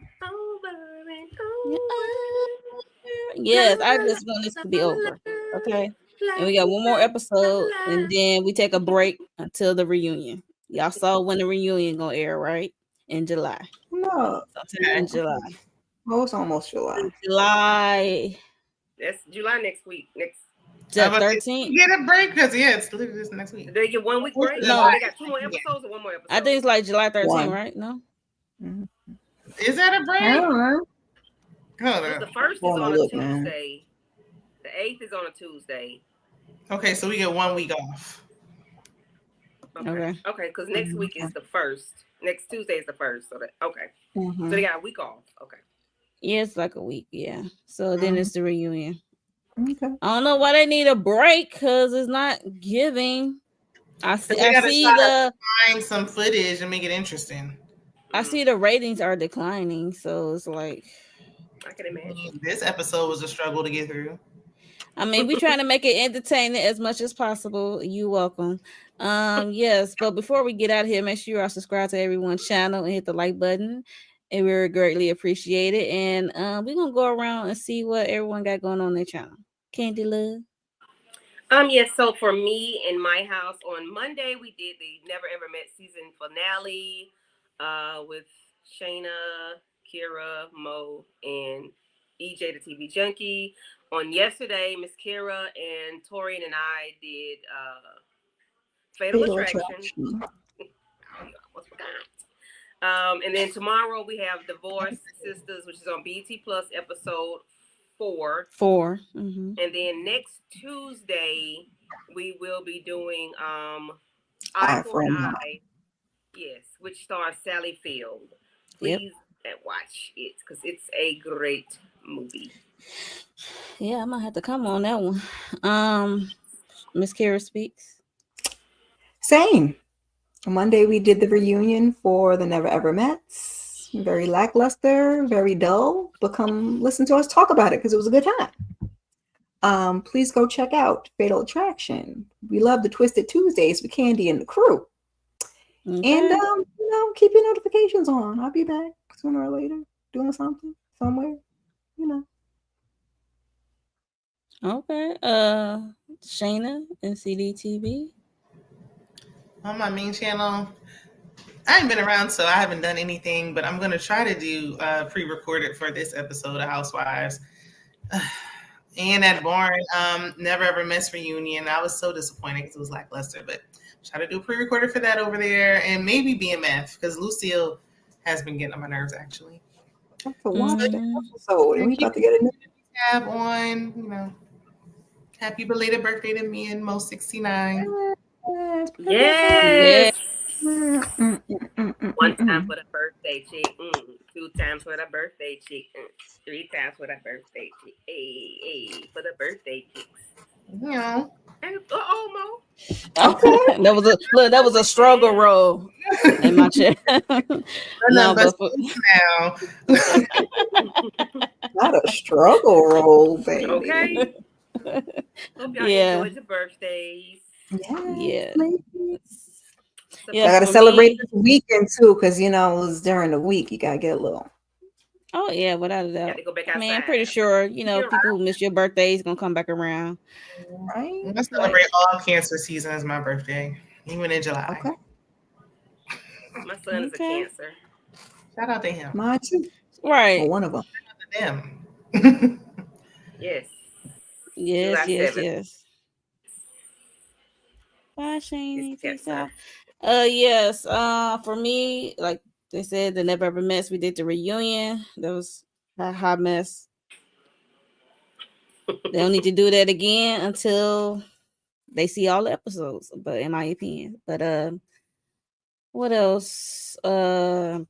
[SPEAKER 1] Yes, I just want this to be over. Okay. And we got one more episode, and then we take a break until the reunion. Y'all saw when the reunion gonna air, right? In July.
[SPEAKER 4] No,
[SPEAKER 1] Sometime in July.
[SPEAKER 4] oh, it's almost July.
[SPEAKER 1] July
[SPEAKER 2] That's July next week. Next,
[SPEAKER 3] How about
[SPEAKER 1] 13th.
[SPEAKER 3] get a break? Because yeah, it's literally this next week.
[SPEAKER 2] they get 1 week break.
[SPEAKER 1] No.
[SPEAKER 2] They got 2 more episodes or 1 more episode.
[SPEAKER 1] I think it's like July 13th,
[SPEAKER 4] One.
[SPEAKER 1] right? No.
[SPEAKER 4] Mhm.
[SPEAKER 3] Is that a
[SPEAKER 4] I
[SPEAKER 3] break?
[SPEAKER 4] don't know.
[SPEAKER 3] Hold
[SPEAKER 2] the
[SPEAKER 3] on.
[SPEAKER 2] first is
[SPEAKER 4] Oh,
[SPEAKER 2] on a
[SPEAKER 4] look, man.
[SPEAKER 2] Tuesday. The 8th is on a Tuesday.
[SPEAKER 3] Okay, so we get 1 week off.
[SPEAKER 1] Okay.
[SPEAKER 2] Okay, because next week is the first. Next Tuesday is the first. So that so
[SPEAKER 4] Mhm.
[SPEAKER 2] they got a week off. Okay.
[SPEAKER 1] Yeah, it's like a week. Yeah. So then it's the reunion.
[SPEAKER 4] Okay.
[SPEAKER 1] I don't know why they need a break because it's not giving. I see.
[SPEAKER 3] They
[SPEAKER 1] I
[SPEAKER 3] gotta
[SPEAKER 1] see
[SPEAKER 3] try
[SPEAKER 1] the.
[SPEAKER 3] Find some footage and make it interesting.
[SPEAKER 1] I see the ratings are declining, so it's like.
[SPEAKER 2] I can imagine.
[SPEAKER 3] This episode was a struggle to get through.
[SPEAKER 1] I mean, we're trying to make it entertaining as much as possible. You're welcome. Yes, but before we get out of here, make sure you are subscribed to everyone's channel and hit the like button. And we greatly appreciate it. And we're gonna go around and see what everyone got going on their channel. Candy Love.
[SPEAKER 2] Yes, so for me in my house on Monday, we did the Never Ever Met season finale with Shayna, Kira, Mo, and EJ the TV Junkie. On yesterday, Miss Kira and Torian and I did Fatal Attraction. What's and then tomorrow we have Divorce Sisters, which is on BET Plus episode 4.
[SPEAKER 1] Mm-hmm.
[SPEAKER 2] And then next Tuesday we will be doing Eye for an Eye. Yes, which stars Sally Field. Please watch it because it's a great movie.
[SPEAKER 1] Yeah, I might have to come on that one. Miss Kira Speaks.
[SPEAKER 4] Same. On Monday we did the reunion for the Never Ever Mets. Very lackluster, very dull. But come listen to us talk about it because it was a good time. Please go check out Fatal Attraction. We love the Twisted Tuesdays with Candy and the crew.
[SPEAKER 1] Okay.
[SPEAKER 4] And keep your notifications on. I'll be back sooner or later doing something somewhere.
[SPEAKER 1] Okay. Shayna and CDTV.
[SPEAKER 3] On my main channel, I haven't been around, so I haven't done anything, but I'm going to try to do pre-recorded for this episode of Housewives. And that boring Never Ever Miss reunion, I was so disappointed because it was lackluster, but try to do pre-recorded for that over there, and maybe BMF, because Lucille has been getting on my nerves, actually.
[SPEAKER 4] I have to watch that episode, and we about to get a new
[SPEAKER 3] tab on, happy belated birthday to me and Mo 69.
[SPEAKER 2] Yes. 1 time for the birthday chick. 2 times for the birthday chick. 3 times for the birthday chick. Hey, for the birthday chicks.
[SPEAKER 3] And,
[SPEAKER 2] Mo.
[SPEAKER 1] Okay. that was a struggle roll in my chair.
[SPEAKER 3] No, but now.
[SPEAKER 4] Not a struggle roll, baby.
[SPEAKER 2] Okay. Hope y'all enjoyed your birthdays.
[SPEAKER 1] Yeah.
[SPEAKER 4] I gotta celebrate this weekend too, because it was during the week. You gotta get a little.
[SPEAKER 1] Oh yeah, without a doubt.
[SPEAKER 2] Go back outside.
[SPEAKER 1] I mean, I'm pretty sure people who miss your birthday is gonna come back around.
[SPEAKER 4] Right.
[SPEAKER 3] I celebrate all Cancer season as my birthday, even in July.
[SPEAKER 4] Okay.
[SPEAKER 2] My son is a Cancer.
[SPEAKER 3] Shout out to him.
[SPEAKER 4] Mine too.
[SPEAKER 1] Right.
[SPEAKER 4] Well, one of them.
[SPEAKER 3] Shout out to them.
[SPEAKER 2] Yes.
[SPEAKER 1] Yes. Bye, Shani. Peace out. Yes. For me, like they said, the Never Ever Mess. We did the reunion. That was a hot mess. They don't need to do that again until they see all the episodes. But in my opinion, but what else? Oh,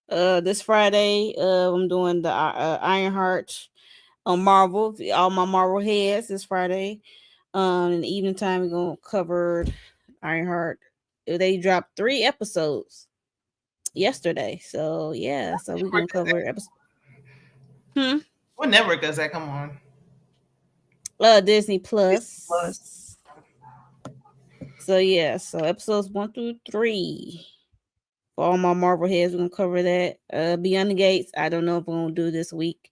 [SPEAKER 1] this Friday, I'm doing the Ironheart on Marvel. All my Marvel heads this Friday. In the evening time, we're gonna cover Ironheart. They dropped 3 episodes yesterday, so yeah. So we're gonna cover episode.
[SPEAKER 3] What network does that come on?
[SPEAKER 1] Disney
[SPEAKER 4] Plus.
[SPEAKER 1] Plus. So yeah, so episodes 1 through 3. For all my Marvel heads, we're gonna cover that. Beyond the Gates, I don't know if we're gonna do this week.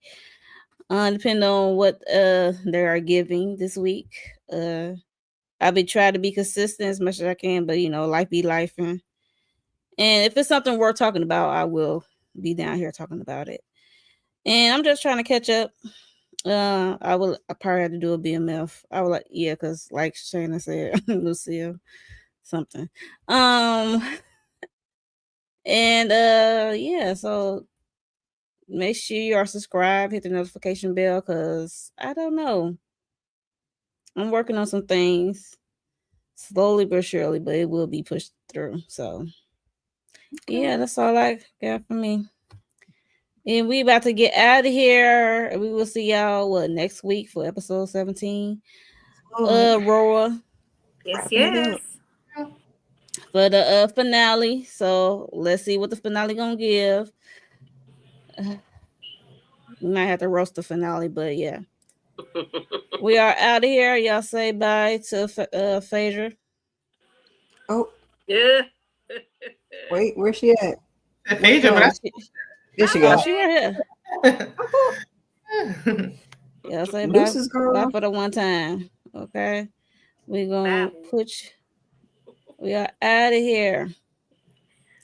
[SPEAKER 1] Depending on what they are giving this week. I'll be trying to be consistent as much as I can, but life be life, and if it's something worth talking about, I will be down here talking about it. And I'm just trying to catch up. I probably have to do a BMF. I would because like Shayna said, Lucille, something. And yeah, so make sure you are subscribed, hit the notification bell, because I don't know. I'm working on some things slowly but surely, but it will be pushed through. So yeah, that's all I got for me. And we about to get out of here. We will see y'all next week for episode 17. RHOA.
[SPEAKER 2] Yes, yes.
[SPEAKER 1] For the finale. So let's see what the finale gonna give. We might have to roast the finale, but yeah. We are out of here. Y'all say bye to Phaedra.
[SPEAKER 4] Oh,
[SPEAKER 2] Yeah.
[SPEAKER 4] wait, where's she at?
[SPEAKER 3] Phaedra, but
[SPEAKER 4] There she go.
[SPEAKER 1] She right here. Y'all say bye, bye for the one time. Okay. We gonna we are out of here.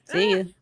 [SPEAKER 1] See you.